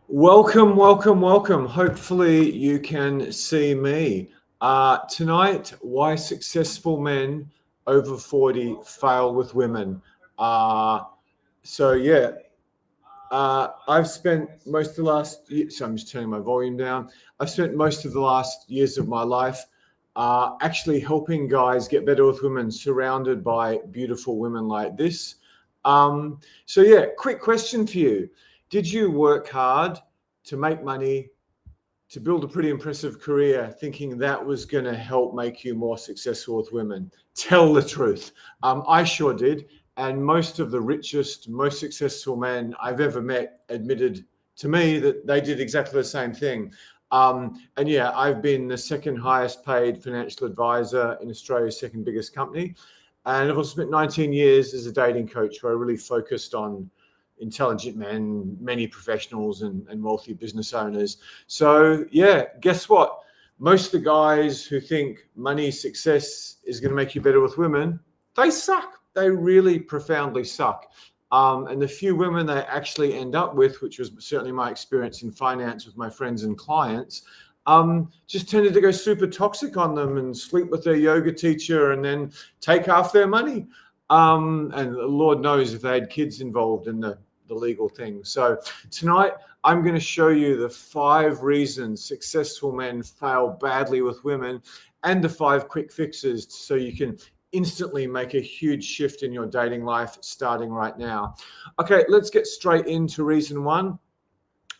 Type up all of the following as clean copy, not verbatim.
Welcome, welcome, welcome. Hopefully you can see me. Tonight, why successful men over 40 fail with women. Uh, so yeah, I've spent most of the last year, so I'm just turning my volume down. I've spent most of the last years of my life actually helping guys get better with women, surrounded by beautiful women like this. So yeah, quick question for you. Did you work hard to make money, to build a pretty impressive career, thinking that was going to help make you more successful with women? Tell the truth. I sure did. And most of the richest, most successful men I've ever met admitted to me that they did exactly the same thing. And yeah, I've been the second highest paid financial advisor in Australia's second biggest company. And I've also spent 19 years as a dating coach where I really focused on intelligent men, many professionals and wealthy business owners. So yeah, guess what? Most of the guys who think money success is going to make you better with women, they suck. They really profoundly suck. And the few women they actually end up with, which was certainly my experience in finance with my friends and clients, just tended to go super toxic on them and sleep with their yoga teacher and then take half their money. And Lord knows if they had kids involved in the legal thing. So tonight, I'm going to show you the 5 reasons successful men fail badly with women and the 5 quick fixes so you can instantly make a huge shift in your dating life starting right now. Okay, let's get straight into reason 1.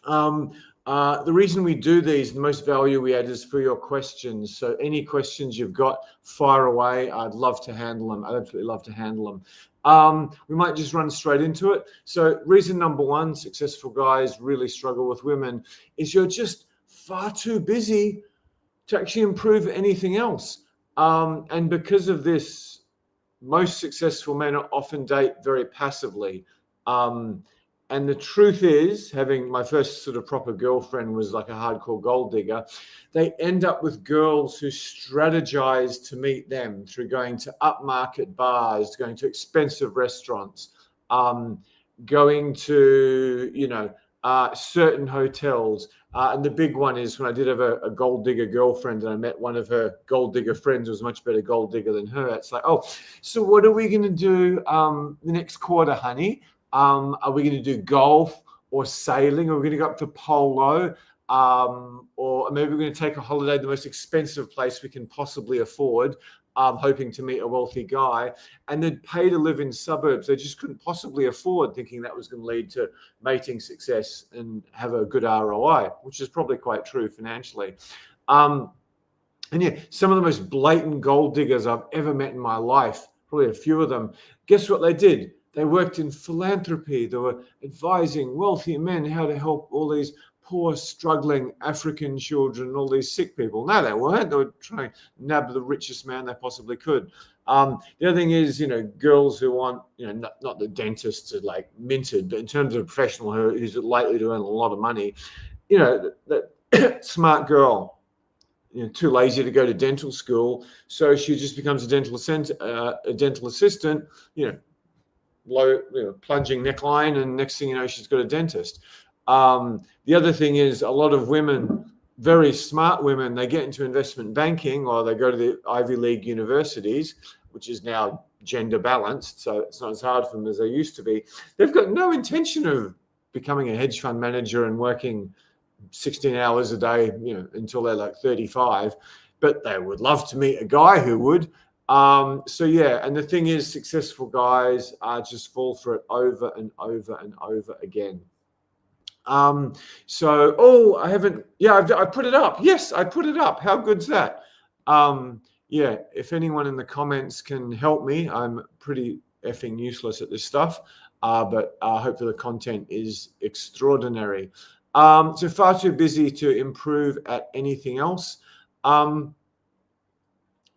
The reason we do these, the most value we add is for your questions. So any questions you've got, fire away. I'd love to handle them. I'd absolutely love to handle them. We might just run straight into it. So reason number 1, successful guys really struggle with women, is you're just far too busy to actually improve anything else. And because of this, most successful men often date very passively. And the truth is, having my first sort of proper girlfriend was like a hardcore gold digger, they end up with girls who strategize to meet them through going to upmarket bars, going to expensive restaurants, going to, certain hotels. And the big one is when I did have a gold digger girlfriend and I met one of her gold digger friends who was a much better gold digger than her. It's like, oh, so what are we going to do the next quarter, honey? Are we going to do golf or sailing? Or are we going to go up to polo? Or maybe we're going to take a holiday, the most expensive place we can possibly afford, hoping to meet a wealthy guy. And they'd pay to live in suburbs they just couldn't possibly afford, thinking that was going to lead to mating success and have a good ROI, which is probably quite true financially. And yeah, some of the most blatant gold diggers I've ever met in my life, probably a few of them, guess what they did? They worked in philanthropy. They were advising wealthy men how to help all these poor, struggling African children, all these sick people. No, they weren't. They were trying to nab the richest man they possibly could. The other thing is, girls who want, not the dentists are like minted, but in terms of a professional who's likely to earn a lot of money, that smart girl, too lazy to go to dental school, so she just becomes a dental assistant, low, plunging neckline, and next thing you know, she's got a dentist. The other thing is a lot of women, very smart women, they get into investment banking or they go to the Ivy League universities, which is now gender balanced, so it's not as hard for them as they used to be. They've got no intention of becoming a hedge fund manager and working 16 hours a day, until they're like 35, but they would love to meet a guy who would. So yeah, and the thing is, successful guys just fall for it over and over and over again. I put it up. Yes, I put it up. How good's that? Yeah, if anyone in the comments can help me, I'm pretty effing useless at this stuff, but hopefully the content is extraordinary. So far too busy to improve at anything else.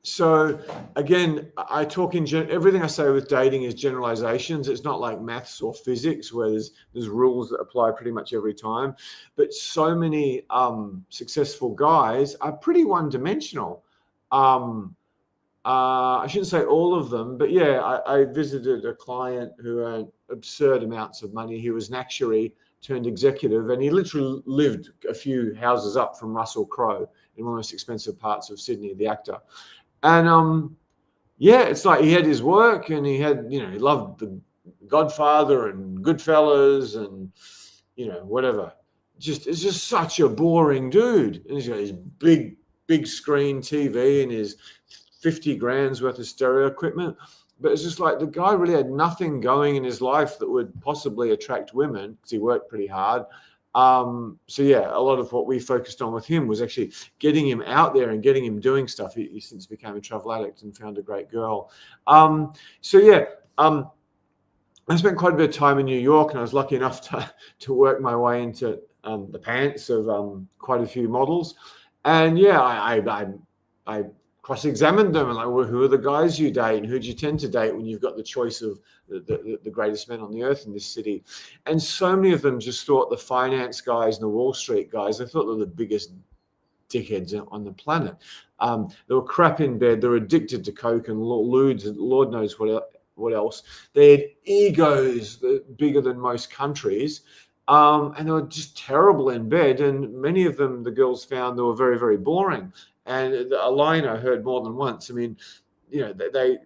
So again, I talk everything I say with dating is generalizations. It's not like maths or physics where there's rules that apply pretty much every time. But so many successful guys are pretty one-dimensional. I shouldn't say all of them, but yeah, I visited a client who earned absurd amounts of money. He was an actuary turned executive, and he literally lived a few houses up from Russell Crowe in one of the most expensive parts of Sydney, the actor. And yeah, it's like he had his work, and he had, he loved The Godfather and Goodfellas and, whatever. It's just such a boring dude. And he's got his big screen TV and his 50 grand's worth of stereo equipment. But it's just like the guy really had nothing going in his life that would possibly attract women because he worked pretty hard. So yeah, a lot of what we focused on with him was actually getting him out there and getting him doing stuff. He since became a travel addict and found a great girl. So yeah, I spent quite a bit of time in New York, and I was lucky enough to work my way into the pants of quite a few models. And yeah, I cross-examined them and like, well, who are the guys you date and who do you tend to date when you've got the choice of the greatest men on the earth in this city? And so many of them just thought the finance guys and the Wall Street guys, they thought they were the biggest dickheads on the planet. They were crap in bed. They were addicted to coke and lewds and Lord knows what else. They had egos bigger than most countries. And they were just terrible in bed. And many of them, the girls found they were very, very boring. And a line I heard more than once, I mean, they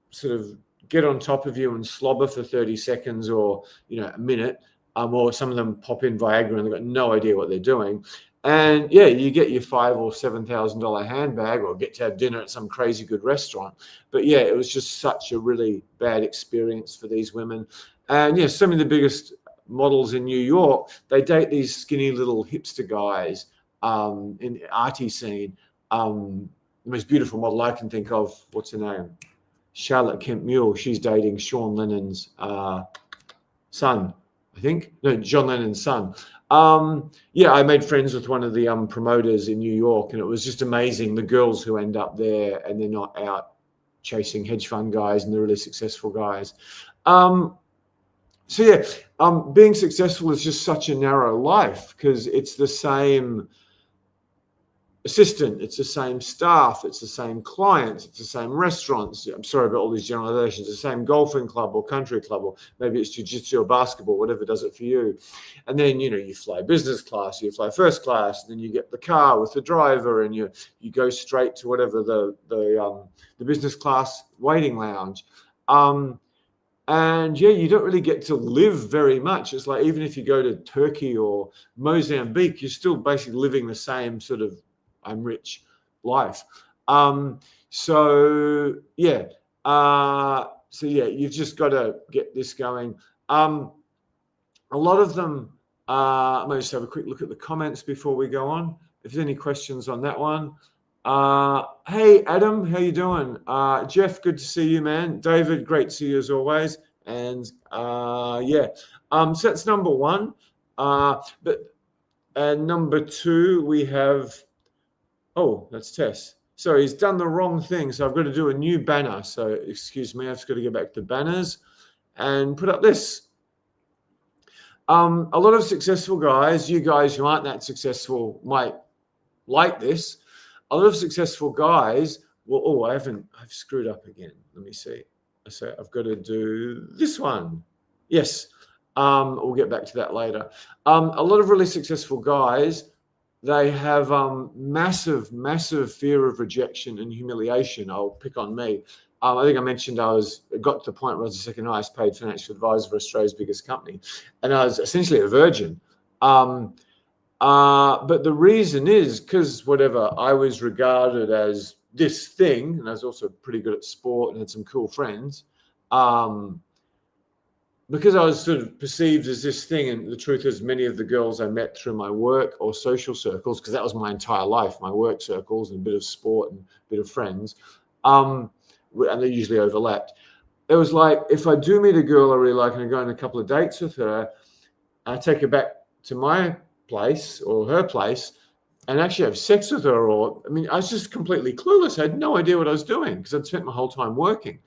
sort of get on top of you and slobber for 30 seconds or, a minute, or some of them pop in Viagra and they've got no idea what they're doing. And yeah, you get your $5,000 or $7,000 handbag or get to have dinner at some crazy good restaurant. But yeah, it was just such a really bad experience for these women. And yeah, some of the biggest models in New York, they date these skinny little hipster guys in the arty scene. The most beautiful model I can think of, what's her name? Charlotte Kemp Mule. She's dating Sean Lennon's son, I think. No, John Lennon's son. Yeah, I made friends with one of the promoters in New York, and it was just amazing. The girls who end up there and they're not out chasing hedge fund guys and the really successful guys. So yeah, being successful is just such a narrow life because it's the same assistant, it's the same staff, it's the same clients, it's the same restaurants. I'm sorry about all these generalizations. The same golfing club or country club, or maybe it's jiu-jitsu or basketball, whatever does it for you. And then you fly business class, you fly first class, and then you get the car with the driver, and you go straight to whatever the business class waiting lounge. And yeah, you don't really get to live very much. It's like even if you go to Turkey or Mozambique, you're still basically living the same sort of I'm rich life. So yeah, you've just got to get this going. A lot of them, I might just have a quick look at the comments before we go on. If there's any questions on that one. Hey, Adam, how you doing? Jeff, good to see you, man. David, great to see you as always. And so that's number one. And number two, we have, that's Tess. So he's done the wrong thing. So I've got to do a new banner. So excuse me, I've just got to go back to banners and put up this. A lot of successful guys, you guys who aren't that successful might like this. A lot of successful guys, I've screwed up again. Let me see. So I've got to do this one. Yes. We'll get back to that later. A lot of really successful guys, they have massive, massive fear of rejection and humiliation. I'll pick on me. I think I mentioned I got to the point where I was the second highest paid financial advisor for Australia's biggest company. And I was essentially a virgin. But the reason is because I was regarded as this thing, and I was also pretty good at sport and had some cool friends. Because I was sort of perceived as this thing, and the truth is many of the girls I met through my work or social circles, because that was my entire life, my work circles and a bit of sport and a bit of friends, and they usually overlapped. It was like, if I do meet a girl I really like and I go on a couple of dates with her, I take her back to my place or her place and actually have sex with her. I was just completely clueless. I had no idea what I was doing because I'd spent my whole time working.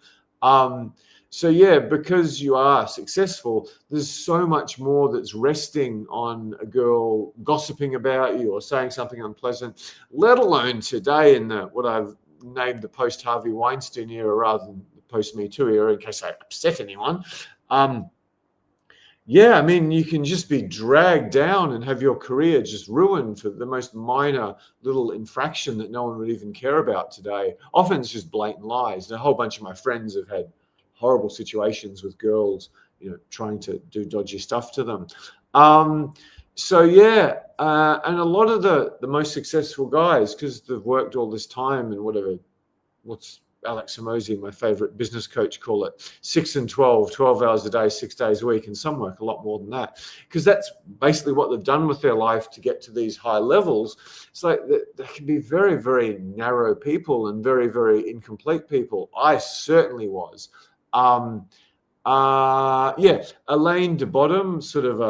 So yeah, because you are successful, there's so much more that's resting on a girl gossiping about you or saying something unpleasant, let alone today in what I've named the post-Harvey Weinstein era rather than the post-Me Too era, in case I upset anyone. Yeah, I mean, you can just be dragged down and have your career just ruined for the most minor little infraction that no one would even care about today. Often it's just blatant lies. And a whole bunch of my friends have had horrible situations with girls, trying to do dodgy stuff to them. So yeah, and a lot of the most successful guys, because they've worked all this time and what's Alex Hormozi, my favorite business coach, call it 6 and 12 hours a day, 6 days a week, and some work a lot more than that, because that's basically what they've done with their life to get to these high levels. It's like they can be very, very narrow people and very, very incomplete people. I certainly was. Alain de Botton, sort of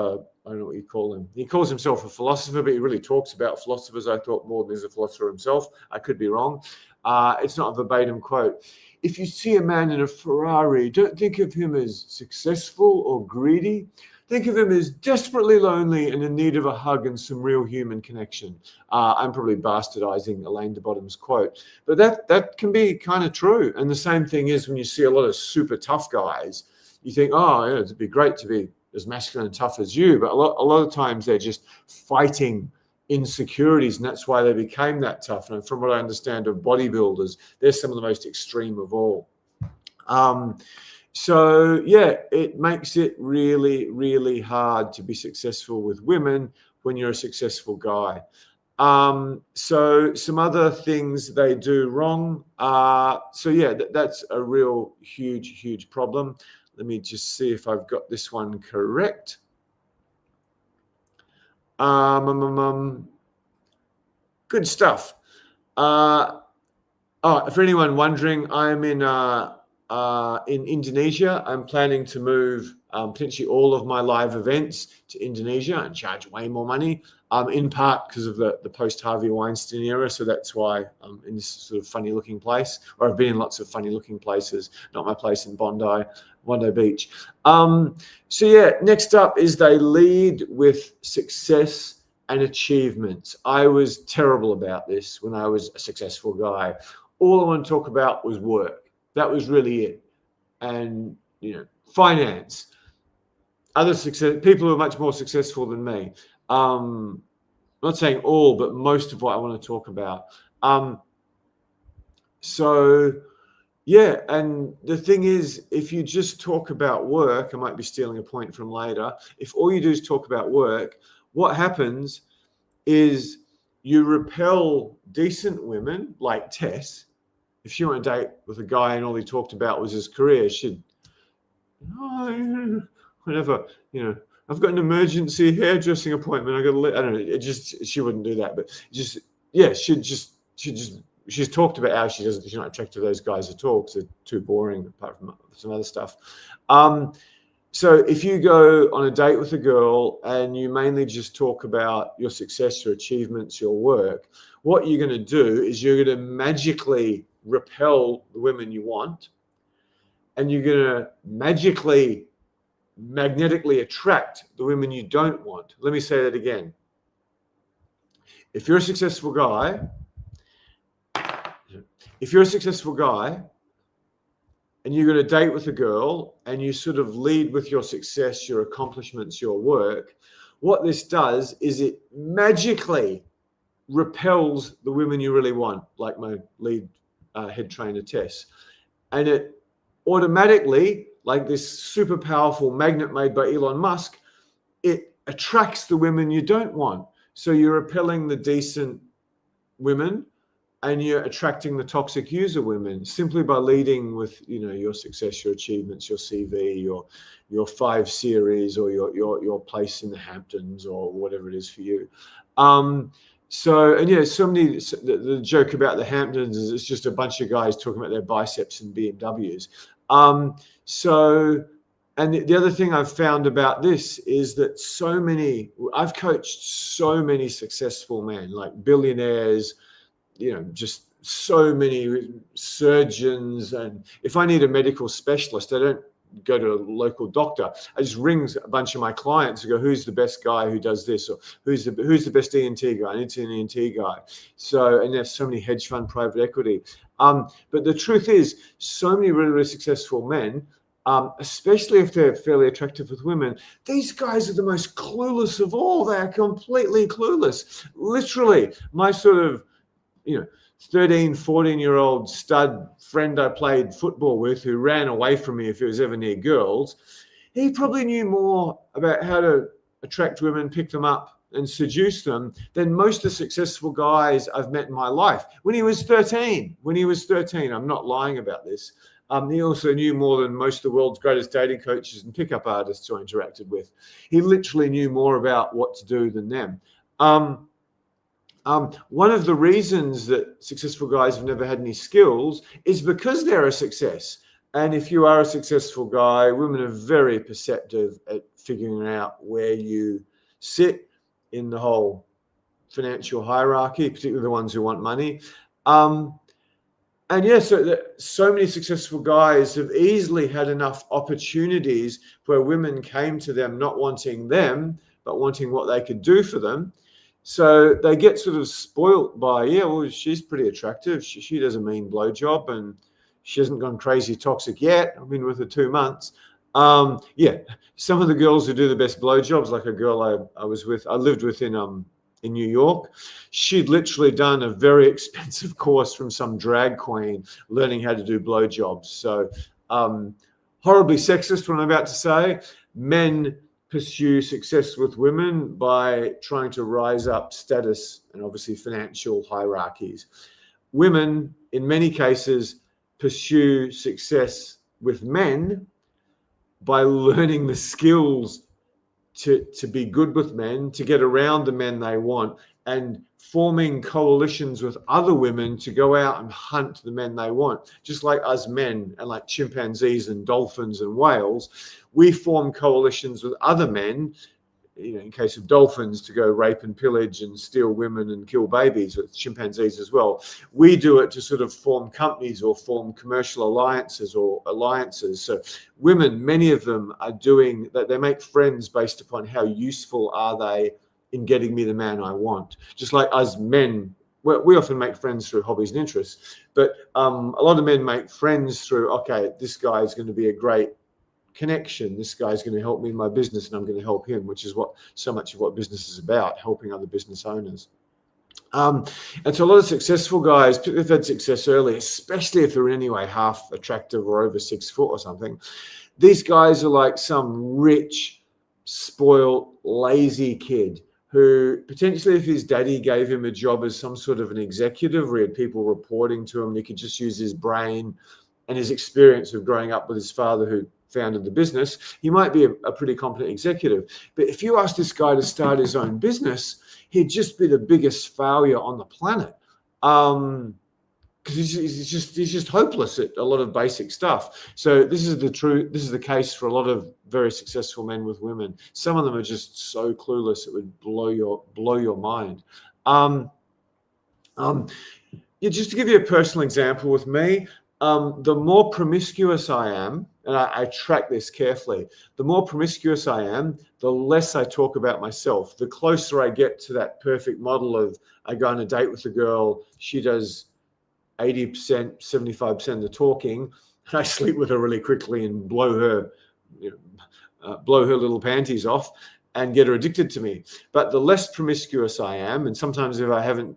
I don't know what you call him. He calls himself a philosopher, but he really talks about philosophers, I thought, more than he's a philosopher himself. I could be wrong. It's not a verbatim quote. If you see a man in a Ferrari, don't think of him as successful or greedy. Think of him as desperately lonely and in need of a hug and some real human connection. I'm probably bastardizing Alain de Botton's quote, but that can be kind of true. And the same thing is when you see a lot of super tough guys, you think, oh, yeah, it'd be great to be as masculine and tough as you. But a lot of times they're just fighting insecurities, and that's why they became that tough. And from what I understand of bodybuilders, they're some of the most extreme of all. So yeah, it makes it really, really hard to be successful with women when you're a successful guy. So some other things they do wrong. So yeah, that's a real huge problem. Let me just see if I've got this one correct. Good stuff. For anyone wondering, I'm in Indonesia. I'm planning to move potentially all of my live events to Indonesia and charge way more money, in part because of the post-Harvey Weinstein era. So that's why I'm in this sort of funny-looking place, or I've been in lots of funny-looking places, not my place in Bondi Beach. So yeah, next up is they lead with success and achievements. I was terrible about this when I was a successful guy. All I want to talk about was work. That was really it. And, finance. Other people who are much more successful than me. I'm not saying all, but most of what I want to talk about. So, yeah, and the thing is, if you just talk about work, I might be stealing a point from later. If all you do is talk about work, what happens is you repel decent women like Tess. If she went on a date with a guy and all he talked about was his career, she'd, whatever, I've got an emergency hairdressing appointment. I don't know. She wouldn't do that, but she's talked about how she's not attracted to those guys at all because they're too boring, apart from some other stuff. So if you go on a date with a girl and you mainly just talk about your success, your achievements, your work, what you're going to do is you're going to magically repel the women you want, and you're going to magnetically attract the women you don't want. Let me say that again. If you're a successful guy, and you're going to date with a girl and you sort of lead with your success, your accomplishments, your work, what this does is it magically repels the women you really want, like my lead head trainer, Tess. And it automatically, like this super powerful magnet made by Elon Musk, it attracts the women you don't want. So you're repelling the decent women and you're attracting the toxic user women simply by leading with, your success, your achievements, your CV, your 5 series, or your place in the Hamptons, or whatever it is for you. The joke about the Hamptons is it's just a bunch of guys talking about their biceps and BMWs. And the other thing I've found about this is that I've coached so many successful men, like billionaires, just so many surgeons. And if I need a medical specialist, I don't go to a local doctor. I just ring a bunch of my clients and go, who's the best guy who does this? Or who's the best ENT guy? I need to see an ENT guy. And there's so many hedge fund private equity. But the truth is, so many really, really successful men especially if they're fairly attractive with women. These guys are the most clueless of all. They are completely clueless. Literally, my sort of, 13, 14-year-old stud friend I played football with, who ran away from me if he was ever near girls, he probably knew more about how to attract women, pick them up, and seduce them than most of the successful guys I've met in my life. When he was 13, I'm not lying about this. He also knew more than most of the world's greatest dating coaches and pickup artists I interacted with. He literally knew more about what to do than them. One of the reasons that successful guys have never had any skills is because they're a success. And if you are a successful guy, women are very perceptive at figuring out where you sit in the whole financial hierarchy, particularly the ones who want money. So many successful guys have easily had enough opportunities where women came to them not wanting them, but wanting what they could do for them. So they get sort of spoilt by, she's pretty attractive. She does a mean blowjob and she hasn't gone crazy toxic yet. I've been with her 2 months. Some of the girls who do the best blowjobs, like a girl I lived with in New York, she'd literally done a very expensive course from some drag queen learning how to do blowjobs. So horribly sexist what I'm about to say. Men pursue success with women by trying to rise up status and obviously financial hierarchies. Women, in many cases, pursue success with men by learning the skills to be good with men, to get around the men they want, and forming coalitions with other women to go out and hunt the men they want. Just like us men and like chimpanzees and dolphins and whales, we form coalitions with other men, in case of dolphins, to go rape and pillage and steal women and kill babies, with chimpanzees as well. We do it to sort of form companies or form commercial alliances. So women, many of them are doing that. They make friends based upon how useful are they in getting me the man I want. Just like us men, we often make friends through hobbies and interests, but a lot of men make friends through, okay, this guy is going to be a great connection. This guy's going to help me in my business and I'm going to help him, which is what so much of what business is about, helping other business owners. And so a lot of successful guys, if they've had success early, especially if they're in any way half attractive or over 6 foot or something, these guys are like some rich, spoiled, lazy kid who potentially, if his daddy gave him a job as some sort of an executive where he had people reporting to him, he could just use his brain and his experience of growing up with his father who founded the business, he might be a pretty competent executive. But if you ask this guy to start his own business, he'd just be the biggest failure on the planet. Because he's just hopeless at a lot of basic stuff. So this is the case for a lot of very successful men with women. Some of them are just so clueless it would blow your mind. Just to give you a personal example with me, the more promiscuous I am, and I track this carefully, the more promiscuous I am, the less I talk about myself. The closer I get to that perfect model of I go on a date with a girl, she does 80%, 75% of the talking, and I sleep with her really quickly and blow her little panties off and get her addicted to me. But the less promiscuous I am, and sometimes if I haven't,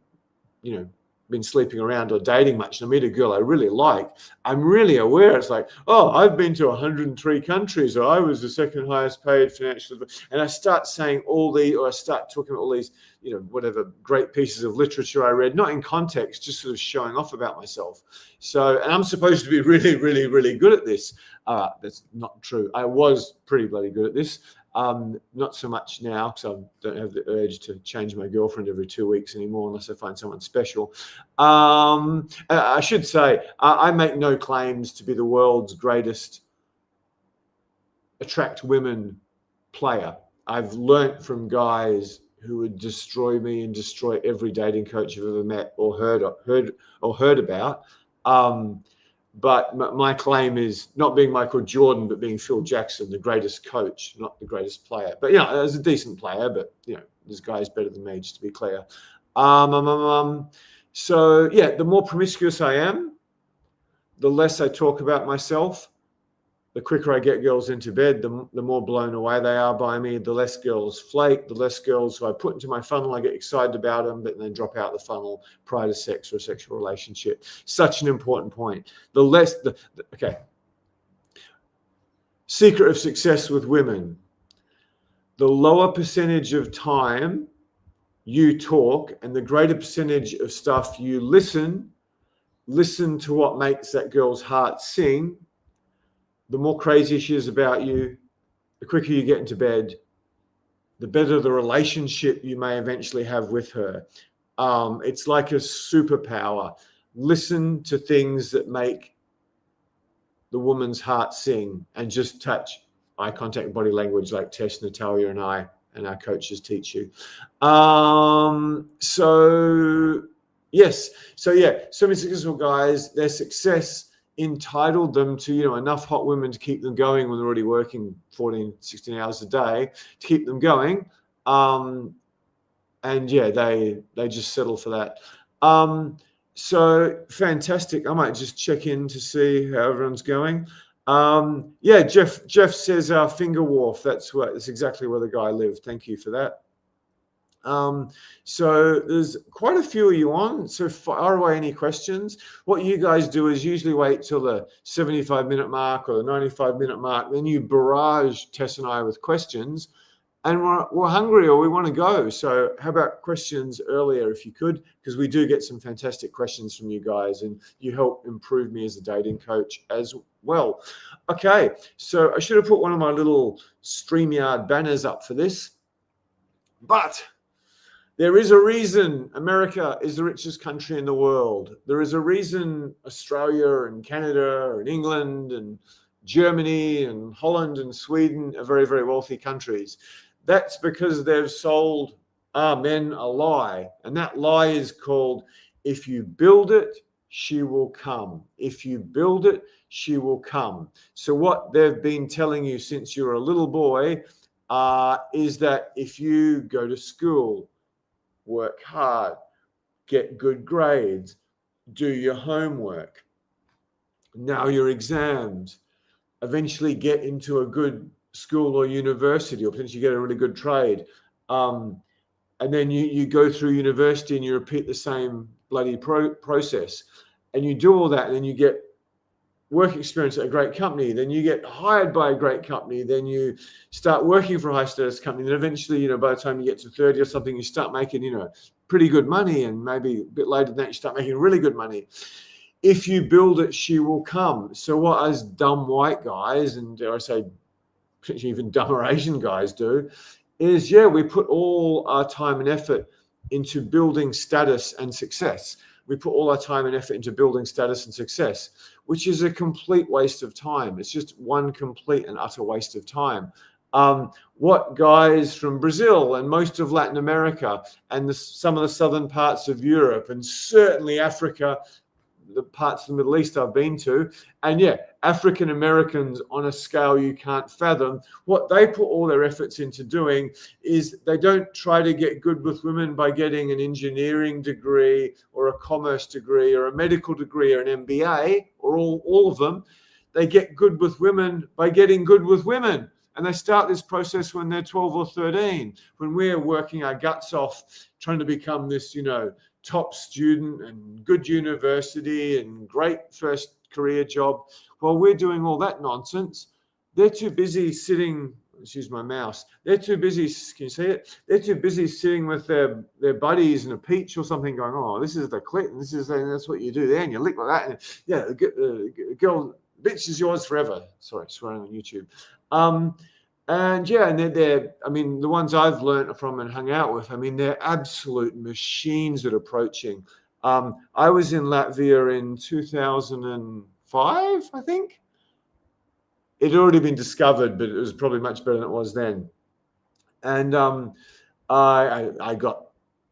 been sleeping around or dating much, and I meet a girl I really like, I'm really aware. It's like, I've been to 103 countries, or I was the second highest paid financial, and I start saying I start talking about all these, whatever great pieces of literature I read, not in context, just sort of showing off about myself. So, and I'm supposed to be really, really, really good at this. That's not true. I was pretty bloody good at this. Not so much now because I don't have the urge to change my girlfriend every 2 weeks anymore unless I find someone special. I should say I make no claims to be the world's greatest attract women player. I've learnt from guys who would destroy me and destroy every dating coach I've ever met or heard about. But my claim is not being Michael Jordan, but being Phil Jackson, the greatest coach, not the greatest player. But, as a decent player, but, this guy's better than me, just to be clear. So, the more promiscuous I am, the less I talk about myself. the quicker I get girls into bed, the more blown away they are by me, the less girls flake, the less girls who I put into my funnel, I get excited about them, but then drop out the funnel prior to sex or a sexual relationship. Such an important point. Okay. Secret of success with women. The lower percentage of time you talk and the greater percentage of stuff you listen to what makes that girl's heart sing, the more crazy she is about you, the quicker you get into bed, the better the relationship you may eventually have with her. It's like a superpower. Listen to things that make the woman's heart sing, and just touch eye contact, body language, like Tess, Natalia, and I and our coaches teach you. So many successful guys, their success entitled them to, enough hot women to keep them going when they're already working 14, 16 hours a day to keep them going. They just settle for that. So fantastic. I might just check in to see how everyone's going. Jeff says Finger Wharf. That's exactly where the guy lived. Thank you for that. So there's quite a few of you on. So fire away any questions. What you guys do is usually wait till the 75-minute mark or the 95-minute mark. Then you barrage Tess and I with questions. And we're hungry or we want to go. So how about questions earlier if you could, because we do get some fantastic questions from you guys and you help improve me as a dating coach as well. Okay, so I should have put one of my little StreamYard banners up for this. But there is a reason America is the richest country in the world. There is a reason Australia and Canada and England and Germany and Holland and Sweden are very, very wealthy countries. That's because they've sold our men a lie. And that lie is called, if you build it, she will come. If you build it, she will come. So what they've been telling you since you were a little boy is that if you go to school, work hard, get good grades, do your homework, now your exams, eventually get into a good school or university, or potentially get a really good trade. And then you go through university and you repeat the same bloody process. And you do all that, and then you get work experience at a great company. Then you get hired by a great company. Then you start working for a high status company. Then eventually, by the time you get to 30 or something, you start making, pretty good money. And maybe a bit later than that, you start making really good money. If you build it, she will come. So what us dumb white guys, and dare I say, potentially even dumber Asian guys do, is, we put all our time and effort into building status and success. We put all our time and effort into building status and success, which is a complete waste of time. It's just one complete and utter waste of time. What guys from Brazil and most of Latin America and some of the southern parts of Europe and certainly Africa, the parts of the Middle East I've been to, and African Americans on a scale you can't fathom, what they put all their efforts into doing is they don't try to get good with women by getting an engineering degree or a commerce degree or a medical degree or an MBA or all of them. They get good with women by getting good with women. And they start this process when they're 12 or 13, when we're working our guts off trying to become this, top student and good university and great first career job. While we're doing all that nonsense, they're too busy sitting, let's use my mouse, they're too busy, can you see it? They're too busy sitting with their buddies in a peach or something going, oh, this is the clit, and that's what you do there, and you lick like that, and the girl, bitch is yours forever. Sorry, swearing on YouTube. And they're the ones I've learned from and hung out with, they're absolute machines at approaching. I was in Latvia in 2005, I think. It had already been discovered, but it was probably much better than it was then. And I got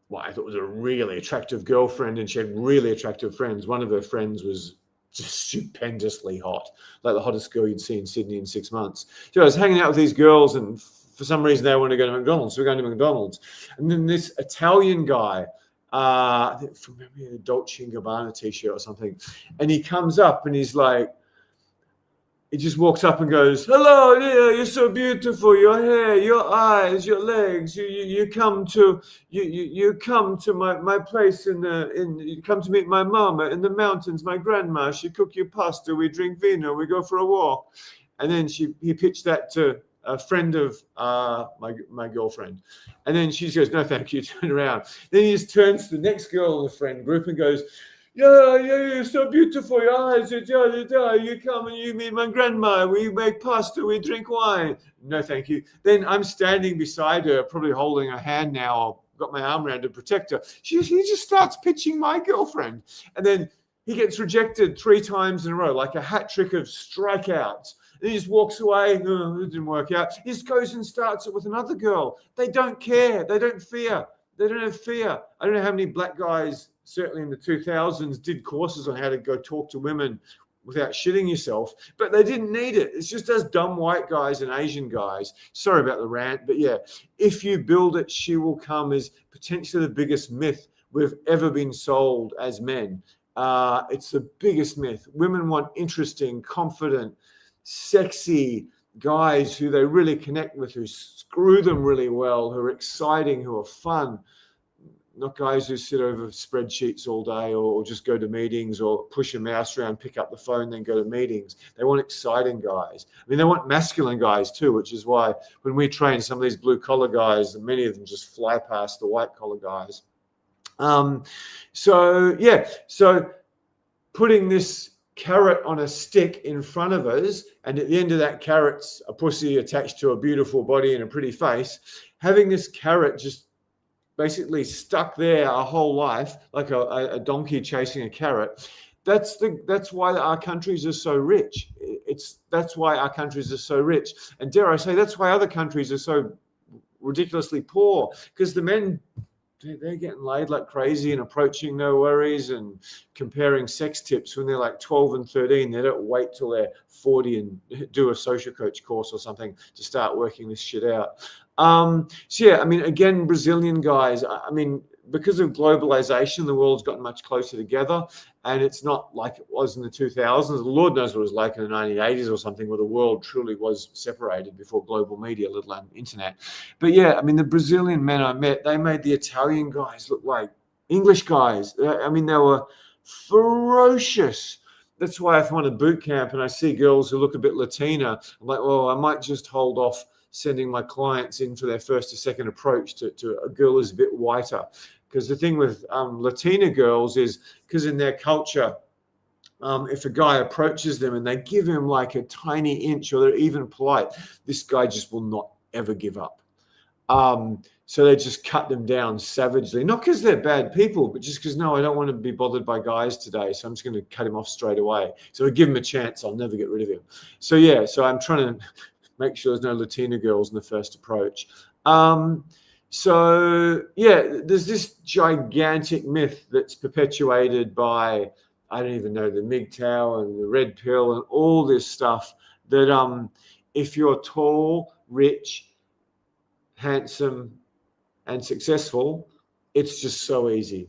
what I thought was a really attractive girlfriend, and she had really attractive friends. One of her friends was just stupendously hot, like the hottest girl you'd see in Sydney in 6 months. So I was hanging out with these girls, and for some reason they wanted to go to McDonald's. So we're going to McDonald's. And then this Italian guy, I think from maybe a Dolce & Gabbana t-shirt or something, and he comes up and he's like, he just walks up and goes, "Hello, yeah, you're so beautiful. Your hair, your eyes, your legs. You come to you come to my place you come to meet my mama in the mountains. My grandma, she cook you pasta. We drink vino. We go for a walk." And then he pitched that to a friend of my girlfriend, and then she goes, "No, thank you." Turn around. Then he just turns to the next girl in the friend group and goes, "Yeah, you're so beautiful. Your eyes, you come and you meet my grandma. We make pasta, we drink wine." "No, thank you." Then I'm standing beside her, probably holding her hand now, got my arm around to protect her. He just starts pitching my girlfriend. And then he gets rejected 3 times in a row, like a hat trick of strikeouts. And he just walks away. "No, it didn't work out." He just goes and starts it with another girl. They don't care. They don't fear. They don't have fear. I don't know how many black guys, certainly in the 2000s, did courses on how to go talk to women without shitting yourself, but they didn't need it. It's just us dumb white guys and Asian guys. Sorry about the rant, but yeah, if you build it, she will come is potentially the biggest myth we've ever been sold as men. It's the biggest myth. Women want interesting, confident, sexy guys who they really connect with, who screw them really well, who are exciting, who are fun. Not guys who sit over spreadsheets all day or just go to meetings or push a mouse around, pick up the phone, then go to meetings. They want exciting guys. I mean, they want masculine guys too, which is why when we train some of these blue collar guys, many of them just fly past the white collar guys. So putting this carrot on a stick in front of us, and at the end of that carrot's a pussy attached to a beautiful body and a pretty face, having this carrot just basically stuck there our whole life, like a donkey chasing a carrot. That's why our countries are so rich. That's why our countries are so rich, and dare I say, that's why other countries are so ridiculously poor, because the men, they're getting laid like crazy and approaching no worries and comparing sex tips when they're like 12 and 13. They don't wait till they're 40 and do a social coach course or something to start working this shit out. So yeah, I mean, again, Brazilian guys, I mean, because of globalization, the world's gotten much closer together, and it's not like it was in the 2000s. The Lord knows what it was like in the 1980s or something, where the world truly was separated before global media, let alone internet. But yeah, I mean, the Brazilian men I met, they made the Italian guys look like English guys. I mean, they were ferocious. That's why if I'm on a boot camp and I see girls who look a bit Latina, I'm like, well, I might just hold off sending my clients in for their first or second approach to a girl who's a bit whiter. Because the thing with Latina girls is, because in their culture, if a guy approaches them and they give him like a tiny inch, or they're even polite, this guy just will not ever give up. So they just cut them down savagely, not because they're bad people, but just because, no, I don't want to be bothered by guys today, so I'm just going to cut him off straight away. So I give him a chance, I'll never get rid of him. So yeah, so I'm trying to make sure there's no Latina girls in the first approach. So yeah, there's this gigantic myth that's perpetuated by, I don't even know, the MGTOW and the red pill and all this stuff, that if you're tall, rich, handsome, and successful, it's just so easy.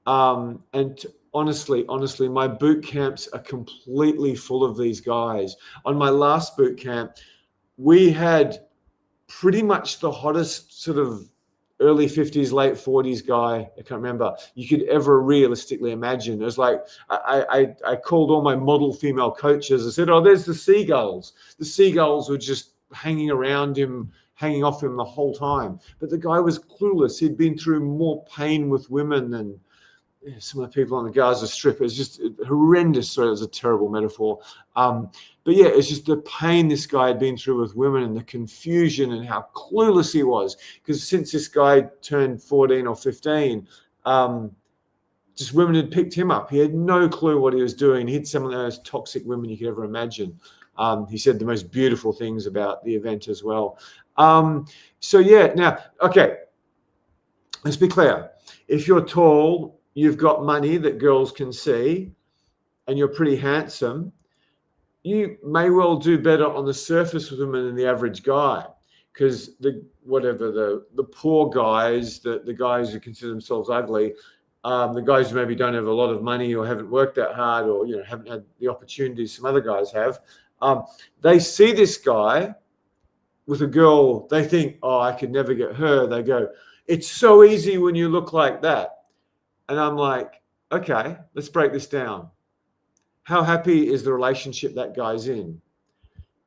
And honestly, my boot camps are completely full of these guys. On my last boot camp, we had pretty much the hottest sort of early 50s, late 40s guy, I can't remember, you could ever realistically imagine. It was like, I called all my model female coaches. I said, oh, there's the seagulls. The seagulls were just hanging around him, hanging off him the whole time. But the guy was clueless. He'd been through more pain with women than some of the people on the Gaza Strip. It's just horrendous. Sorry, it was a terrible metaphor. But yeah, it's just the pain this guy had been through with women and the confusion and how clueless he was. Because since this guy turned 14 or 15, just women had picked him up. He had no clue what he was doing. He had some of the most toxic women you could ever imagine. He said the most beautiful things about the event as well. So yeah, now, okay, let's be clear. If you're tall, you've got money that girls can see, and you're pretty handsome, you may well do better on the surface with women than the average guy, because the poor guys, the guys who consider themselves ugly, the guys who maybe don't have a lot of money or haven't worked that hard, or haven't had the opportunities some other guys have, They see this guy with a girl, they think, oh, I could never get her. They go, it's so easy when you look like that. And I'm like, okay, let's break this down. How happy is the relationship that guy's in?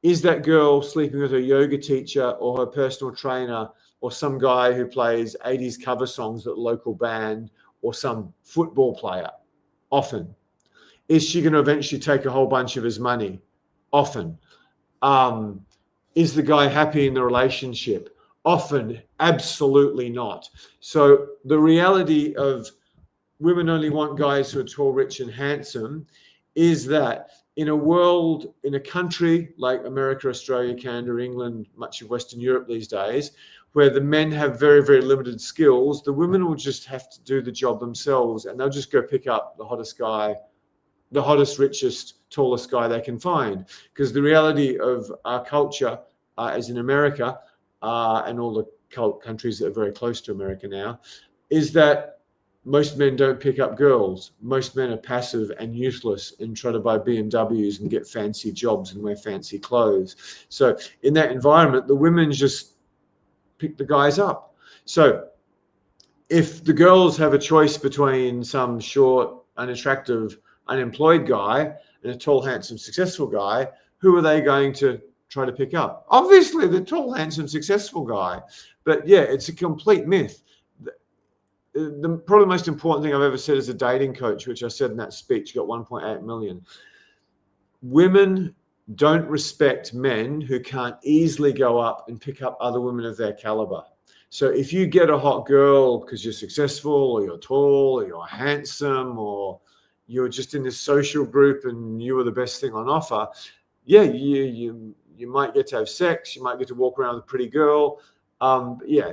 Is that girl sleeping with her yoga teacher or her personal trainer or some guy who plays 80s cover songs at a local band or some football player? Often. Is she going to eventually take a whole bunch of his money? Often. Is the guy happy in the relationship? Often, absolutely not. So the reality of women only want guys who are tall, rich, and handsome is that in a world, in a country like America, Australia, Canada, England, much of Western Europe these days, where the men have very, very limited skills, the women will just have to do the job themselves, and they'll just go pick up the hottest guy, the hottest, richest, tallest guy they can find. Because the reality of our culture, as in America, and all the countries that are very close to America now, is that most men don't pick up girls. Most men are passive and useless and try to buy BMWs and get fancy jobs and wear fancy clothes. So in that environment, the women just pick the guys up. So if the girls have a choice between some short, unattractive, unemployed guy and a tall, handsome, successful guy, who are they going to try to pick up? Obviously, the tall, handsome, successful guy. But yeah, it's a complete myth. The probably most important thing I've ever said as a dating coach, which I said in that speech, got 1.8 million. Women don't respect men who can't easily go up and pick up other women of their caliber. So if you get a hot girl because you're successful or you're tall or you're handsome or you're just in this social group and you are the best thing on offer, yeah, you might get to have sex, you might get to walk around with a pretty girl. Yeah,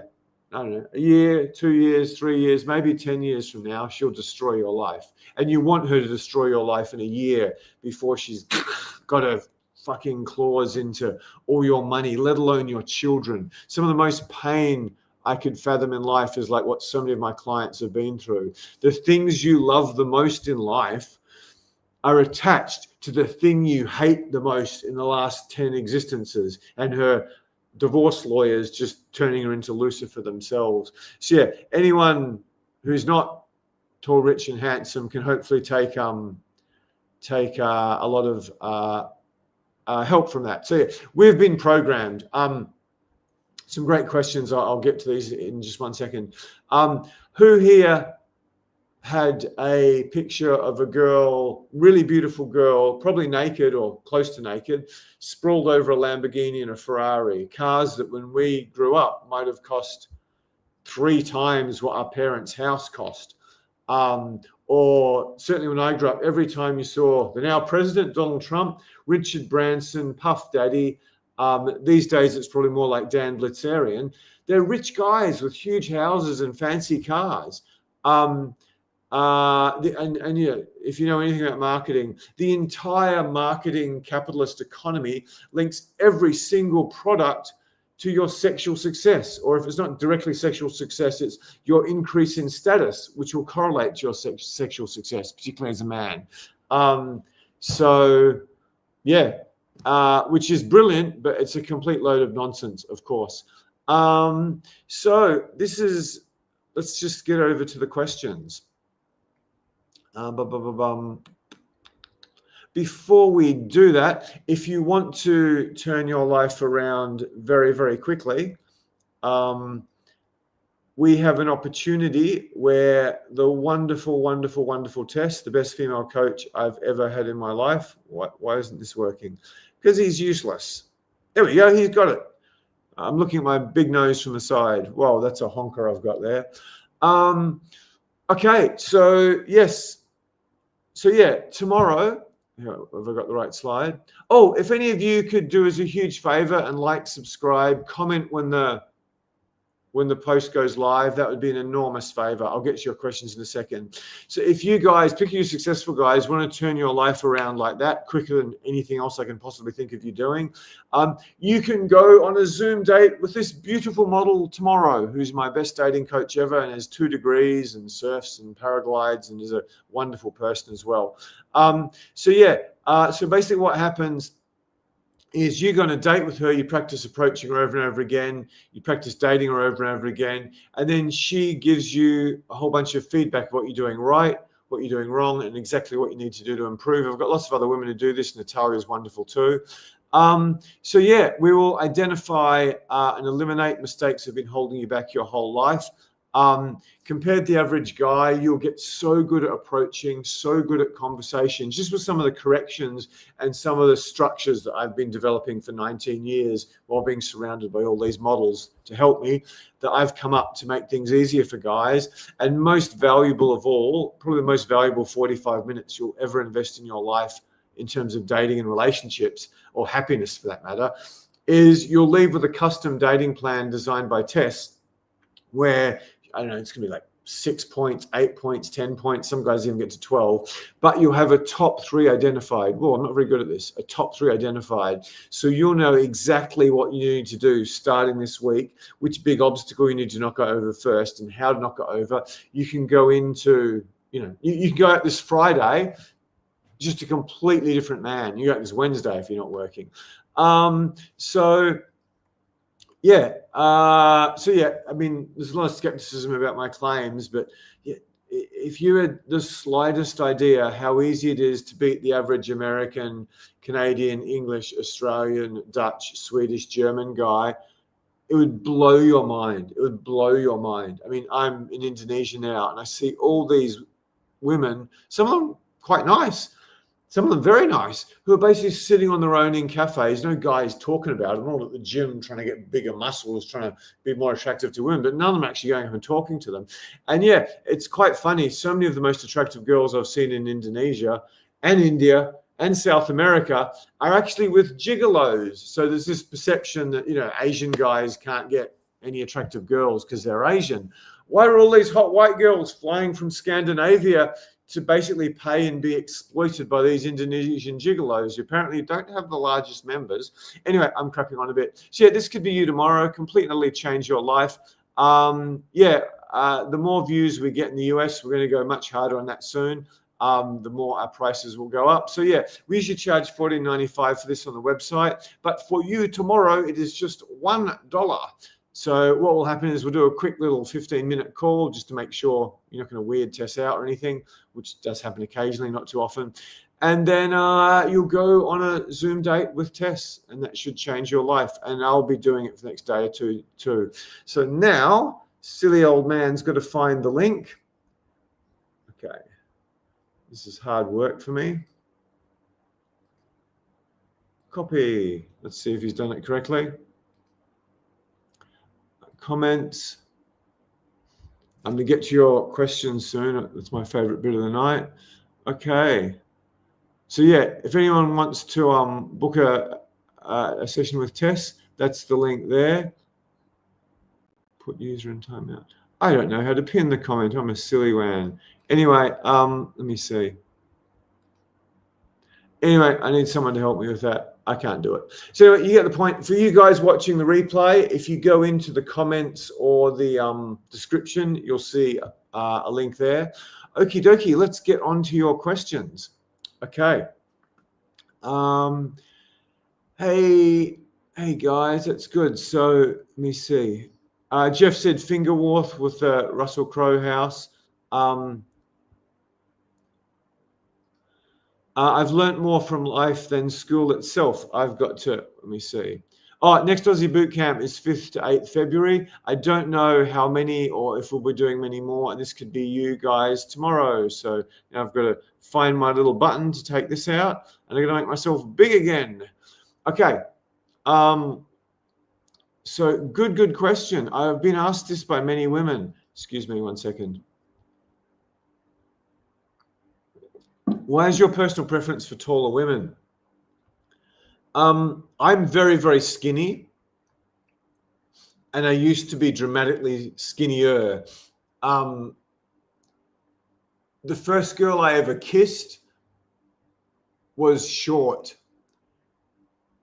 I don't know, a year, 2 years, 3 years, maybe 10 years from now, she'll destroy your life. And you want her to destroy your life in a year before she's got her fucking claws into all your money, let alone your children. Some of the most pain I could fathom in life is like what so many of my clients have been through. The things you love the most in life are attached to the thing you hate the most in the last 10 existences, and her divorce lawyers just turning her into Lucifer themselves. So yeah, anyone who's not tall, rich, and handsome can hopefully take a lot of help from that. So yeah, we've been programmed. Some great questions. I'll get to these in just 1 second. Who here had a picture of a girl, really beautiful girl, probably naked or close to naked, sprawled over a Lamborghini and a Ferrari, cars that when we grew up might have cost 3 times what our parents' house cost. Or certainly when I grew up, every time you saw the now president, Donald Trump, Richard Branson, Puff Daddy, these days it's probably more like Dan Blitzerian, they're rich guys with huge houses and fancy cars. And yeah, if you know anything about marketing, the entire marketing capitalist economy links every single product to your sexual success, or if it's not directly sexual success, it's your increase in status, which will correlate to your sexual success, particularly as a man. So yeah, which is brilliant, but it's a complete load of nonsense, of course. So let's just get over to the questions. Before we do that, if you want to turn your life around very, very quickly, we have an opportunity where the wonderful, wonderful, wonderful Tess, the best female coach I've ever had in my life. Why isn't this working? Because he's useless. There we go. He's got it. I'm looking at my big nose from the side. Whoa, that's a honker I've got there. Okay, so yes. So yeah, tomorrow, have I got the right slide? Oh, if any of you could do us a huge favor and like, subscribe, comment when the post goes live, that would be an enormous favor. I'll get to your questions in a second. So if you guys, particularly you successful guys, want to turn your life around like that quicker than anything else I can possibly think of you doing, you can go on a Zoom date with this beautiful model tomorrow, who's my best dating coach ever and has 2 degrees and surfs and paraglides and is a wonderful person as well. So yeah, so basically what happens is you're going to date with her, you practice approaching her over and over again, you practice dating her over and over again, and then she gives you a whole bunch of feedback of what you're doing right, what you're doing wrong, and exactly what you need to do to improve. I've got lots of other women who do this. Natalia is wonderful too. So yeah, we will identify and eliminate mistakes that have been holding you back your whole life. Compared to the average guy, you'll get so good at approaching, so good at conversations, just with some of the corrections and some of the structures that I've been developing for 19 years while being surrounded by all these models to help me, that I've come up to make things easier for guys. And most valuable of all, probably the most valuable 45 minutes you'll ever invest in your life in terms of dating and relationships, or happiness for that matter, is you'll leave with a custom dating plan designed by Tess, where, I don't know, it's going to be like 6 points, 8 points, 10 points. Some guys even get to 12. But you'll have a top 3 identified. Well, I'm not very good at this. A top 3 identified. So you'll know exactly what you need to do starting this week, which big obstacle you need to knock over first, and how to knock it over. You can go into, you can go out this Friday just a completely different man. You go out this Wednesday if you're not working. So yeah, I mean, there's a lot of skepticism about my claims, but yeah, if you had the slightest idea how easy it is to beat the average American, Canadian, English, Australian, Dutch, Swedish, German guy, it would blow your mind. It would blow your mind. I mean, I'm in Indonesia now, and I see all these women, some of them quite nice, some of them very nice, who are basically sitting on their own in cafes. No guys talking about them, all at the gym trying to get bigger muscles, trying to be more attractive to women, but none of them actually going up and talking to them. And yeah, it's quite funny. So many of the most attractive girls I've seen in Indonesia and India and South America are actually with gigolos. So there's this perception that, Asian guys can't get any attractive girls because they're Asian. Why are all these hot white girls flying from Scandinavia to basically pay and be exploited by these Indonesian gigolos who apparently don't have the largest members? Anyway, I'm crapping on a bit. So yeah, this could be you tomorrow, completely change your life. The more views we get in the US, we're going to go much harder on that soon. The more our prices will go up. So yeah, we usually charge $14.95 for this on the website, but for you tomorrow, it is just $1. So what will happen is we'll do a quick little 15-minute call just to make sure you're not going to weird Tess out or anything, which does happen occasionally, not too often. And then you'll go on a Zoom date with Tess, and that should change your life. And I'll be doing it for the next day or two too. So now, silly old man's got to find the link. Okay. This is hard work for me. Copy. Let's see if he's done it correctly. Comments. I'm going to get to your questions soon. That's my favorite bit of the night. Okay. So yeah, if anyone wants to book a session with Tess, that's the link there. Put user in timeout. I don't know how to pin the comment. I'm a silly man. Anyway, let me see. Anyway, I need someone to help me with that. I can't do it. So you get the point. For you guys watching the replay, if you go into the comments or the description, you'll see a link there. Okie dokie, let's get on to your questions. Okay. Hey guys, that's good. So let me see. Jeff said Fingerworth with the Russell Crowe house. I've learnt more from life than school itself. I've got to, let me see. Oh, next Aussie boot camp is 5th to 8th February. I don't know how many or if we'll be doing many more, and this could be you guys tomorrow. So now I've got to find my little button to take this out, and I'm going to make myself big again. Okay. So good question. I've been asked this by many women. Excuse me 1 second. Why is your personal preference for taller women? I'm very, very skinny, and I used to be dramatically skinnier. The first girl I ever kissed was short.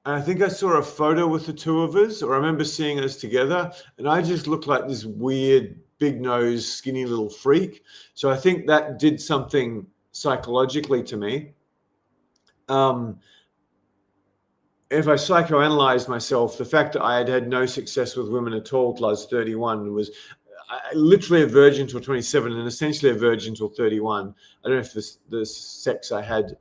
And I think I saw a photo with the two of us, or I remember seeing us together, and I just looked like this weird, big-nosed, skinny little freak. So I think that did something psychologically to me. if I psychoanalyzed myself, the fact that I had had no success with women at all till I was 31 was literally a virgin till 27 and essentially a virgin till 31. I don't know if the sex I had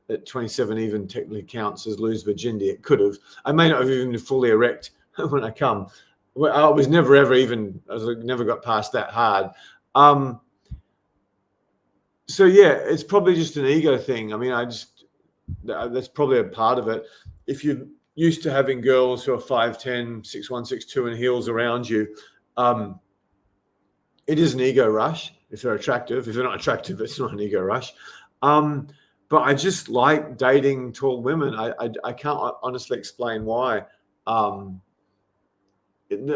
at 27 even technically counts as lose virginity. It could have. I may not have even been fully erect when I come. I was never ever even. I never got past that hard. So yeah, it's probably just an ego thing. I mean, that's probably a part of it. If you're used to having girls who are 5'10", 6'1", 6'2", and heels around you, it is an ego rush if they're attractive. If they're not attractive, it's not an ego rush. But I just like dating tall women. I can't honestly explain why. I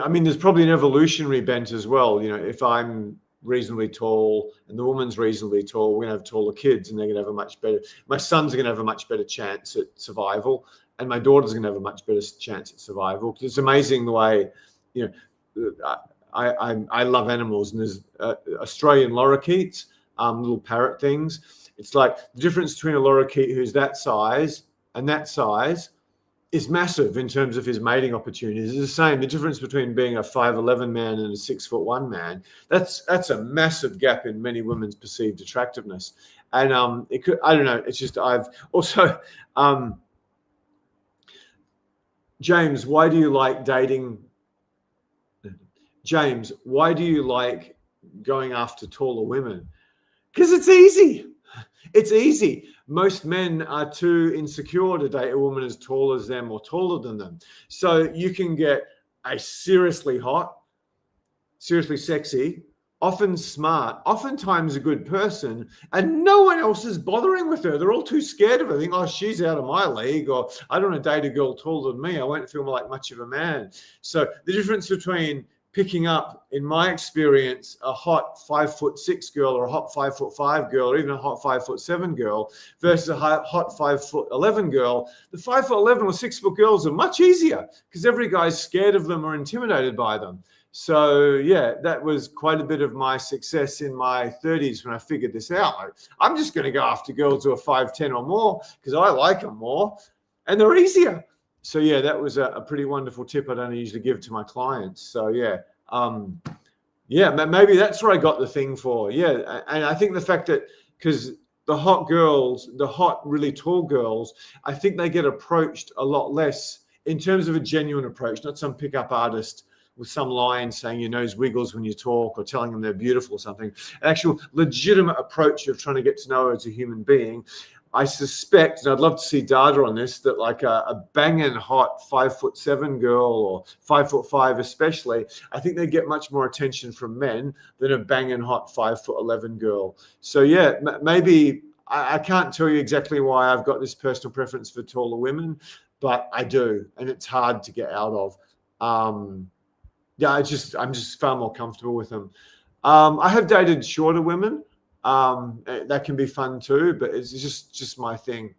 mean, there's probably an evolutionary bent as well. You know, if I'm reasonably tall and the woman's reasonably tall, we're gonna have taller kids and they're gonna have a much better, my son's gonna have a much better chance at survival, and my daughter's gonna have a much better chance at survival. Because it's amazing the way, you know, I love animals, and there's Australian lorikeets, little parrot things. It's like the difference between a lorikeet who's that size and that size is massive in terms of his mating opportunities. It's the same. The difference between being a 5'11" man and a 6'1" man, that's a massive gap in many women's perceived attractiveness. And it could, I don't know, it's just, I've also, James, why do you like dating? James, why do you like going after taller women? Because it's easy. It's easy. Most men are too insecure to date a woman as tall as them or taller than them. So you can get a seriously hot, seriously sexy, often smart, oftentimes a good person, and no one else is bothering with her. They're all too scared of her. They think, oh, she's out of my league, or I don't want to date a girl taller than me. I won't feel like much of a man. So the difference between picking up, in my experience, a hot 5'6" girl or a hot 5'5" girl or even a hot 5'7" girl versus a hot 5'11" girl, the 5'11" or 6 foot girls are much easier because every guy's scared of them or intimidated by them. So yeah, that was quite a bit of my success in my 30s when I figured this out. Like, I'm just going to go after girls who are 5'10" or more because I like them more and they're easier. So yeah, that was a pretty wonderful tip I don't usually give to my clients. So yeah, maybe that's where I got the thing for. Yeah, and I think the fact that, because the hot girls, the hot, really tall girls, I think they get approached a lot less in terms of a genuine approach, not some pickup artist with some line saying your nose wiggles when you talk or telling them they're beautiful or something. An actual legitimate approach of trying to get to know her as a human being. I suspect, and I'd love to see data on this, that like a banging hot 5'7" girl or 5'5" especially, I think they get much more attention from men than a banging hot 5'11" girl. So yeah, maybe I can't tell you exactly why I've got this personal preference for taller women, but I do, and it's hard to get out of. Yeah, I'm just far more comfortable with them. I have dated shorter women. That can be fun too, but it's just my thing.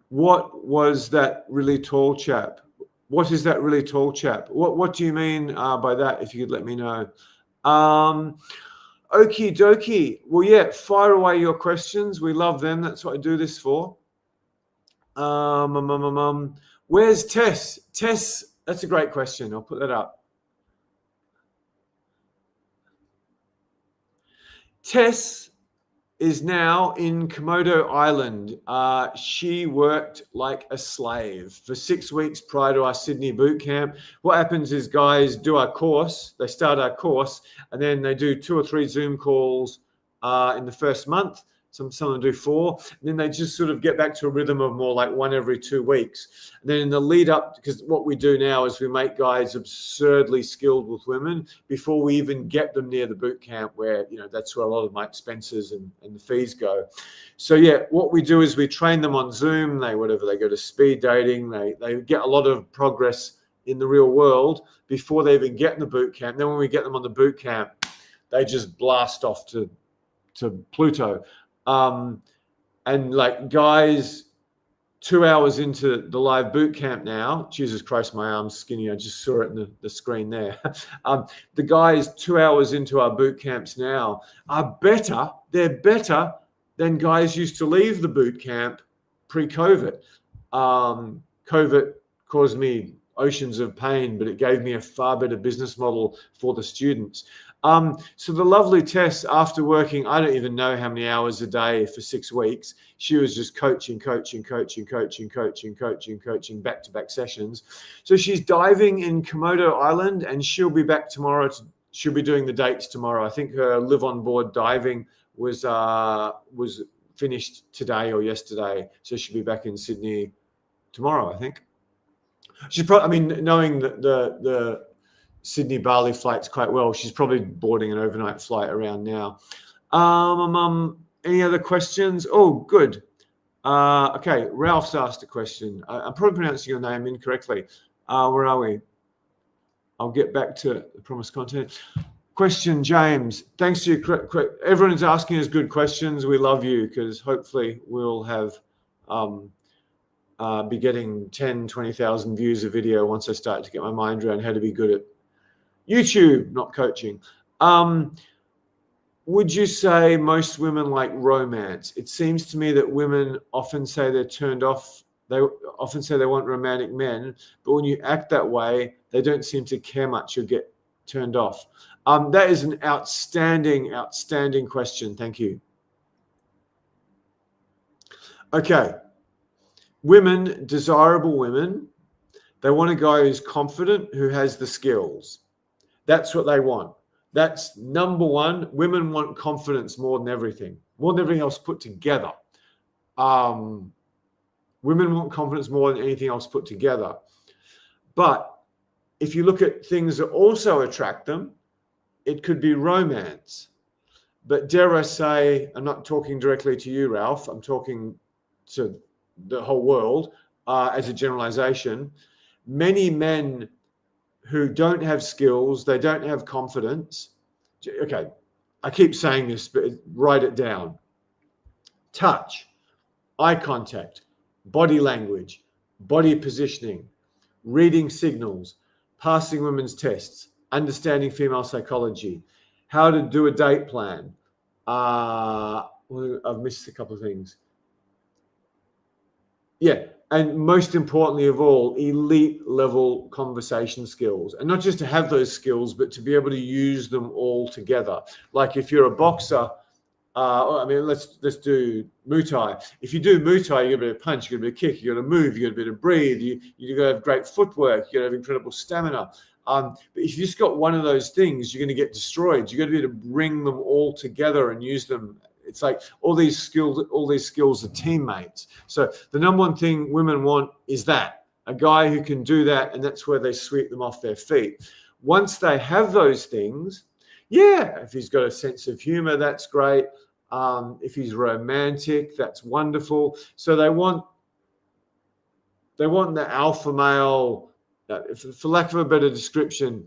What was that really tall chap? What is that really tall chap? What do you mean by that? If you could let me know. Okie dokie. Well, yeah, fire away your questions. We love them. That's what I do this for. Where's Tess? Tess, that's a great question. I'll put that up. Tess is now in Komodo Island. She worked like a slave for 6 weeks prior to our Sydney boot camp. What happens is guys do our course, they start our course, and then they do 2 or 3 Zoom calls in the first month. Some of them do 4, and then they just sort of get back to a rhythm of more like 1 every 2 weeks. And then in the lead up, because what we do now is we make guys absurdly skilled with women before we even get them near the boot camp, where, you know, that's where a lot of my expenses and the fees go. So yeah, what we do is we train them on Zoom. They go to speed dating. They get a lot of progress in the real world before they even get in the boot camp. Then when we get them on the boot camp, they just blast off to Pluto. And like guys 2 hours into the live boot camp now, Jesus Christ, my arm's skinny. I just saw it in the screen there. The guys 2 hours into our boot camps now are better. They're better than guys used to leave the boot camp pre-COVID. COVID caused me oceans of pain, but it gave me a far better business model for the students. So the lovely Tess, after working, I don't even know how many hours a day for 6 weeks, she was just coaching, back-to-back sessions. So she's diving in Komodo Island, and she'll be back tomorrow. She'll be doing the dates tomorrow. I think her live on board diving was finished today or yesterday. So she'll be back in Sydney tomorrow, I think. She's probably, I mean, knowing that the Sydney Bali flights quite well, she's probably boarding an overnight flight around now. Any other questions? Oh, good. Okay, Ralph's asked a question. I'm probably pronouncing your name incorrectly. Where are we? I'll get back to the promised content. Question, James. Thanks to you. Everyone is asking us good questions. We love you, because hopefully we'll have be getting 10, 20,000 views a video once I start to get my mind around how to be good at YouTube, not coaching. Would you say most women like romance? It seems to me that women often say they're turned off. They often say they want romantic men, but when you act that way, they don't seem to care much or get turned off. That is an outstanding question. Thank you. Okay. Women, desirable women, they want a guy who's confident, who has the skills. That's what they want. That's number one. Women want confidence more than everything else put together. Women want confidence more than anything else put together. But if you look at things that also attract them, it could be romance. But dare I say, I'm not talking directly to you, Ralph. I'm talking to the whole world as a generalization. Many men who don't have skills, they don't have confidence. Okay, I keep saying this, but write it down. Touch, eye contact, body language, body positioning, reading signals, passing women's tests, understanding female psychology, how to do a date plan. I've missed a couple of things. Yeah, and most importantly of all, elite level conversation skills. And not just to have those skills, but to be able to use them all together. Like if you're a boxer, let's do Muay Thai. If you do Muay Thai, you got a bit of punch, you got a bit of kick, you got to move, you got a bit of breathe, you got to have great footwork, you got to have incredible stamina. But if you just got one of those things, you're going to get destroyed. You got to be able to bring them all together and use them. It's like all these skills are teammates. So the number one thing women want is that, a guy who can do that, and that's where they sweep them off their feet. Once they have those things, yeah, if he's got a sense of humor, that's great. If he's romantic, that's wonderful. So they want the alpha male, for lack of a better description.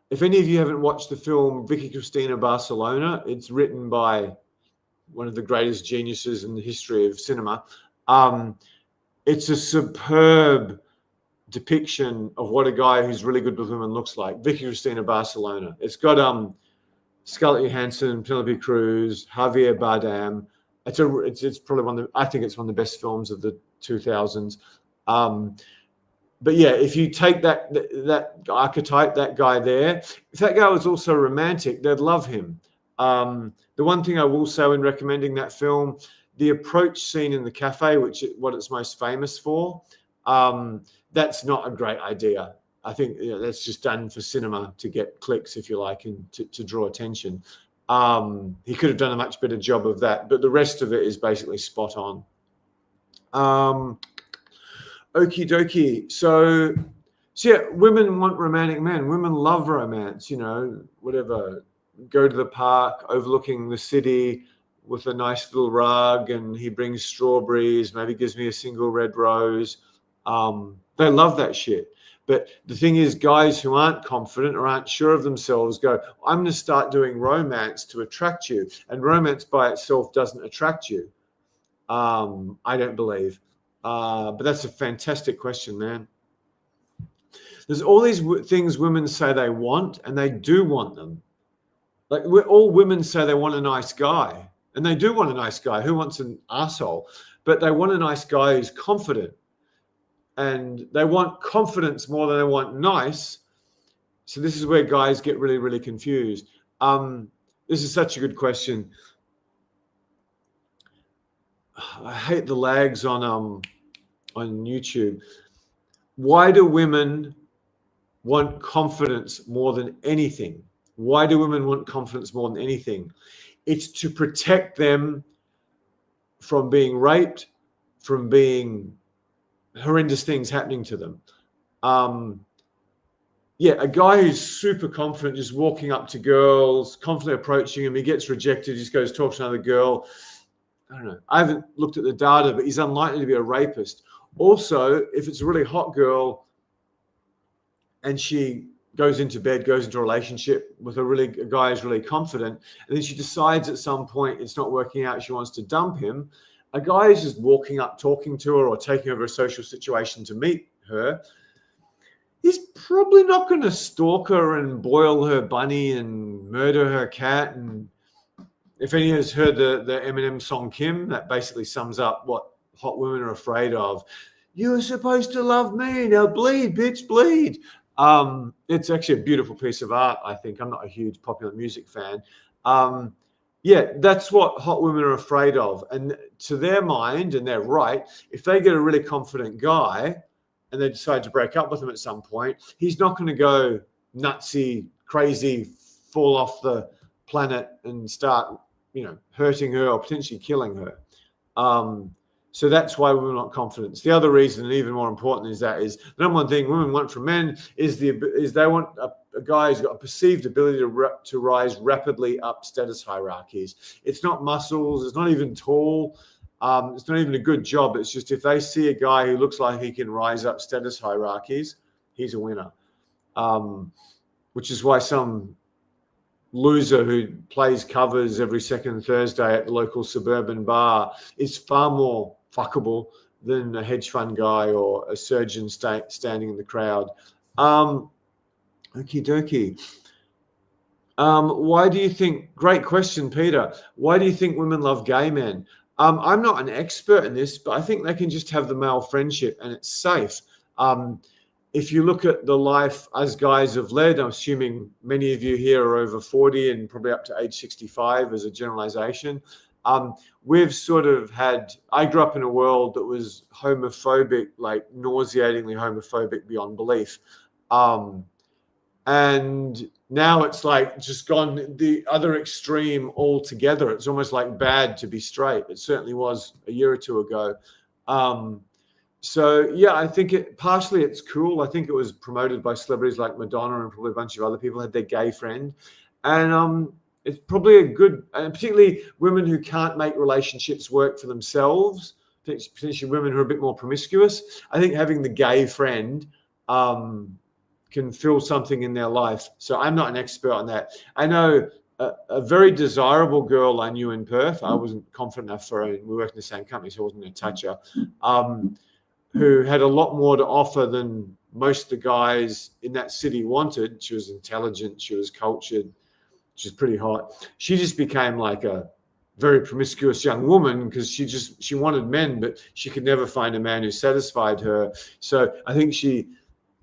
If any of you haven't watched the film Vicky Cristina Barcelona, it's written by one of the greatest geniuses in the history of cinema. It's a superb depiction of what a guy who's really good with women looks like. Vicky Cristina Barcelona. It's got Scarlett Johansson, Penelope Cruz, Javier Bardem. It's probably I think it's one of the best films of the 2000s. But yeah, if you take that archetype, that guy there, if that guy was also romantic, they'd love him. The one thing I will say when recommending that film, the approach scene in the cafe, which is what it's most famous for, that's not a great idea. I think that's just done for cinema to get clicks, if you like, and to draw attention. He could have done a much better job of that, but the rest of it is basically spot on. Okie dokie. So yeah, women want romantic men. Women love romance, whatever. Go to the park overlooking the city with a nice little rug, and he brings strawberries, maybe gives me a single red rose. They love that shit. But the thing is, guys who aren't confident or aren't sure of themselves go, I'm going to start doing romance to attract you. And romance by itself doesn't attract you. I don't believe. But that's a fantastic question, man. There's all these things women say they want, and they do want them. Like all women say they want a nice guy, And they do want a nice guy. Who wants an asshole? But they want a nice guy who's confident. And they want confidence more than they want nice. So this is where guys get really, really confused. This is such a good question. I hate the lags on YouTube. Why do women want confidence more than anything? Why do women want confidence more than anything? It's to protect them from being raped, from being horrendous things happening to them. Yeah, a guy who's super confident, just walking up to girls, confidently approaching him, he gets rejected, just goes talk to another girl. I don't know. I haven't looked at the data, but he's unlikely to be a rapist. Also, if it's a really hot girl and she goes into bed, goes into a relationship with a guy who's really confident, and then she decides at some point it's not working out, she wants to dump him, a guy who's just walking up, talking to her or taking over a social situation to meet her, he's probably not going to stalk her and boil her bunny and murder her cat. And if any has heard the Eminem song Kim, that basically sums up what hot women are afraid of. You were supposed to love me, now bleed, bitch, bleed. It's actually a beautiful piece of art, I think. I'm not a huge popular music fan. Yeah, that's what hot women are afraid of. And to their mind, and they're right, if they get a really confident guy and they decide to break up with him at some point, he's not going to go nutsy, crazy, fall off the planet and start, hurting her or potentially killing her. So that's why women want confidence. The other reason, and even more important, is the number one thing women want from men is they want a guy who's got a perceived ability to rise rapidly up status hierarchies. It's not muscles. It's not even tall. It's not even a good job. It's just if they see a guy who looks like he can rise up status hierarchies, he's a winner. Which is why some loser who plays covers every second Thursday at the local suburban bar is far more fuckable than a hedge fund guy or a surgeon standing in the crowd. Okie dokie. Why do you think, great question, Peter. Why do you think women love gay men? I'm not an expert in this, but I think they can just have the male friendship and it's safe. If you look at the life as guys have led, I'm assuming many of you here are over 40 and probably up to age 65 as a generalization. We've sort of I grew up in a world that was homophobic, like nauseatingly homophobic beyond belief. And now it's like just gone the other extreme altogether. It's almost like bad to be straight. It certainly was a year or two ago. So yeah, I think partially it's cool. I think it was promoted by celebrities like Madonna and probably a bunch of other people had their gay friend. And it's probably a good, and particularly women who can't make relationships work for themselves, potentially women who are a bit more promiscuous. I think having the gay friend can fill something in their life. So I'm not an expert on that. I know a very desirable girl I knew in Perth. I wasn't confident enough for her. We worked in the same company, so I wasn't going to touch her. Who had a lot more to offer than most of the guys in that city wanted. She was intelligent. She was cultured. She's pretty hot. She just became like a very promiscuous young woman because she wanted men, but she could never find a man who satisfied her. So I think she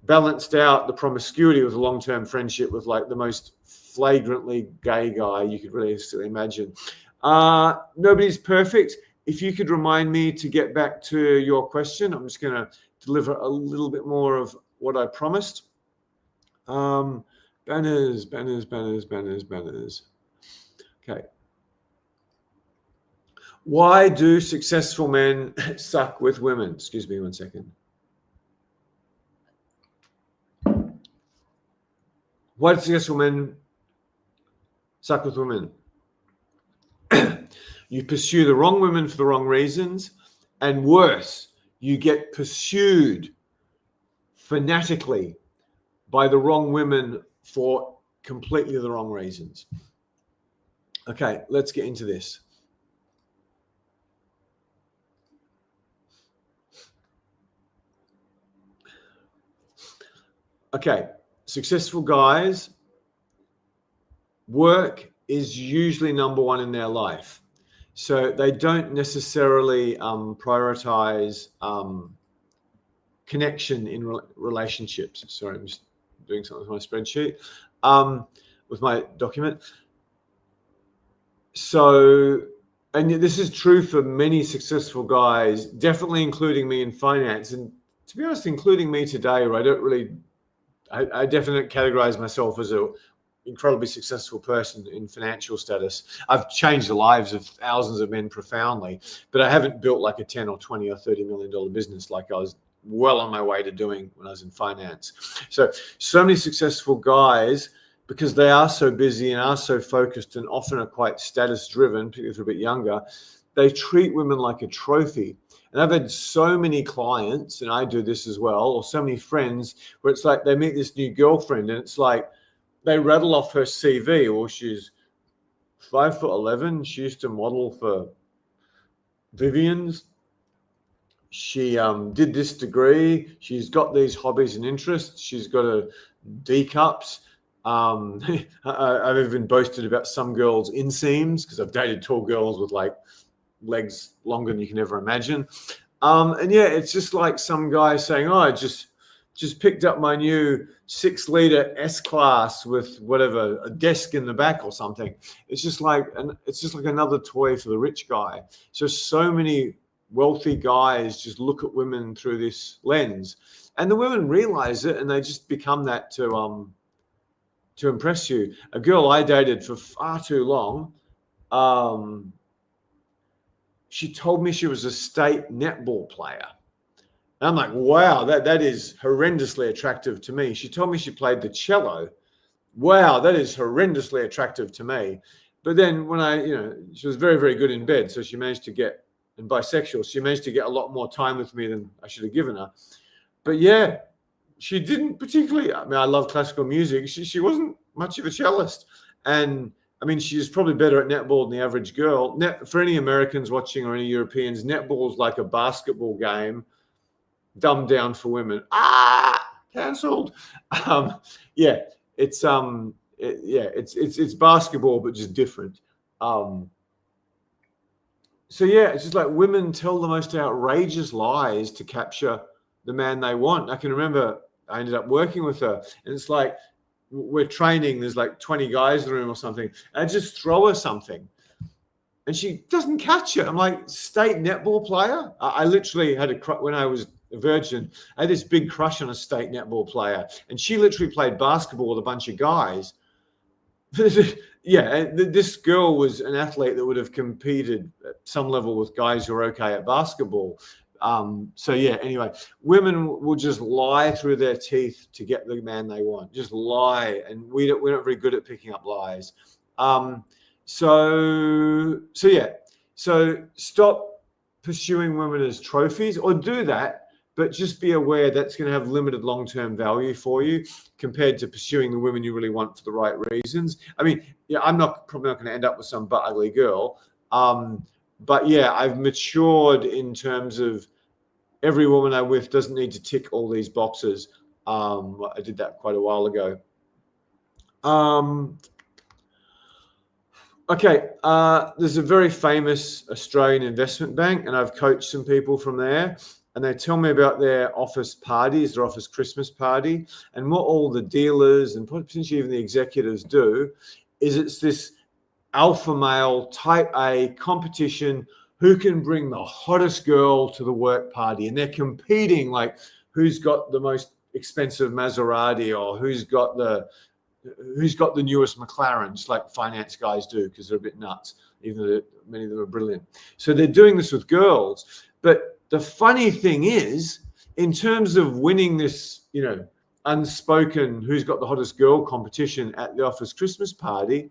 balanced out the promiscuity with a long-term friendship with like the most flagrantly gay guy you could really imagine. Nobody's perfect. If you could remind me to get back to your question, I'm just going to deliver a little bit more of what I promised. Banners. Okay. Why do successful men suck with women? Excuse me one second. Why do successful men suck with women? You pursue the wrong women for the wrong reasons, and worse, you get pursued fanatically by the wrong women for completely the wrong reasons. Okay, let's get into this. Okay, successful guys, work is usually number one in their life. So they don't necessarily prioritize connection in relationships. Sorry, I'm just doing something with my spreadsheet, with my document. So, and this is true for many successful guys, definitely including me in finance. And to be honest, including me today, where I definitely categorize myself as a incredibly successful person in financial status. I've changed the lives of thousands of men profoundly, but I haven't built like a 10 or 20 or $30 million business like I was well on my way to doing when I was in finance. So many successful guys, because they are so busy and are so focused and often are quite status driven, particularly if they're a bit younger, they treat women like a trophy. And I've had so many clients, and I do this as well, or so many friends, where it's like they meet this new girlfriend and it's like they rattle off her CV. Or she's 5'11". She used to model for Vivian's. She did this degree. She's got these hobbies and interests. She's got a D cups. I've even boasted about some girls' inseams because I've dated tall girls with like legs longer than you can ever imagine. And yeah, it's just like some guy saying, "Oh, I just picked up my new 6-liter S-Class with whatever, a desk in the back or something." It's just like another toy for the rich guy. So many wealthy guys just look at women through this lens, and the women realize it, and they just become that to impress you. A girl I dated for far too long, she told me she was a state netball player. And I'm like, wow, that is horrendously attractive to me. She told me she played the cello. Wow, that is horrendously attractive to me. But then when she was very, very good in bed. So she managed to get, and bisexual, she managed to get a lot more time with me than I should have given her. But yeah, she didn't particularly, I mean, I love classical music. She wasn't much of a cellist. And I mean, she's probably better at netball than the average girl. For any Americans watching or any Europeans, netball is like a basketball game dumbed down for women. Cancelled. Yeah, it's basketball, but just different. So yeah, it's just like women tell the most outrageous lies to capture the man they want. I can remember I ended up working with her, and it's like we're training. There's like 20 guys in the room or something, and I just throw her something, and she doesn't catch it. I'm like, state netball player. I literally had when I was a virgin, I had this big crush on a state netball player, and she literally played basketball with a bunch of guys. Yeah, this girl was an athlete that would have competed at some level with guys who are okay at basketball. So yeah, anyway, women will just lie through their teeth to get the man they want. Just lie, and we're not very good at picking up lies. So yeah, so stop pursuing women as trophies, or do that, but just be aware that's going to have limited long-term value for you compared to pursuing the women you really want for the right reasons. I mean, yeah, I'm probably not going to end up with some butt ugly girl. But yeah, I've matured in terms of every woman I'm with doesn't need to tick all these boxes. I did that quite a while ago. Okay, there's a very famous Australian investment bank, and I've coached some people from there, and they tell me about their office parties, their office Christmas party, and what all the dealers and potentially even the executives do is it's this alpha male type A competition, who can bring the hottest girl to the work party, and they're competing like who's got the most expensive Maserati or who's got the newest McLaren, just like finance guys do, because they're a bit nuts, even though many of them are brilliant. So they're doing this with girls. But the funny thing is, in terms of winning this, unspoken who's got the hottest girl competition at the office Christmas party,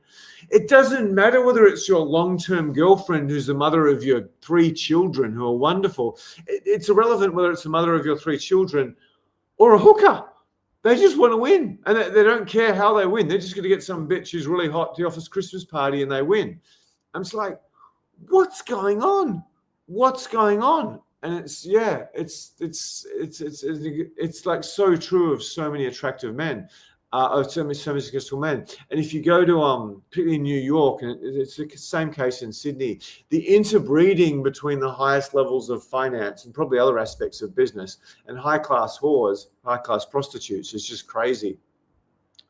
it doesn't matter whether it's your long-term girlfriend who's the mother of your 3 children who are wonderful. It's irrelevant whether it's the mother of your 3 children or a hooker. They just want to win, and they don't care how they win. They're just going to get some bitch who's really hot to the office Christmas party, and they win. I'm just like, what's going on? What's going on? And it's like so true of so many attractive men. of so many successful men. And if you go to particularly in New York, and it's the same case in Sydney, the interbreeding between the highest levels of finance and probably other aspects of business and high-class whores, high-class prostitutes is just crazy.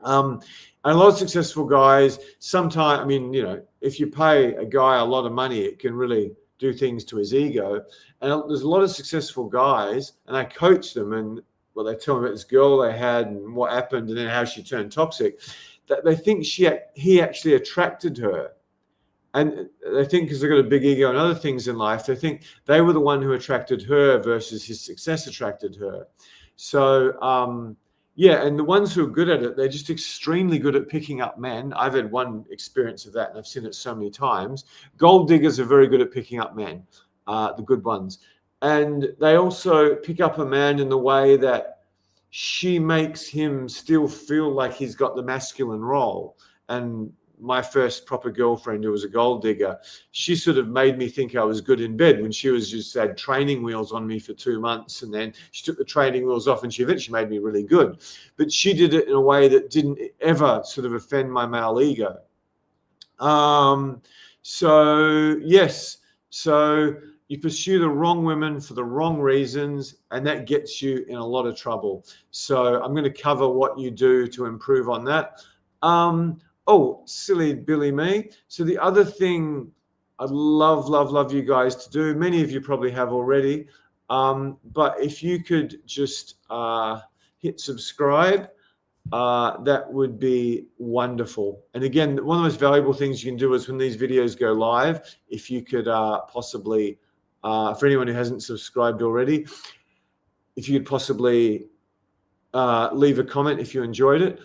And a lot of successful guys, sometimes, I mean, if you pay a guy a lot of money, it can really do things to his ego. And there's a lot of successful guys, and I coach them, and they tell me about this girl they had and what happened and then how she turned toxic, that they think he actually attracted her. And they think because they've got a big ego and other things in life, they think they were the one who attracted her versus his success attracted her. So, and the ones who are good at it, they're just extremely good at picking up men. I've had one experience of that, and I've seen it so many times. Gold diggers are very good at picking up men, the good ones. And they also pick up a man in the way that she makes him still feel like he's got the masculine role. And my first proper girlfriend, who was a gold digger, she sort of made me think I was good in bed when she was just had training wheels on me for 2 months. And then she took the training wheels off and she eventually made me really good. But she did it in a way that didn't ever sort of offend my male ego. So you pursue the wrong women for the wrong reasons, and that gets you in a lot of trouble. So I'm going to cover what you do to improve on that. Silly Billy me. So the other thing I'd love you guys to do, many of you probably have already, but if you could just hit subscribe, that would be wonderful. And again, one of the most valuable things you can do is when these videos go live, if you could possibly, for anyone who hasn't subscribed already, if you could possibly leave a comment if you enjoyed it,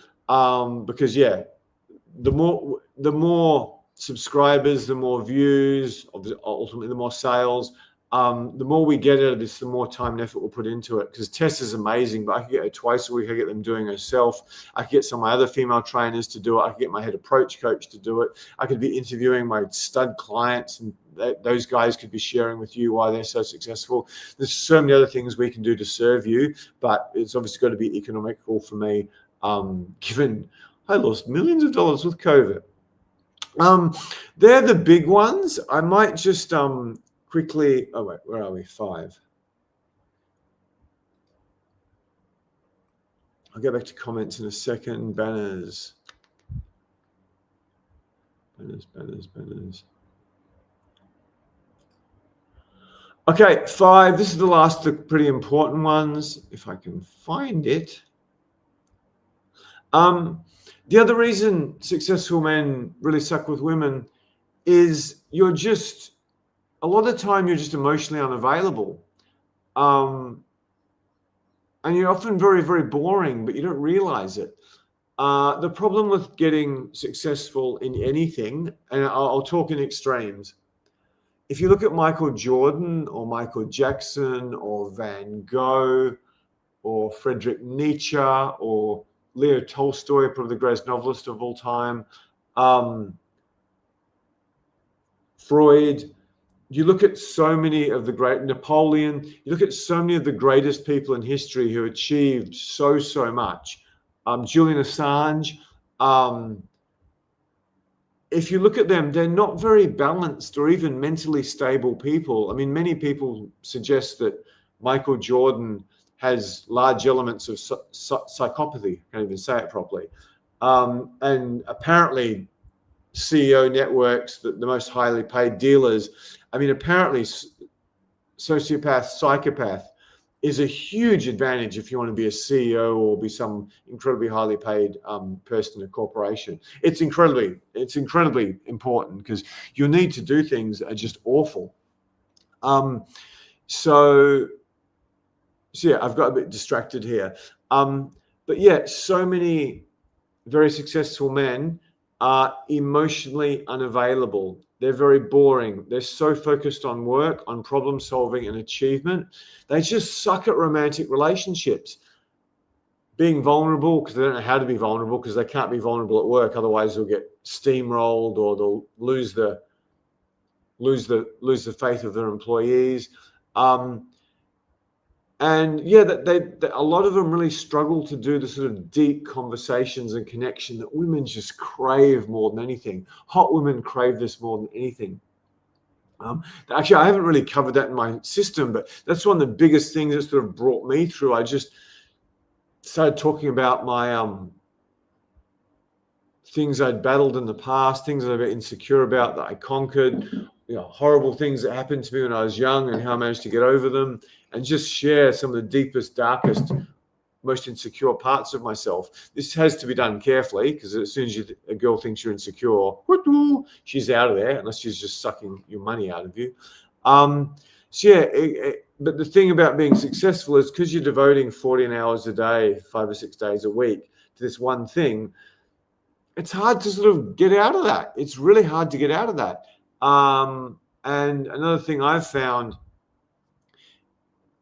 because the more subscribers, the more views, ultimately the more sales. The more we get out of this, the more time and effort we'll put into it. Because Tess is amazing, but I could get her twice a week. I get them doing herself. I could get some of my other female trainers to do it. I could get my head approach coach to do it. I could be interviewing my stud clients, and those guys could be sharing with you why they're so successful. There's so many other things we can do to serve you, but it's obviously got to be economical for me, given I lost millions of dollars with COVID. They're the big ones. I might just quickly, where are we? 5. I'll go back to comments in a second. Banners. Okay, 5. This is the last, the pretty important ones, if I can find it. The other reason successful men really suck with women is a lot of the time you're just emotionally unavailable. And you're often very, very boring, but you don't realize it. The problem with getting successful in anything, and I'll talk in extremes. If you look at Michael Jordan or Michael Jackson or Van Gogh or Friedrich Nietzsche or Leo Tolstoy, probably the greatest novelist of all time, Freud, you look at so many of the great, Napoleon, you look at so many of the greatest people in history who achieved so much. Julian Assange, if you look at them, they're not very balanced or even mentally stable people. I mean, many people suggest that Michael Jordan has large elements of psychopathy. I can't even say it properly. And apparently CEO networks, the most highly paid dealers, I mean, apparently sociopath, psychopath is a huge advantage if you want to be a CEO or be some incredibly highly paid person in a corporation. It's incredibly important because your need to do things are just awful. So yeah, I've got a bit distracted here. But yeah, so many very successful men are emotionally unavailable. They're very boring. They're so focused on work, on problem solving and achievement. They just suck at romantic relationships. Being vulnerable, because they don't know how to be vulnerable, because they can't be vulnerable at work. Otherwise they'll get steamrolled or they'll lose the faith of their employees. And yeah, that a lot of them really struggle to do the sort of deep conversations and connection that women just crave more than anything. Hot women crave this more than anything. Actually, I haven't really covered that in my system, but that's one of the biggest things that sort of brought me through. I just started talking about my things I'd battled in the past, things that I've been insecure about that I conquered, horrible things that happened to me when I was young and how I managed to get over them, and just share some of the deepest, darkest, most insecure parts of myself. This has to be done carefully, because as soon as a girl thinks you're insecure, she's out of there, unless she's just sucking your money out of you. So yeah, but the thing about being successful is because you're devoting 14 hours a day, 5 or 6 days a week to this one thing, it's hard to sort of get out of that. It's really hard to get out of that. And another thing I've found,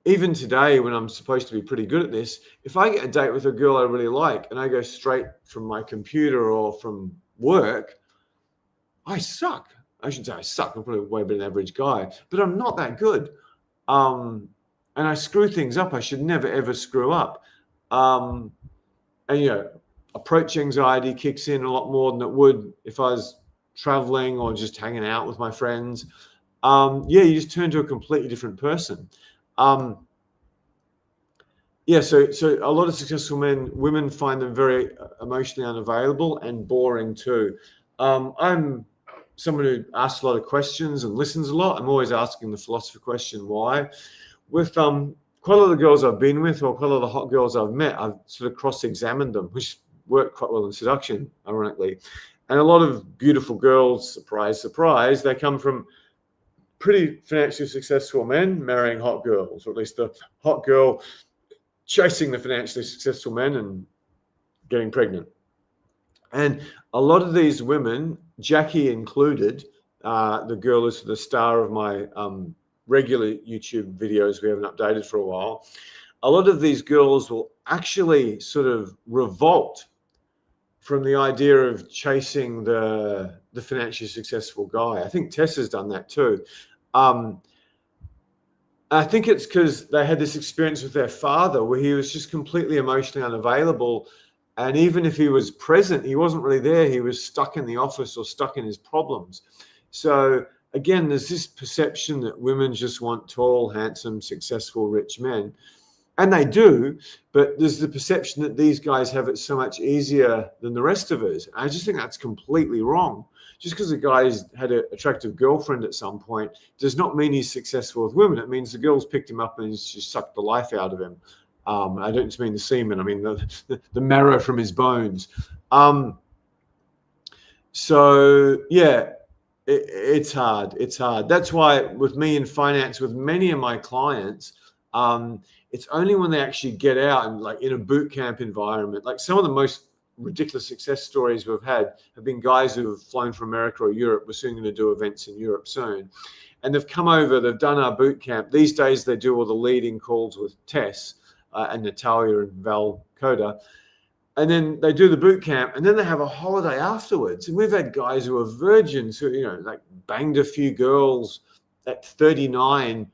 even today when I'm supposed to be pretty good at this, if I get a date with a girl I really like and I go straight from my computer or from work, I suck. I shouldn't say I suck. I'm probably way better than average guy, but I'm not that good. And I screw things up I should never, ever screw up. And, approach anxiety kicks in a lot more than it would if I was traveling or just hanging out with my friends. You just turn to a completely different person. So a lot of successful women find them very emotionally unavailable and boring too. I'm someone who asks a lot of questions and listens a lot. I'm always asking the philosopher question, why? With quite a lot of the girls I've been with, or quite a lot of the hot girls I've met, I've sort of cross-examined them, which worked quite well in seduction, ironically. And a lot of beautiful girls, surprise, surprise, they come from pretty financially successful men marrying hot girls, or at least the hot girl chasing the financially successful men and getting pregnant. And a lot of these women, Jackie included, the girl is the star of my regular YouTube videos we haven't updated for a while, a lot of these girls will actually sort of revolt from the idea of chasing the financially successful guy. I think Tess has done that too. I think it's because they had this experience with their father where he was just completely emotionally unavailable. And even if he was present, he wasn't really there. He was stuck in the office or stuck in his problems. So again, there's this perception that women just want tall, handsome, successful, rich men. And they do, but there's the perception that these guys have it so much easier than the rest of us. I just think that's completely wrong. Just because a guy's had an attractive girlfriend at some point does not mean he's successful with women. It means the girl's picked him up and he's just sucked the life out of him. I don't just mean the semen. I mean the marrow from his bones. It's hard. It's hard. That's why with me in finance, with many of my clients, it's only when they actually get out and like in a boot camp environment, like some of the most ridiculous success stories we've had have been guys who have flown from America or Europe. We're soon going to do events in Europe soon. And they've come over, they've done our boot camp. These days they do all the leading calls with Tess and Natalia and Val Coda. And then they do the boot camp and then they have a holiday afterwards. And we've had guys who are virgins who, like banged a few girls at 39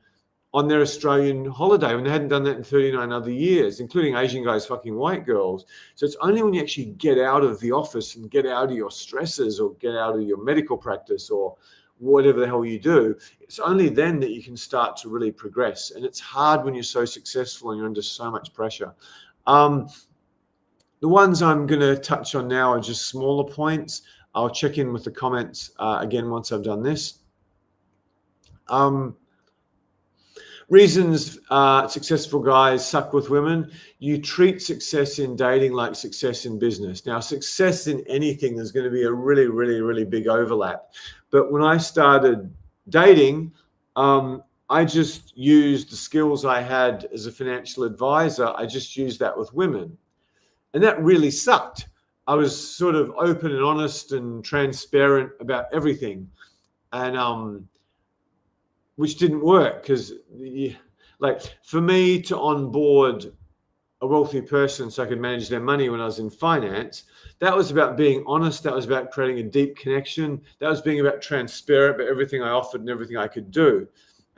on their Australian holiday when they hadn't done that in 39 other years, including Asian guys fucking white girls. So it's only when you actually get out of the office and get out of your stresses or get out of your medical practice or whatever the hell you do, it's only then that you can start to really progress. And it's hard when you're so successful and you're under so much pressure. The ones I'm going to touch on now are just smaller points. I'll check in with the comments again once I've done this. Reasons successful guys suck with women. You treat success in dating like success in business. Now, success in anything, there's going to be a really, really, really big overlap. But when I started dating, I just used the skills I had as a financial advisor. I just used that with women. And that really sucked. I was sort of open and honest and transparent about everything. And which didn't work because, like, for me to onboard a wealthy person so I could manage their money when I was in finance, that was about being honest. That was about creating a deep connection. That was being about transparent about everything I offered and everything I could do.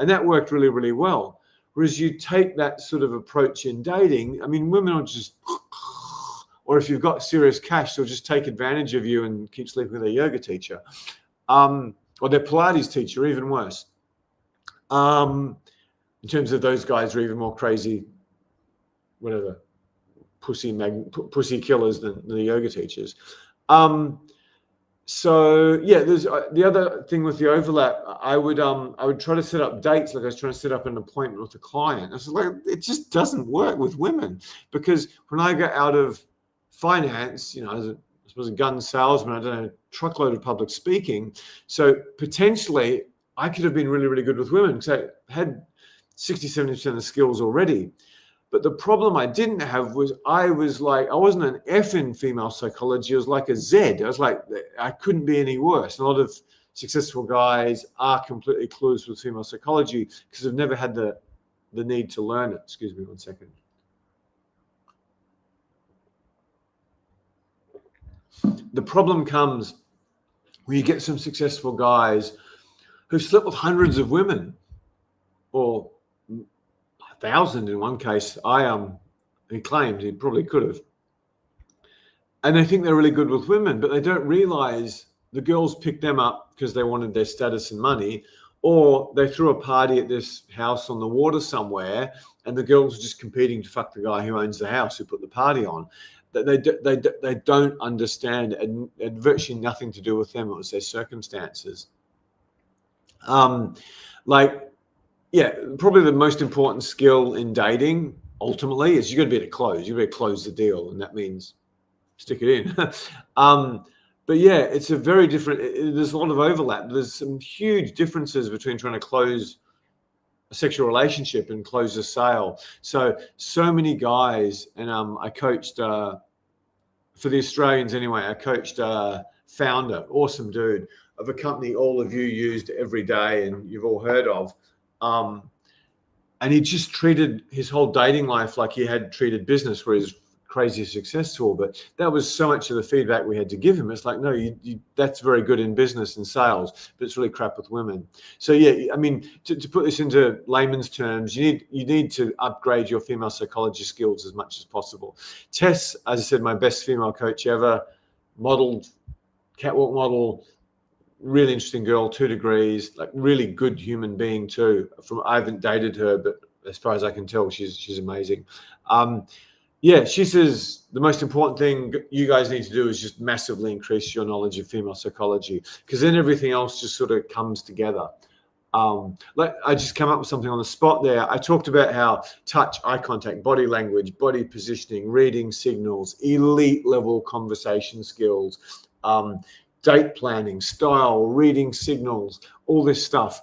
And that worked really, really well. Whereas you take that sort of approach in dating, I mean, women will just, or if you've got serious cash, they'll just take advantage of you and keep sleeping with their yoga teacher, or their Pilates teacher, even worse. In terms of those guys are even more crazy, whatever, pussy killers than the yoga teachers. So yeah, there's the other thing with the overlap. I would try to set up dates like I was trying to set up an appointment with a client. I was like, it just doesn't work with women, because when I get out of finance, you know, I suppose a gun salesman, I don't know, truckload of public speaking. So potentially I could have been really, really good with women because I had 60, 70% of the skills already. But the problem I didn't have was I wasn't an F in female psychology. I was like a Z. I was like, I couldn't be any worse. And a lot of successful guys are completely clueless with female psychology because they've never had the need to learn it. Excuse me 1 second. The problem comes when you get some successful guys who've slept with hundreds of women, or 1,000 in one case. He claimed he probably could have. And they think they're really good with women, but they don't realize the girls picked them up because they wanted their status and money, or they threw a party at this house on the water somewhere and the girls are just competing to fuck the guy who owns the house who put the party on. They don't understand, and virtually nothing to do with them. It was their circumstances. Yeah, probably the most important skill in dating ultimately is you got to be able to close. You got to close the deal, and that means stick it in. But yeah, it's a very different. There's a lot of overlap. There's some huge differences between trying to close a sexual relationship and close a sale. So many guys, and I coached for the Australians anyway. I coached founder, awesome dude, of a company all of you used every day and you've all heard of. And he just treated his whole dating life like he had treated business, where he's crazy successful. But that was so much of the feedback we had to give him. It's like, no, that's very good in business and sales, but it's really crap with women. So yeah, I mean, to put this into layman's terms, you need to upgrade your female psychology skills as much as possible. Tess, as I said, my best female coach ever, modeled, catwalk model, really interesting girl, 2 degrees, like really good human being too. I haven't dated her, but as far as I can tell, she's amazing. Yeah, she says the most important thing you guys need to do is just massively increase your knowledge of female psychology, because then everything else just sort of comes together. Like I just came up with something on the spot there. I talked about how touch, eye contact, body language, body positioning, reading signals, elite level conversation skills, date planning, style, reading signals, all this stuff.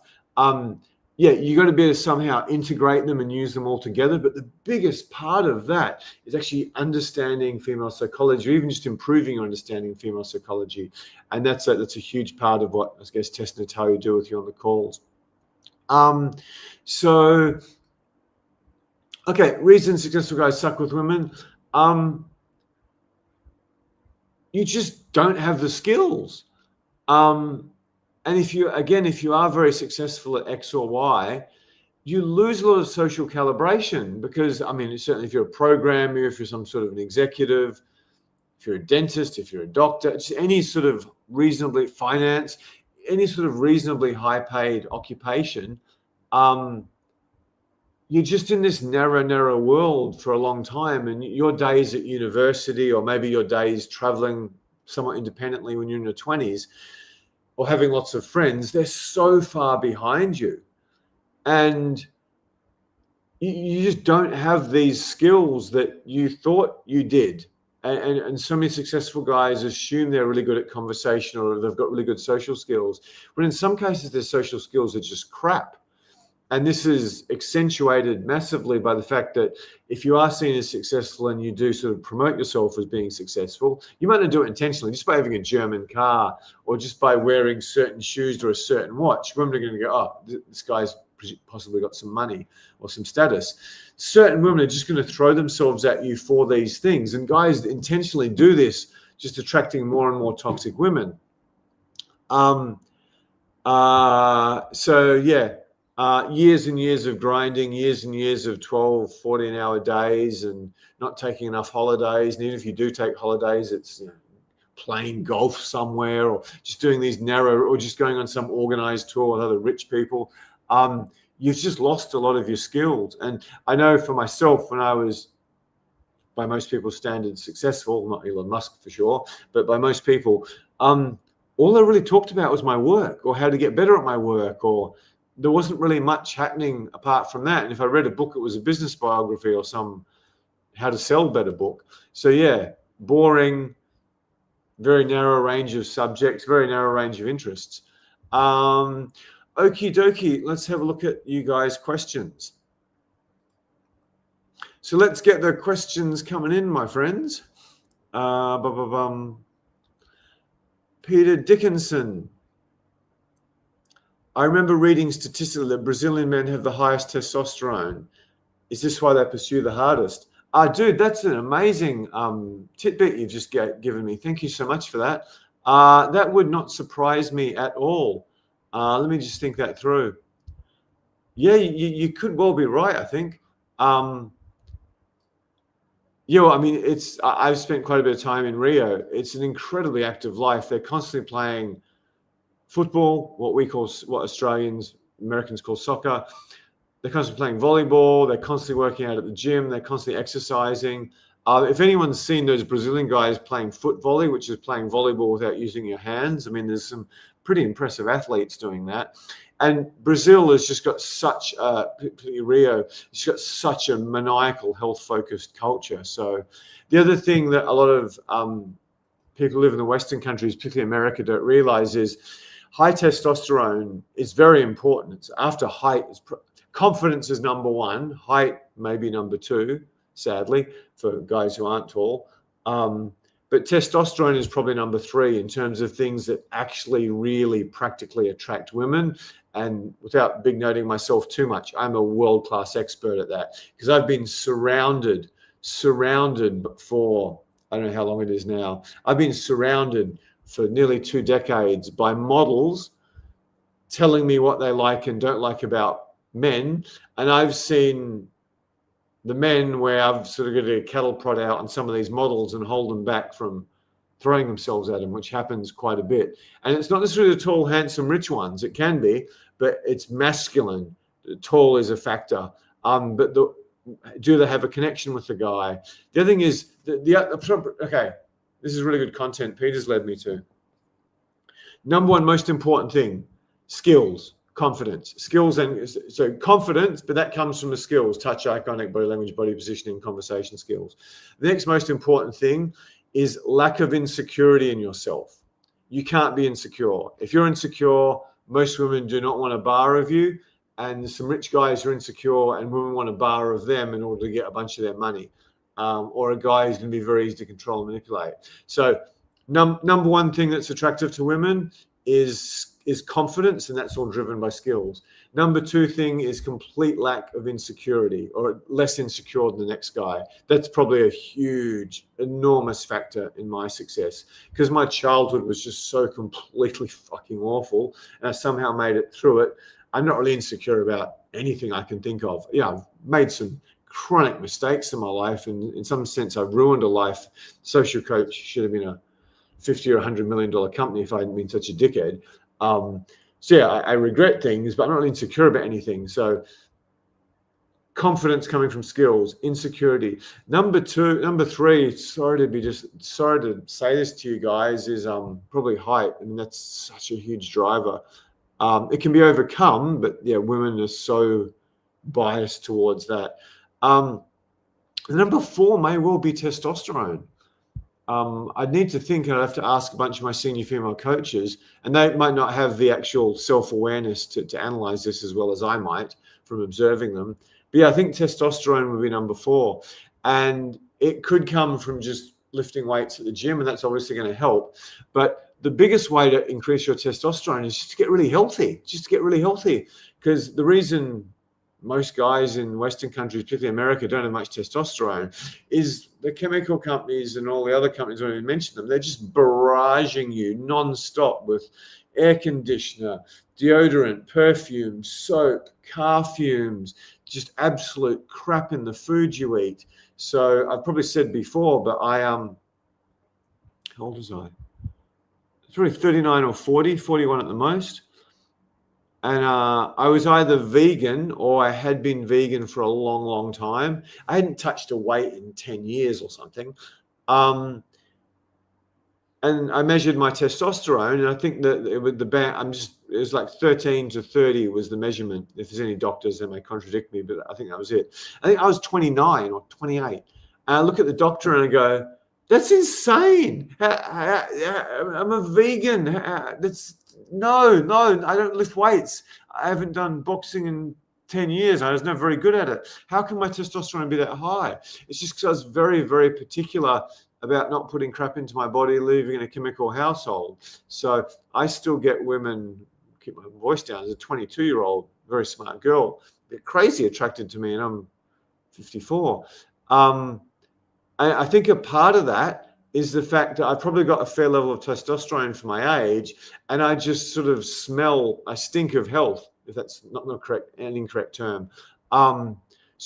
Yeah, you got to be able to somehow integrate them and use them all together. But the biggest part of that is actually understanding female psychology, or even just improving your understanding of female psychology. And that's a huge part of what I guess Tess and Natalia do with you on the calls. So, okay, reasons successful guys suck with women. You just don't have the skills. And if you are very successful at X or Y, you lose a lot of social calibration, because, I mean, certainly if you're a programmer, if you're some sort of an executive, if you're a dentist, if you're a doctor, just any sort of reasonably finance, any sort of reasonably high paid occupation, you're just in this narrow world for a long time. And your days at university, or maybe your days traveling somewhat independently when you're in your 20s, or having lots of friends, they're so far behind you. And you just don't have these skills that you thought you did. And so many successful guys assume they're really good at conversation, or they've got really good social skills, when in some cases their social skills are just crap. And this is accentuated massively by the fact that if you are seen as successful and you do sort of promote yourself as being successful, you might not do it intentionally, just by having a German car or just by wearing certain shoes or a certain watch. Women are going to go, oh, this guy's possibly got some money or some status. Certain women are just going to throw themselves at you for these things. And guys intentionally do this, just attracting more and more toxic women. So, yeah. Years and years of grinding, years and years of 12, 14-hour days and not taking enough holidays. And even if you do take holidays, it's playing golf somewhere or just doing these narrow or just going on some organized tour with other rich people. You've just lost a lot of your skills. And I know for myself, when I was, by most people's standards, successful, not Elon Musk for sure, but by most people, all I really talked about was my work or how to get better at my work, or there wasn't really much happening apart from that. And if I read a book, it was a business biography or some how to sell better book. So yeah, boring, very narrow range of subjects, very narrow range of interests. Okie dokie, let's have a look at you guys' questions. So let's get the questions coming in, my friends. Peter Dickinson. I remember reading statistically that Brazilian men have the highest testosterone. Is this why they pursue the hardest? Dude, that's an amazing tidbit you've just given me. Thank you so much for that. That would not surprise me at all. Let me just think that through. Yeah, you could well be right, I think. I mean, I've spent quite a bit of time in Rio. It's an incredibly active life. They're constantly playing football, what Australians, Americans call soccer. They're constantly playing volleyball. They're constantly working out at the gym. They're constantly exercising. If anyone's seen those Brazilian guys playing foot volley, which is playing volleyball without using your hands, I mean, there's some pretty impressive athletes doing that. And Brazil has just got particularly Rio, it's got such a maniacal, health-focused culture. So the other thing that a lot of people who live in the Western countries, particularly America, don't realize is high testosterone is very important. It's after height, confidence is number one, height maybe number two, sadly, for guys who aren't tall. But testosterone is probably number three in terms of things that actually really practically attract women. And without big noting myself too much, I'm a world-class expert at that because I've been surrounded for, I don't know how long it is now. I've been surrounded for nearly 2 decades by models telling me what they like and don't like about men. And I've seen the men where I've sort of got to cattle prod out on some of these models and hold them back from throwing themselves at them, which happens quite a bit. And it's not necessarily the tall, handsome, rich ones. It can be, but it's masculine. Tall is a factor. But do they have a connection with the guy? The other thing is, okay, this is really good content Peter's led me to. Number one most important thing, skills. Confidence, skills, and so confidence, but that comes from the skills: touch, eye contact, body language, body positioning, conversation skills. The next most important thing is lack of insecurity in yourself. You can't be insecure. If you're insecure, most women do not want a bar of you, and some rich guys are insecure, and women want a bar of them in order to get a bunch of their money. Or a guy who's going to be very easy to control and manipulate. So, number one thing that's attractive to women is confidence, and that's all driven by skills. Number two thing is complete lack of insecurity, or less insecure than the next guy. That's probably a huge, enormous factor in my success because my childhood was just so completely fucking awful, and I somehow made it through it. I'm not really insecure about anything I can think of. I've made some chronic mistakes in my life, and in some sense, I've ruined a life. Social coach should have been a $50 or $100 million company if I hadn't been such a dickhead. So yeah, I regret things, but I'm not really insecure about anything. So confidence coming from skills, insecurity. Number three, sorry to say this to you guys, is probably height. I mean, that's such a huge driver. It can be overcome, but yeah, women are so biased towards that. Number four may well be testosterone. I'd need to think, and I'd have to ask a bunch of my senior female coaches, and they might not have the actual self-awareness to analyze this as well as I might from observing them. But yeah, I think testosterone would be number four. And it could come from just lifting weights at the gym, and that's obviously going to help. But the biggest way to increase your testosterone is just to get really healthy, because the reason most guys in Western countries, particularly America, don't have much testosterone, is the chemical companies and all the other companies, I don't even mention them, they're just barraging you non-stop with air conditioner, deodorant, perfume, soap, car fumes, just absolute crap in the food you eat. So I've probably said before, but how old was I? It's probably 39 or 40, 41 at the most. And I was either vegan or I had been vegan for a long, long time. I hadn't touched a weight in 10 years or something. And I measured my testosterone, and I think that it was like 13 to 30 was the measurement. If there's any doctors, they may contradict me, but I think that was it. I think I was 29 or 28. And I look at the doctor and I go, that's insane. I'm a vegan. No, I don't lift weights. I haven't done boxing in 10 years. I was never very good at it. How can my testosterone be that high? It's just because I was very, very particular about not putting crap into my body, living in a chemical household. So I still get women, keep my voice down, as a 22-year-old, very smart girl, they're crazy attracted to me, and I'm 54. I think a part of that is the fact that I've probably got a fair level of testosterone for my age, and I just sort of I stink of health, if that's not an incorrect term. So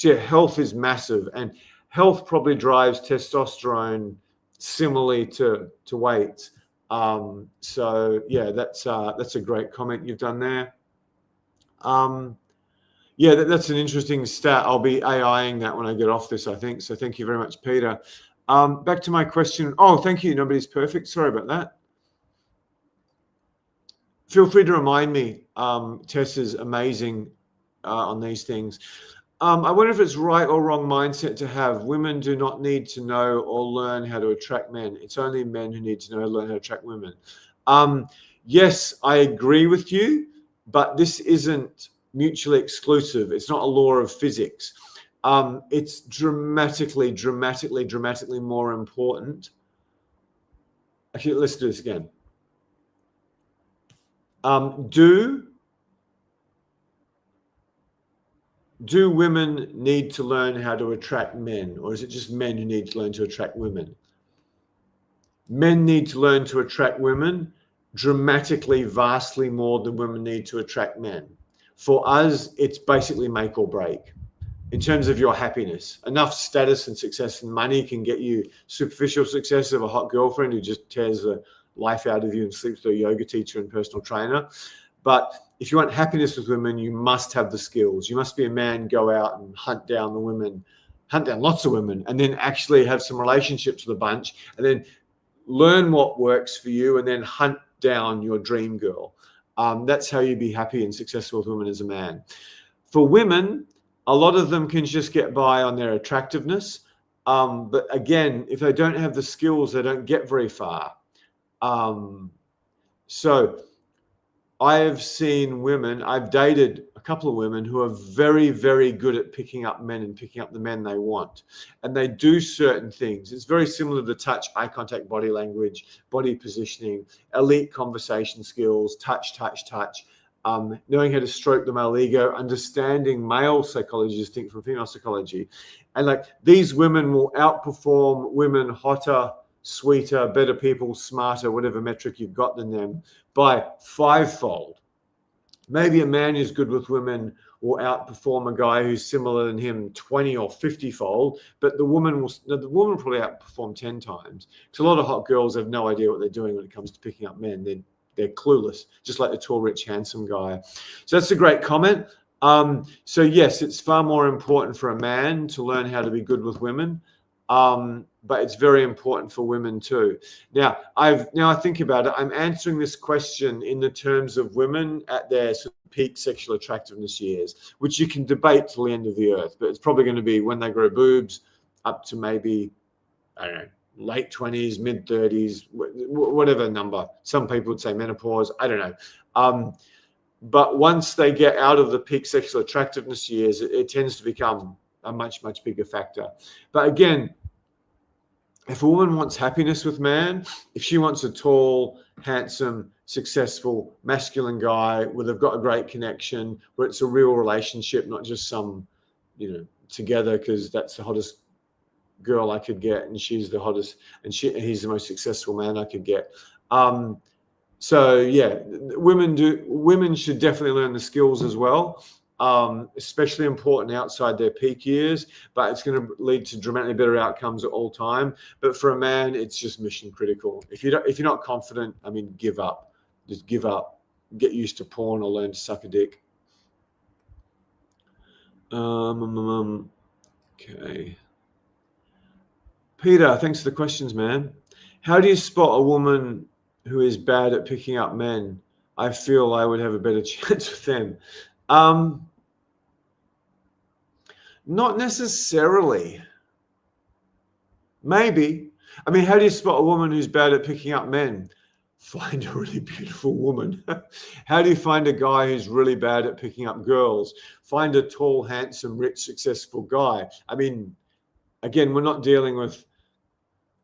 yeah, health is massive, and health probably drives testosterone similarly to weight. So yeah, that's a great comment you've done there. Yeah, that's an interesting stat. I'll be AIing that when I get off this, I think. So thank you very much, Peter. Back to my question. Oh, thank you. Nobody's perfect. Sorry about that. Feel free to remind me. Tess is amazing on these things. I wonder if it's right or wrong mindset to have. Women do not need to know or learn how to attract men. It's only men who need to know and learn how to attract women. Yes, I agree with you, but this isn't mutually exclusive. It's not a law of physics. It's dramatically more important. Actually, let's do this again. Do women need to learn how to attract men, or is it just men who need to learn to attract women? Men need to learn to attract women dramatically, vastly more than women need to attract men. For us, it's basically make or break in terms of your happiness. Enough status and success and money can get you superficial success of a hot girlfriend who just tears the life out of you and sleeps with a yoga teacher and personal trainer. But if you want happiness with women, you must have the skills. You must be a man, go out and hunt down the women, hunt down lots of women, and then actually have some relationships with a bunch, and then learn what works for you, and then hunt down your dream girl. That's how you be happy and successful with women as a man. For women, a lot of them can just get by on their attractiveness. But again, if they don't have the skills, they don't get very far. So I've seen women, I've dated a couple of women who are very, very good at picking up men and picking up the men they want. And they do certain things. It's very similar to touch, eye contact, body language, body positioning, elite conversation skills, touch, knowing how to stroke the male ego, understanding male psychology distinct from female psychology. And like these women will outperform women hotter, sweeter, better people, smarter, whatever metric you've got than them, by 5-fold. Maybe a man who's good with women will outperform a guy who's similar than him 20 or 50-fold, but the woman will probably outperform 10 times. Because a lot of hot girls have no idea what they're doing when it comes to picking up men. They're clueless, just like the tall, rich, handsome guy. So that's a great comment. So yes, it's far more important for a man to learn how to be good with women. But it's very important for women too. Now I think about it, I'm answering this question in the terms of women at their sort of peak sexual attractiveness years, which you can debate till the end of the earth, but it's probably going to be when they grow boobs up to maybe, I don't know, late 20s, mid 30s, whatever number. Some people would say menopause, I don't know. But once they get out of the peak sexual attractiveness years, it tends to become a much bigger factor. But again, if a woman wants happiness with man, if she wants a tall, handsome, successful, masculine guy where they've got a great connection, where it's a real relationship, not just some, together because that's the hottest girl I could get and she's the hottest and he's the most successful man I could get. So yeah, women should definitely learn the skills as well. Especially important outside their peak years, but it's going to lead to dramatically better outcomes at all time. But for a man, it's just mission critical. If you're not confident, give up. Just give up. Get used to porn or learn to suck a dick. Okay. Peter, thanks for the questions, man. How do you spot a woman who is bad at picking up men? I feel I would have a better chance with them. Not necessarily. Maybe. How do you spot a woman who's bad at picking up men? Find a really beautiful woman. How do you find a guy who's really bad at picking up girls? Find a tall, handsome, rich, successful guy. Again, we're not dealing with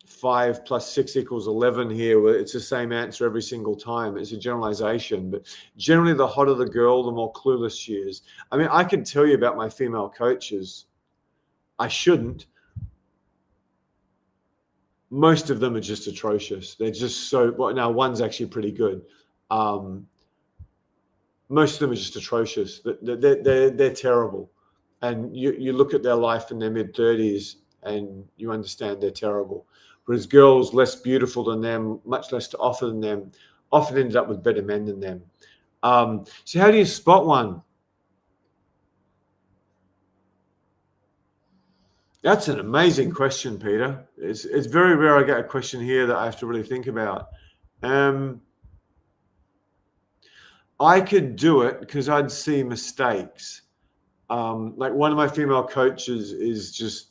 5 + 6 = 11 here, where it's the same answer every single time. It's a generalization, but generally the hotter the girl, the more clueless she is. I can tell you about my female coaches. I shouldn't. Most of them are just atrocious. They're just now one's actually pretty good. Most of them are just atrocious. They're terrible. And you look at their life in their mid-30s and you understand they're terrible. Whereas girls less beautiful than them, much less to offer than them, often ended up with better men than them. So how do you spot one? That's an amazing question, Peter. It's very rare I get a question here that I have to really think about. I could do it because I'd see mistakes. Like one of my female coaches is just,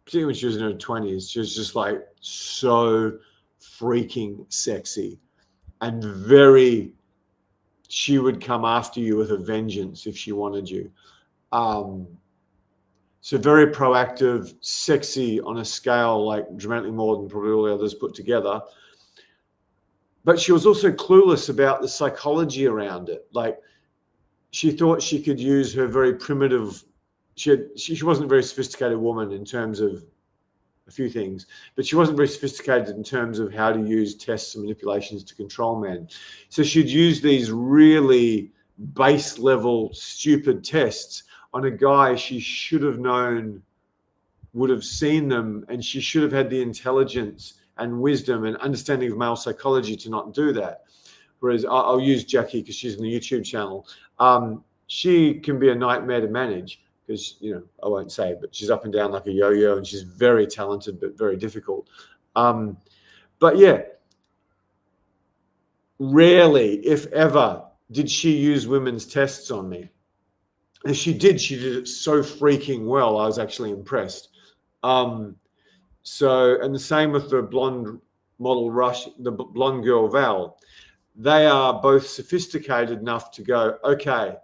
particularly when she was in her 20s, she was just like so freaking sexy and she would come after you with a vengeance if she wanted you. So very proactive, sexy on a scale like dramatically more than probably all the others put together. But she was also clueless about the psychology around it. Like she thought she could use her very primitive, she wasn't a very sophisticated woman in terms of a few things, but she wasn't very sophisticated in terms of how to use tests and manipulations to control men. So she'd use these really base level, stupid tests on a guy she should have known would have seen them, and she should have had the intelligence and wisdom and understanding of male psychology to not do that. Whereas I'll use Jackie because she's in the YouTube channel. She can be a nightmare to manage because, I won't say, but she's up and down like a yo-yo and she's very talented but very difficult. But yeah, rarely, if ever, did she use women's tests on me. If she did it so freaking well. I was actually impressed. And the same with the blonde model Rush, the blonde girl Val. They are both sophisticated enough to go, okay,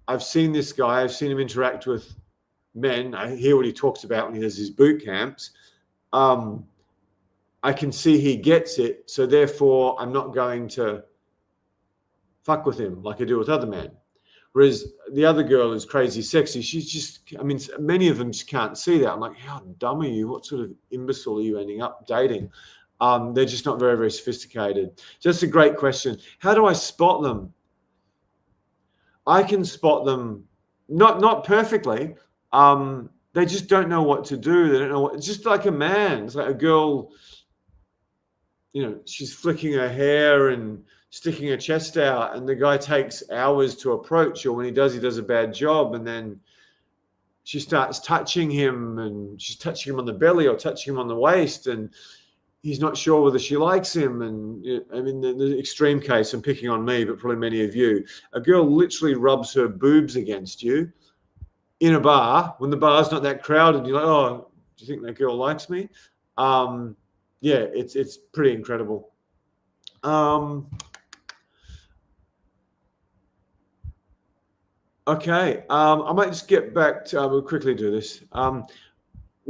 I've seen this guy. I've seen him interact with men. I hear what he talks about when he does his boot camps. I can see he gets it. So therefore, I'm not going to fuck with him like I do with other men. Whereas the other girl is crazy sexy. She's just, many of them just can't see that. I'm like, how dumb are you? What sort of imbecile are you ending up dating? They're just not very, very sophisticated. So that's a great question. How do I spot them? I can spot them, not perfectly. They just don't know what to do. They don't know what, it's just like a man. It's like a girl, she's flicking her hair and sticking her chest out, and the guy takes hours to approach, or when he does a bad job, and then she starts touching him, and she's touching him on the belly or touching him on the waist, and he's not sure whether she likes him. And the extreme case, I'm picking on me, but probably many of you, a girl literally rubs her boobs against you in a bar when the bar's not that crowded, and you're like, oh, do you think that girl likes me? Yeah, it's pretty incredible. Okay, I might just get back to, we'll quickly do this.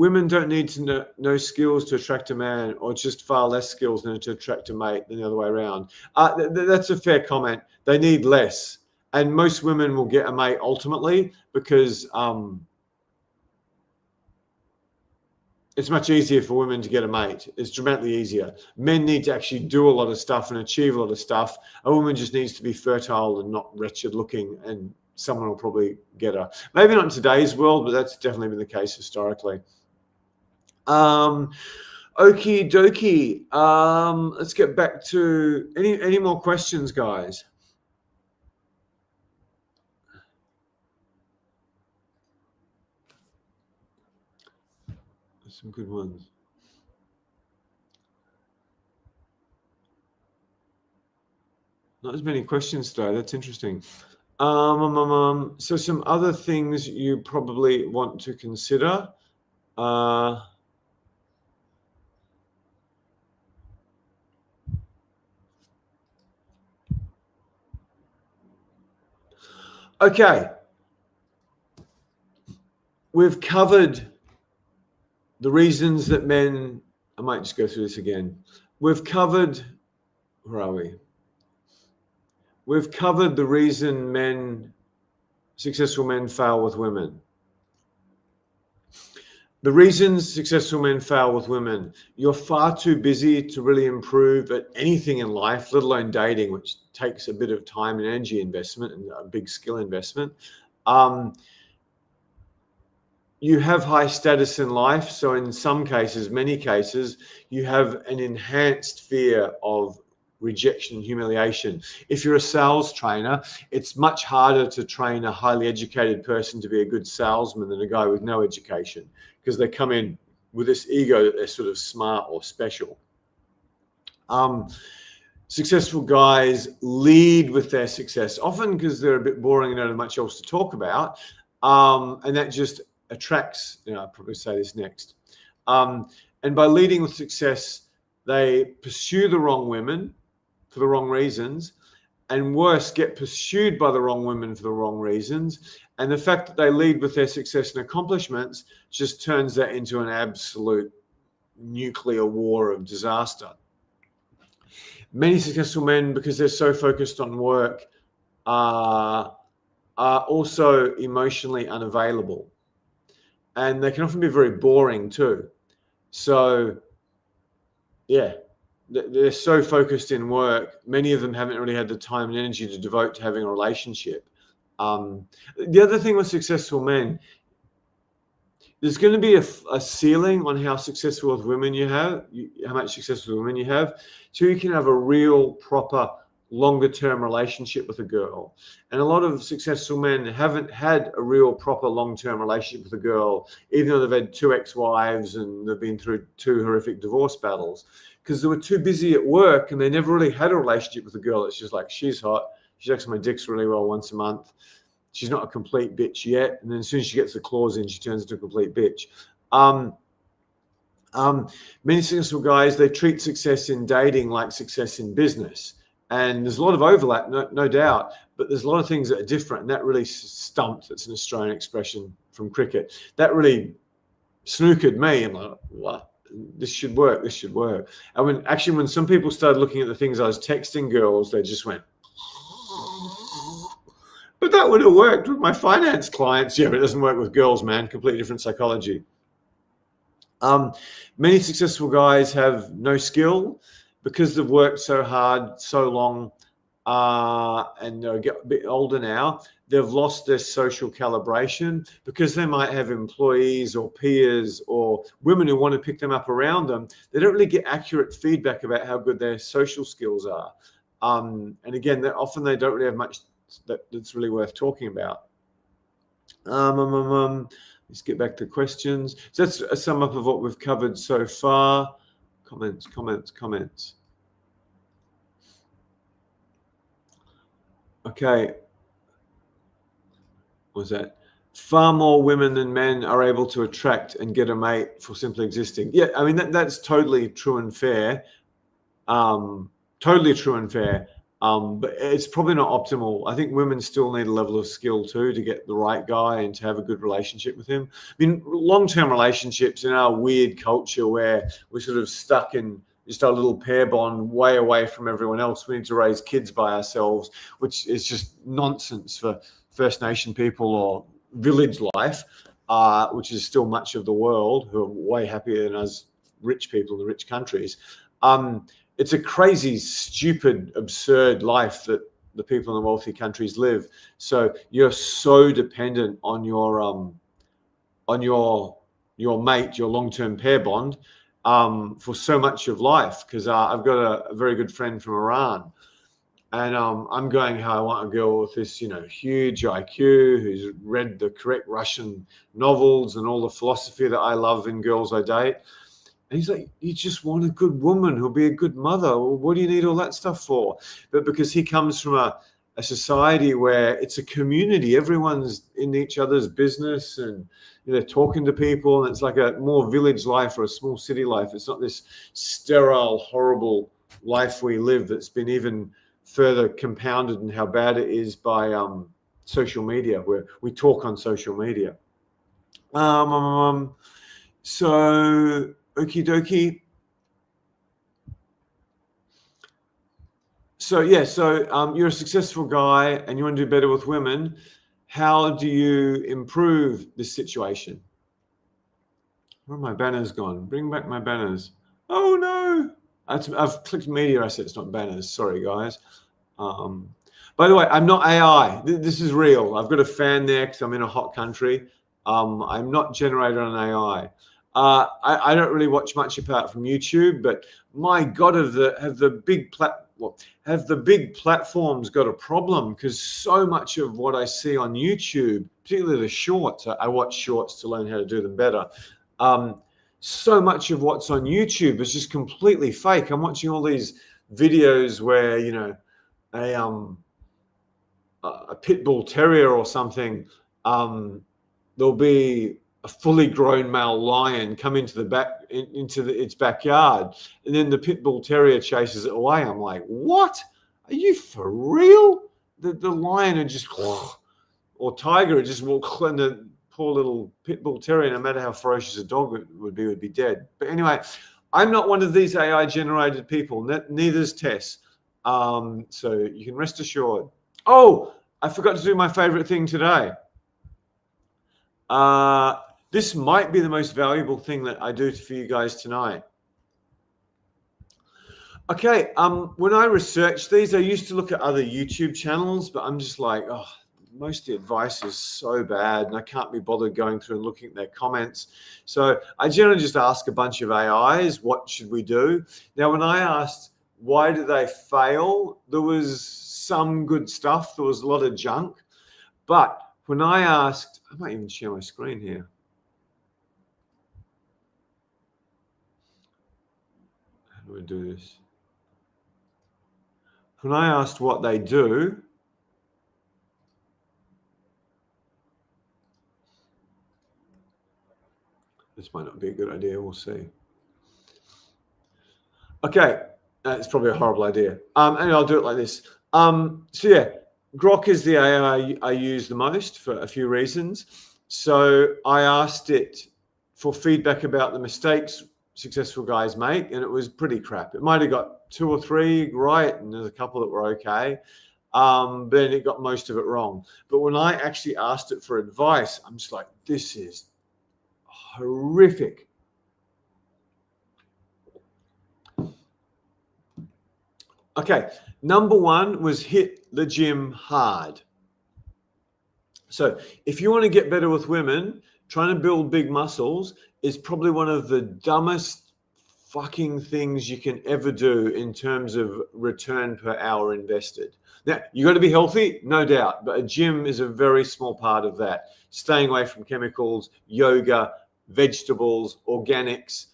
women don't need to know skills to attract a man, or just far less skills than to attract a mate than the other way around. That's a fair comment. They need less. And most women will get a mate ultimately because it's much easier for women to get a mate. It's dramatically easier. Men need to actually do a lot of stuff and achieve a lot of stuff. A woman just needs to be fertile and not wretched looking, and someone will probably get her. Maybe not in today's world, but that's definitely been the case historically. Okie dokie. Let's get back to any more questions, guys? Some good ones. Not as many questions today. That's interesting. So some other things you probably want to consider. Okay. We've covered the reasons that men, I might just go through this again. We've covered, where are we? We've covered the reason successful men fail with women. The reasons successful men fail with women: you're far too busy to really improve at anything in life, let alone dating, which takes a bit of time and energy investment and a big skill investment. You have high status in life, so in some cases, many cases, you have an enhanced fear of rejection and humiliation. If you're a sales trainer, it's much harder to train a highly educated person to be a good salesman than a guy with no education, because they come in with this ego that they're sort of smart or special. Successful guys lead with their success, often because they're a bit boring and don't have much else to talk about, and that just attracts, I'll probably say this next. And by leading with success, they pursue the wrong women for the wrong reasons, and worse, get pursued by the wrong women for the wrong reasons. And the fact that they lead with their success and accomplishments just turns that into an absolute nuclear war of disaster. Many successful men, because they're so focused on work, are also emotionally unavailable. And they can often be very boring too. So, yeah, they're so focused in work. Many of them haven't really had the time and energy to devote to having a relationship. The other thing with successful men, there's going to be a ceiling on how successful with women you have, how much successful women you have, so you can have a real, proper, longer-term relationship with a girl. And a lot of successful men haven't had a real, proper, long-term relationship with a girl, even though they've had 2 ex-wives and they've been through 2 horrific divorce battles, because they were too busy at work and they never really had a relationship with a girl. It's just like, she's hot, she sucks my dicks really well once a month. She's not a complete bitch yet. And then as soon as she gets the claws in, she turns into a complete bitch. Many successful guys, they treat success in dating like success in business. And there's a lot of overlap, no doubt, but there's a lot of things that are different. And that really stumped, that's an Australian expression from cricket. That really snookered me. I'm like, what? This should work, this should work. And when some people started looking at the things I was texting girls, they just went, but that would have worked with my finance clients. Yeah, but it doesn't work with girls, man. Completely different psychology. Many successful guys have no skill because they've worked so hard, so long, and they get a bit older now. They've lost their social calibration because they might have employees or peers or women who want to pick them up around them. They don't really get accurate feedback about how good their social skills are. And again, often they don't really have much that's really worth talking about. Let's get back to questions. So that's a sum up of what we've covered so far. Comments. Okay. What was that? Far more women than men are able to attract and get a mate for simply existing. Yeah, I mean, that's totally true and fair. Totally true and fair. But it's probably not optimal. I think women still need a level of skill too to get the right guy and to have a good relationship with him. I mean, long-term relationships in our weird culture where we're sort of stuck in just our little pair bond way away from everyone else. We need to raise kids by ourselves, which is just nonsense for First Nation people or village life, which is still much of the world, who are way happier than us rich people in the rich countries. It's a crazy, stupid, absurd life that the people in the wealthy countries live. So you're so dependent on your mate, your long-term pair bond, for so much of life. Because I've got a very good friend from Iran, and I'm going how I want a girl with this, huge IQ, who's read the correct Russian novels and all the philosophy that I love in girls I date. And he's like, you just want a good woman who'll be a good mother. Well, what do you need all that stuff for? But because he comes from a society where it's a community, everyone's in each other's business and they're talking to people, and it's like a more village life or a small city life. It's not this sterile, horrible life we live that's been even further compounded in how bad it is by social media, where we talk on social media. So okie dokie. So you're a successful guy and you want to do better with women. How do you improve this situation? Where are my banners gone? Bring back my banners. Oh no, I've clicked media assets, not banners. Sorry guys. By the way, I'm not AI. This is real. I've got a fan there because I'm in a hot country. I'm not generated on AI. I don't really watch much apart from YouTube, but my God, have the big platforms got a problem? Because so much of what I see on YouTube, particularly the shorts, I watch shorts to learn how to do them better. So much of what's on YouTube is just completely fake. I'm watching all these videos where a pit bull terrier or something, there'll be a fully grown male lion come into its backyard, and then the pit bull terrier chases it away. I'm like, what? Are you for real? The lion would just, or tiger would just walk, and the poor little pit bull terrier, no matter how ferocious a dog would be dead. But anyway, I'm not one of these AI generated people. Neither's Tess. So you can rest assured. Oh, I forgot to do my favorite thing today. This might be the most valuable thing that I do for you guys tonight. Okay, when I research these, I used to look at other YouTube channels, but I'm just like, oh, most of the advice is so bad and I can't be bothered going through and looking at their comments. So I generally just ask a bunch of AIs, what should we do? Now, when I asked, why do they fail? There was some good stuff. There was a lot of junk. But when I asked, I might even share my screen here. How do we do this? When I asked what they do, this might not be a good idea. We'll see. Okay, it's probably a horrible idea. Anyway, I'll do it like this. So yeah, Grok is the AI I use the most for a few reasons. So I asked it for feedback about the mistakes successful guys make, and it was pretty crap. It might have got 2 or 3 right, and there's a couple that were okay. But then it got most of it wrong. But when I actually asked it for advice, I'm just like, this is horrific. Okay, number 1 was hit the gym hard. So if you want to get better with women, trying to build big muscles is probably one of the dumbest fucking things you can ever do in terms of return per hour invested. Now, you got to be healthy, no doubt, but a gym is a very small part of that. Staying away from chemicals, yoga, vegetables, organics,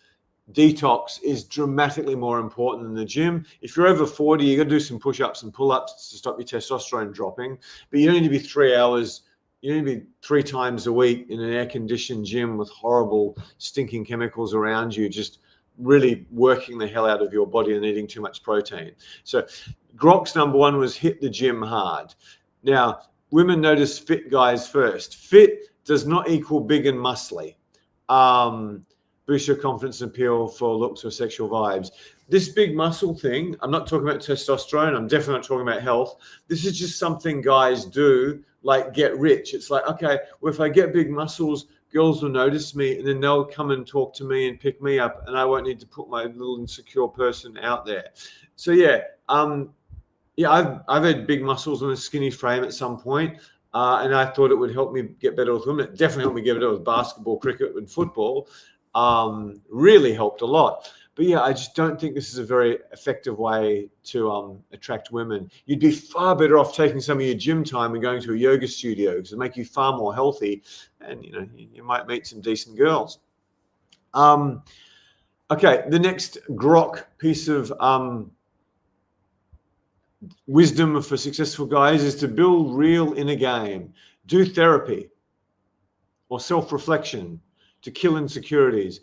detox is dramatically more important than the gym. If you're over 40, you got to do some push-ups and pull-ups to stop your testosterone dropping, but you don't need to be 3 hours. You need to be 3 times a week in an air-conditioned gym with horrible, stinking chemicals around you, just really working the hell out of your body and eating too much protein. So Grok's number one was hit the gym hard. Now, women notice fit guys first. Fit does not equal big and muscly. Boost your confidence and appeal for looks or sexual vibes. This big muscle thing, I'm not talking about testosterone. I'm definitely not talking about health. This is just something guys do, like get rich. It's like, okay, well, if I get big muscles, girls will notice me and then they'll come and talk to me and pick me up and I won't need to put my little insecure person out there. So yeah, I've had big muscles on a skinny frame at some point, and I thought it would help me get better with women. It definitely helped me get better with basketball, cricket, and football. Really helped a lot. But yeah, I just don't think this is a very effective way to attract women. You'd be far better off taking some of your gym time and going to a yoga studio because it'll make you far more healthy, and you might meet some decent girls. Okay, the next Grok piece of wisdom for successful guys is to build real inner game. Do therapy or self-reflection to kill insecurities.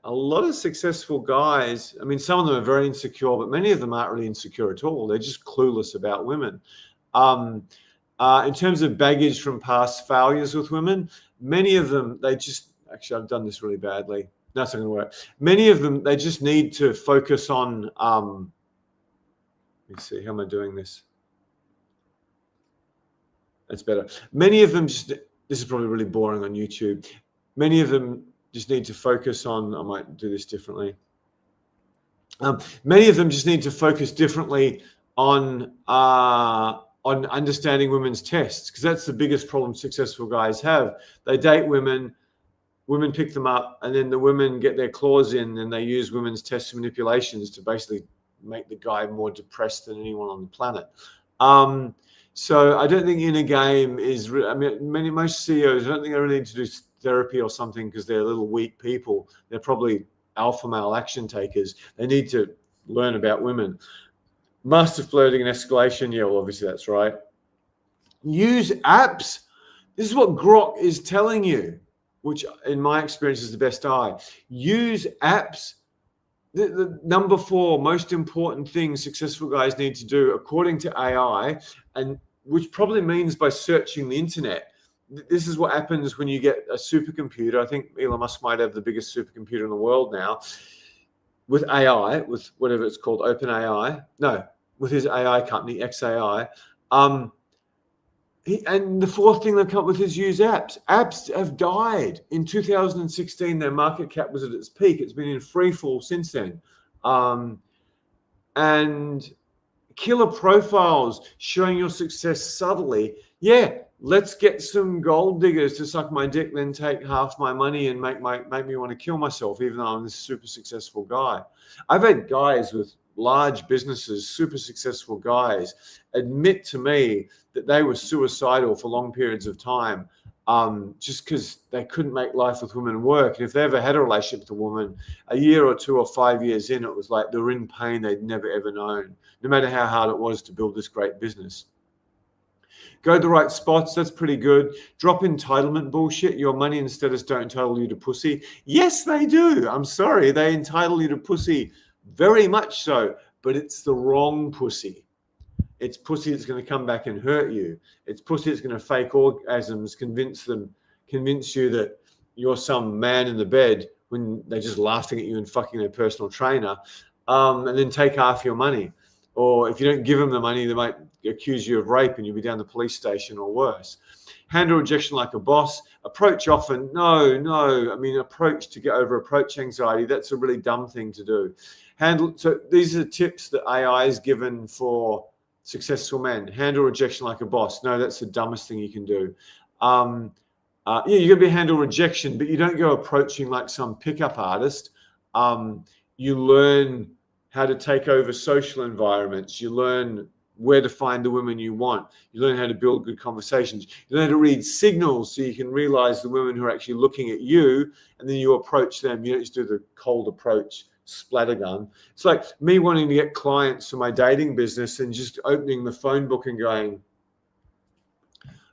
A lot of successful guys, I mean, some of them are very insecure, but many of them aren't really insecure at all. They're just clueless about women. In terms of baggage from past failures with women, many of them, actually, I've done this really badly. No, it's not going to work. Many of them, they just need to focus on, let me see, how am I doing this? That's better. Many of them this is probably really boring on YouTube. Many of them just need to focus on, I might do this differently. Many of them just need to focus differently on understanding women's tests, because that's the biggest problem successful guys have. They date women pick them up, and then the women get their claws in and they use women's tests and manipulations to basically make the guy more depressed than anyone on the planet. So I don't think inner game is, most CEOs, I don't think they really need to do therapy or something because they're little weak people. They're probably alpha male action takers. They need to learn about women. Master flirting and escalation. Yeah, well, obviously that's right. Use apps. This is what Grok is telling you, which in my experience is the best eye. Use apps. The number 4 most important thing successful guys need to do, according to AI, and which probably means by searching the internet. This is what happens when you get a supercomputer. I think Elon Musk might have the biggest supercomputer in the world now with AI, with whatever it's called, OpenAI. No, with his AI company, XAI. And the 4th thing they come up with is use apps. Apps have died. In 2016, their market cap was at its peak. It's been in free fall since then. And killer profiles showing your success subtly. Yeah, let's get some gold diggers to suck my dick, then take half my money and make me want to kill myself, even though I'm this super successful guy. I've had guys with large businesses, super successful guys, admit to me that they were suicidal for long periods of time, just because they couldn't make life with women work. And if they ever had a relationship with a woman, a year or 2 or 5 years in, it was like they were in pain they'd never ever known, no matter how hard it was to build this great business. Go to the right spots. That's pretty good. Drop entitlement bullshit. Your money and status don't entitle you to pussy. Yes, they do. I'm sorry. They entitle you to pussy, very much so, but it's the wrong pussy. It's pussy that's going to come back and hurt you. It's pussy that's going to fake orgasms, convince you that you're some man in the bed when they're just laughing at you and fucking their personal trainer, and then take half your money. Or if you don't give them the money, they might accuse you of rape and you'll be down the police station or worse. Handle rejection like a boss. Approach often. No. I mean, approach to get over approach anxiety. That's a really dumb thing to do. So these are tips that AI is given for successful men. Handle rejection like a boss. No, that's the dumbest thing you can do. You're going to be handle rejection, but you don't go approaching like some pickup artist. You learn how to take over social environments. You learn where to find the women you want. You learn how to build good conversations. You learn to read signals so you can realize the women who are actually looking at you, and then you approach them. You don't just do the cold approach splattergun. It's like me wanting to get clients for my dating business and just opening the phone book and going,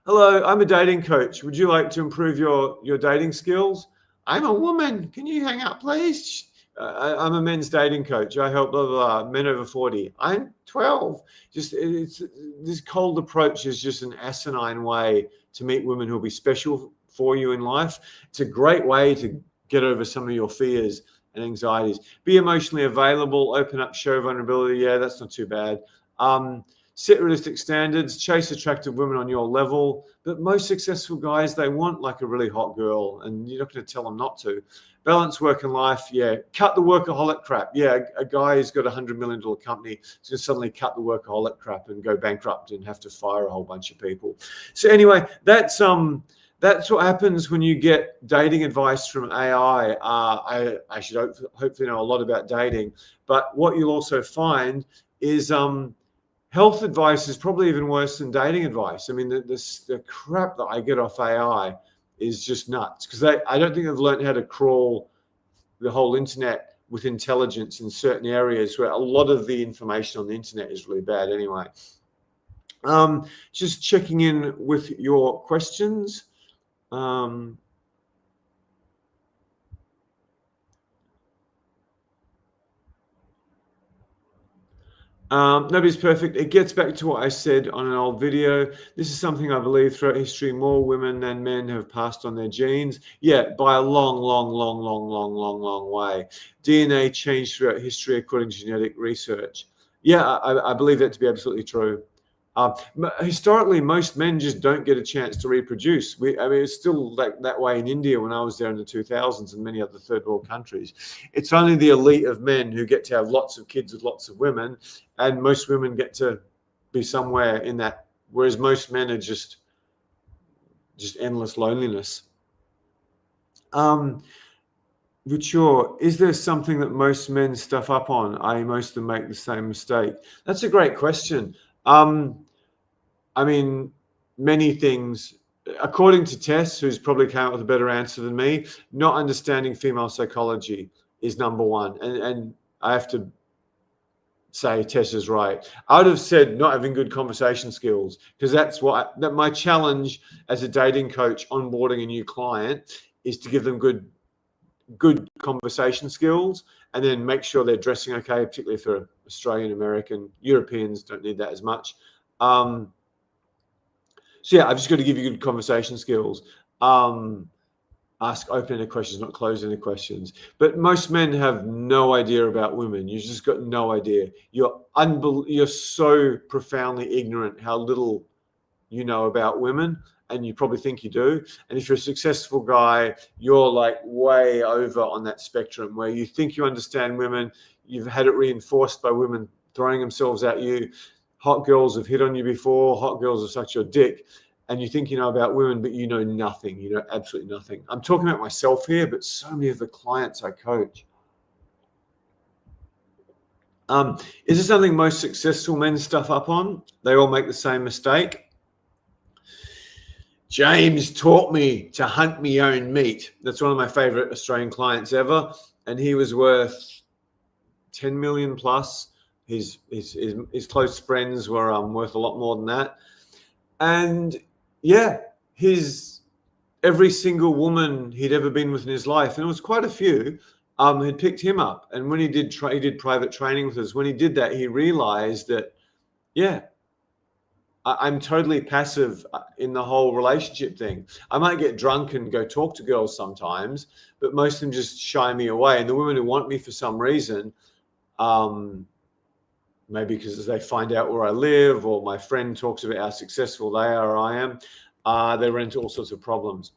hello, I'm a dating coach. Would you like to improve your dating skills? I'm a woman. Can you hang up, please? I'm a men's dating coach. I help blah, blah, blah, men over 40. I'm 12. Just it's this cold approach is just an asinine way to meet women who'll be special for you in life. It's a great way to get over some of your fears and anxieties. Be emotionally available, open up, show vulnerability. Yeah, that's not too bad. Set realistic standards, chase attractive women on your level. But most successful guys, they want like a really hot girl, and you're not going to tell them not to. Balance work and life, yeah. Cut the workaholic crap. Yeah, a guy who's got $100 million company is going to suddenly cut the workaholic crap and go bankrupt and have to fire a whole bunch of people. So anyway, that's what happens when you get dating advice from AI. I should hopefully know a lot about dating, but what you'll also find is health advice is probably even worse than dating advice. I mean, the crap that I get off AI is just nuts, because I don't think they've learned how to crawl the whole internet with intelligence in certain areas where a lot of the information on the internet is really bad anyway. Just checking in with your questions. Nobody's perfect. It gets back to what I said on an old video. This is something I believe throughout history, more women than men have passed on their genes. Yeah, by a long way. DNA changed throughout history according to genetic research. Yeah, I believe that to be absolutely true. Historically, most men just don't get a chance to reproduce. I mean, it's still like that way in India when I was there in the 2000s and many other third world countries. It's only the elite of men who get to have lots of kids with lots of women, and most women get to be somewhere in that, whereas most men are just endless loneliness. Mature, is there something that most men stuff up on, i.e. most of them make the same mistake? That's a great question. I mean, many things, according to Tess, who's probably come up with a better answer than me, not understanding female psychology is number one. And I have to say Tess is right. I would have said not having good conversation skills, because that's that my challenge as a dating coach onboarding a new client is to give them good conversation skills, and then make sure they're dressing okay, particularly if they're Australian, American. Europeans don't need that as much. So yeah, I've just got to give you good conversation skills. Ask open-ended questions, not closed-ended questions. But most men have no idea about women. You've just got no idea. You're so profoundly ignorant how little you know about women, and you probably think you do. And if you're a successful guy, you're like way over on that spectrum where you think you understand women. You've had it reinforced by women throwing themselves at you. Hot girls have hit on you before. Hot girls have sucked your dick. And you think you know about women, but you know nothing. You know absolutely nothing. I'm talking about myself here, but so many of the clients I coach. Is this something most successful men stuff up on? They all make the same mistake. James taught me to hunt me own meat. That's one of my favorite Australian clients ever. And he was worth 10 million plus. His close friends were worth a lot more than that. And yeah, every single woman he'd ever been with in his life, and it was quite a few, had picked him up. And when he did private training with us, when he did that, he realized that, yeah, I'm totally passive in the whole relationship thing. I might get drunk and go talk to girls sometimes, but most of them just shy me away. And the women who want me for some reason, maybe because they find out where I live, or my friend talks about how successful they are or I am, they run into all sorts of problems.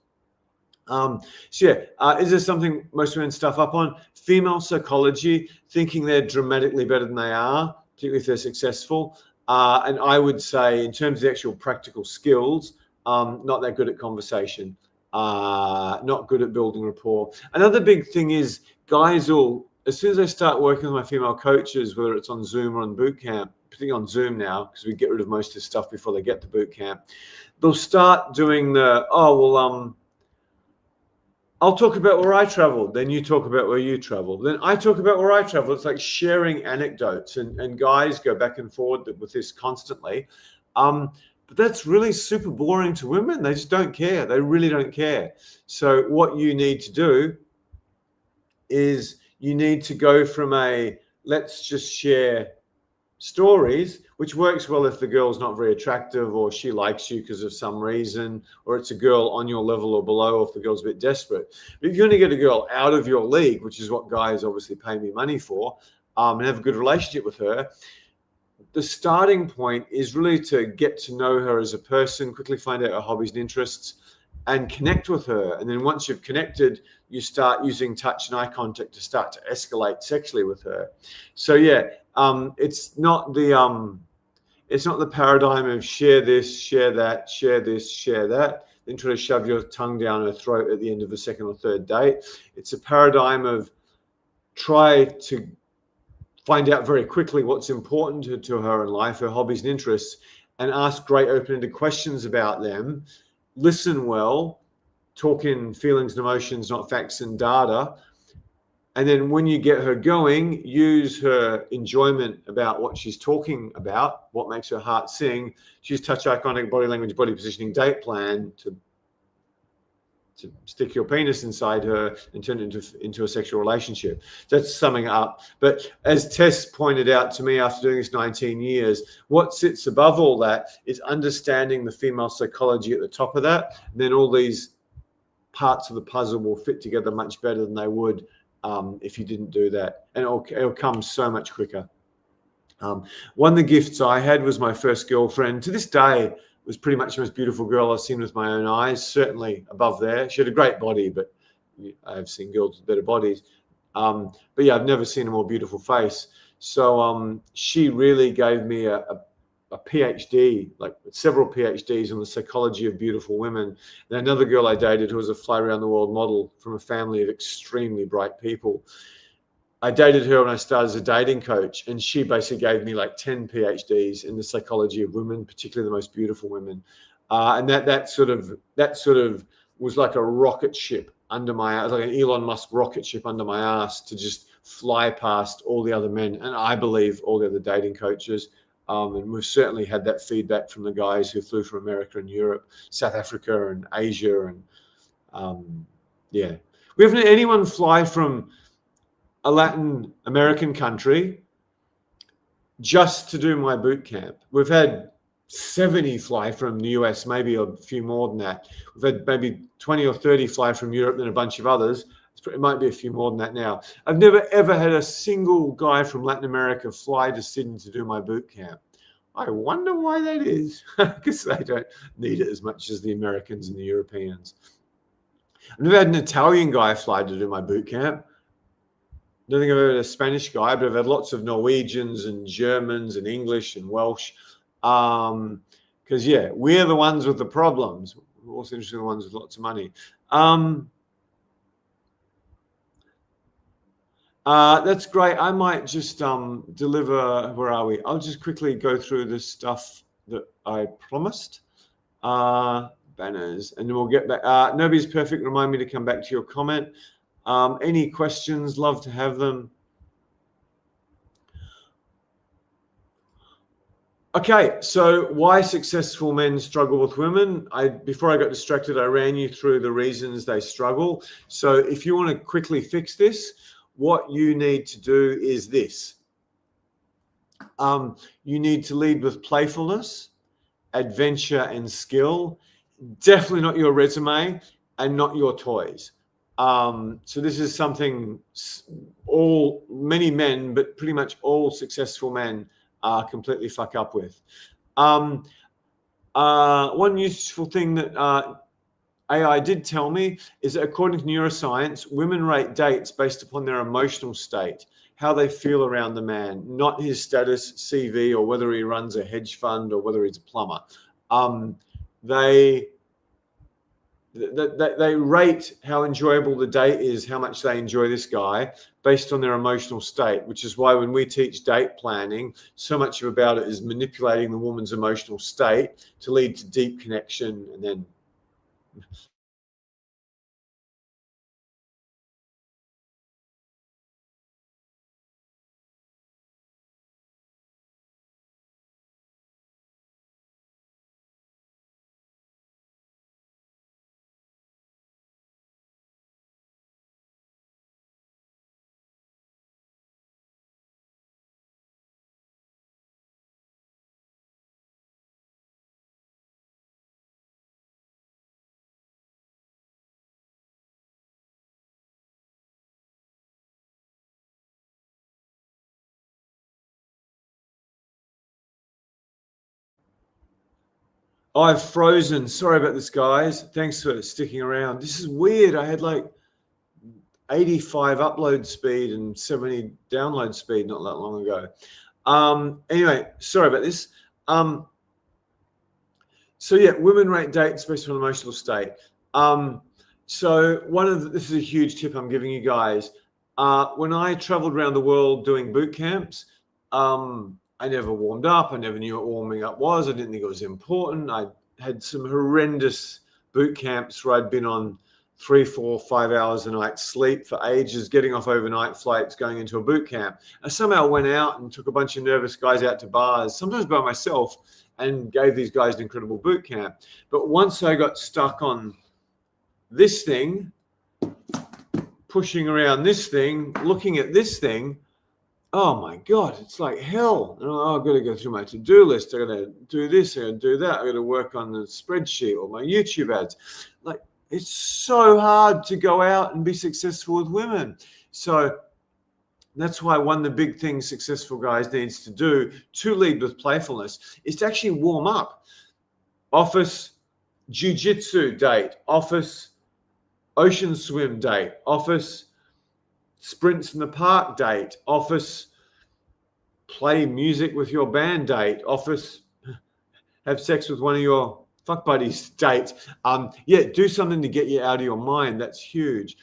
So yeah, is there something most women stuff up on? Female psychology, thinking they're dramatically better than they are, particularly if they're successful. And I would say in terms of the actual practical skills, not that good at conversation, not good at building rapport. Another big thing is guys will, as soon as they start working with my female coaches, whether it's on Zoom or on boot camp, particularly on Zoom now, because we get rid of most of this stuff before they get to boot camp, they'll start doing I'll talk about where I traveled, then you talk about where you traveled, then I talk about where I traveled. It's like sharing anecdotes, and guys go back and forward with this constantly. But that's really super boring to women. They just don't care. They really don't care. So what you need to do is you need to go from a let's just share stories, which works well if the girl's not very attractive or she likes you because of some reason, or it's a girl on your level or below, or if the girl's a bit desperate. But if you're going to get a girl out of your league, which is what guys obviously pay me money for, and have a good relationship with her, the starting point is really to get to know her as a person, quickly find out her hobbies and interests, and connect with her. And then once you've connected, you start using touch and eye contact to start to escalate sexually with her. So yeah, it's not the paradigm of share this, share that, share this, share that, then try to shove your tongue down her throat at the end of the second or third date. It's a paradigm of try to find out very quickly what's important to her in life, her hobbies and interests, and ask great open-ended questions about them. Listen well, talk in feelings and emotions, not facts and data. And then when you get her going, use her enjoyment about what she's talking about, what makes her heart sing. She's touch, eye contact, body language, body positioning, date plan to stick your penis inside her and turn it into a sexual relationship. That's summing up. But as Tess pointed out to me after doing this 19 years, what sits above all that is understanding the female psychology at the top of that. And then all these parts of the puzzle will fit together much better than they would if you didn't do that. And it'll come so much quicker. One of the gifts I had was my first girlfriend. To this day, was pretty much the most beautiful girl I've seen with my own eyes, certainly above there. She had a great body, but I've seen girls with better bodies. But yeah, I've never seen a more beautiful face. So she really gave me a PhD, like several PhDs on the psychology of beautiful women. And another girl I dated who was a fly around the world model from a family of extremely bright people. I dated her when I started as a dating coach, and she basically gave me like 10 PhDs in the psychology of women, particularly the most beautiful women. And that sort of was like a rocket ship under my ass, like an Elon Musk rocket ship under my ass to just fly past all the other men, and I believe all the other dating coaches. And we've certainly had that feedback from the guys who flew from America and Europe, South Africa and Asia. And yeah, we haven't had anyone fly from a Latin American country just to do my boot camp. We've had 70 fly from the US, maybe a few more than that. We've had maybe 20 or 30 fly from Europe and a bunch of others. It might be a few more than that now. I've never, ever had a single guy from Latin America fly to Sydney to do my boot camp. I wonder why that is, because they don't need it as much as the Americans and the Europeans. I've never had an Italian guy fly to do my boot camp. I don't think I've ever had a Spanish guy, but I've had lots of Norwegians and Germans and English and Welsh. Because, yeah, we're the ones with the problems. We're also interested in the ones with lots of money. That's great. I might just deliver, where are we? I'll just quickly go through the stuff that I promised. Banners, and then we'll get back. Nobody's perfect. Remind me to come back to your comment. Any questions? Love to have them. Okay, so why successful men struggle with women? Before I got distracted, I ran you through the reasons they struggle. So if you want to quickly fix this, what you need to do is this. You need to lead with playfulness, adventure, and skill. Definitely not your resume and not your toys. So this is something many men, but pretty much all successful men completely fuck up with. One useful thing that AI did tell me is that according to neuroscience, women rate dates based upon their emotional state, how they feel around the man, not his status, CV, or whether he runs a hedge fund or whether he's a plumber. They rate how enjoyable the date is, how much they enjoy this guy based on their emotional state, which is why when we teach date planning, so much about it is manipulating the woman's emotional state to lead to deep connection and then I've frozen. Sorry about this, guys. Thanks for sticking around. This is weird. I had like 85 upload speed and 70 download speed not that long ago. Anyway, sorry about this. So yeah, women rate dates based on emotional state. So this is a huge tip I'm giving you guys. When I traveled around the world doing boot camps, I never warmed up. I never knew what warming up was. I didn't think it was important. I had some horrendous boot camps where I'd been on 3, 4, 5 hours a night sleep for ages, getting off overnight flights, going into a boot camp. I somehow went out and took a bunch of nervous guys out to bars, sometimes by myself, and gave these guys an incredible boot camp. But once I got stuck on this thing, pushing around this thing, looking at this thing, oh my God, it's like hell. I've got to go through my to-do list. I got to do this, I got to do that. I got to work on the spreadsheet or my YouTube ads. Like, it's so hard to go out and be successful with women. So that's why one of the big things successful guys needs to do to lead with playfulness is to actually warm up. Office jiu-jitsu date, office ocean swim date, office sprints in the park date, office play music with your band date, office have sex with one of your fuck buddies date. Yeah, do something to get you out of your mind. That's huge.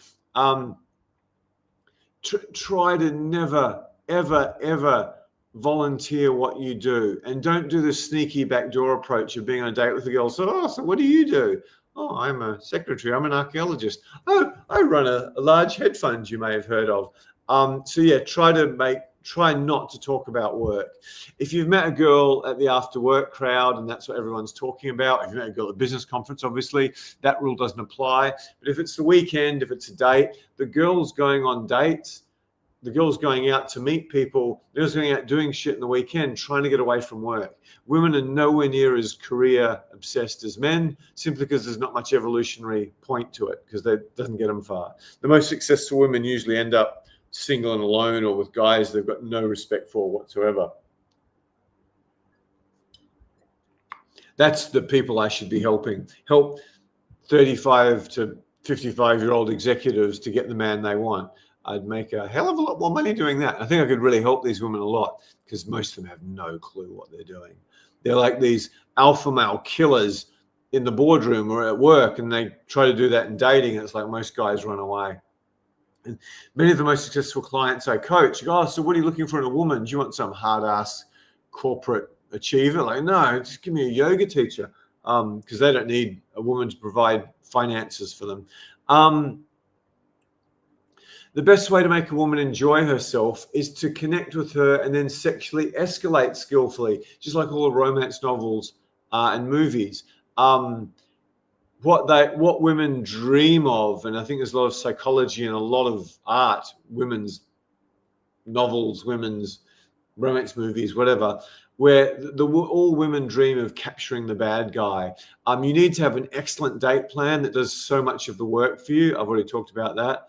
Try to never, ever, ever volunteer what you do, and don't do the sneaky backdoor approach of being on a date with a girl. So what do you do? Oh, I'm a secretary. I'm an archaeologist. Oh, I run a large hedge fund you may have heard of. So yeah, try not to talk about work. If you've met a girl at the after work crowd and that's what everyone's talking about, if you met a girl at a business conference, obviously that rule doesn't apply. But if it's the weekend, if it's a date, the girl's going on dates, the girl's going out to meet people, the girl's going out doing shit in the weekend, trying to get away from work. Women are nowhere near as career obsessed as men, simply because there's not much evolutionary point to it, because that doesn't get them far. The most successful women usually end up single and alone, or with guys they've got no respect for whatsoever. That's the people I should be helping. Help 35 to 55-year-old executives to get the man they want. I'd make a hell of a lot more money doing that. I think I could really help these women a lot, because most of them have no clue what they're doing. They're like these alpha male killers in the boardroom or at work, and they try to do that in dating. It's like most guys run away. And many of the most successful clients I coach go, oh, so what are you looking for in a woman? Do you want some hard-ass corporate achiever? Like, no, just give me a yoga teacher, because they don't need a woman to provide finances for them. The best way to make a woman enjoy herself is to connect with her and then sexually escalate skillfully, just like all the romance novels and movies. What women dream of, and I think there's a lot of psychology and a lot of art, women's novels, women's romance movies, whatever, where all women dream of capturing the bad guy. You need to have an excellent date plan that does so much of the work for you. I've already talked about that.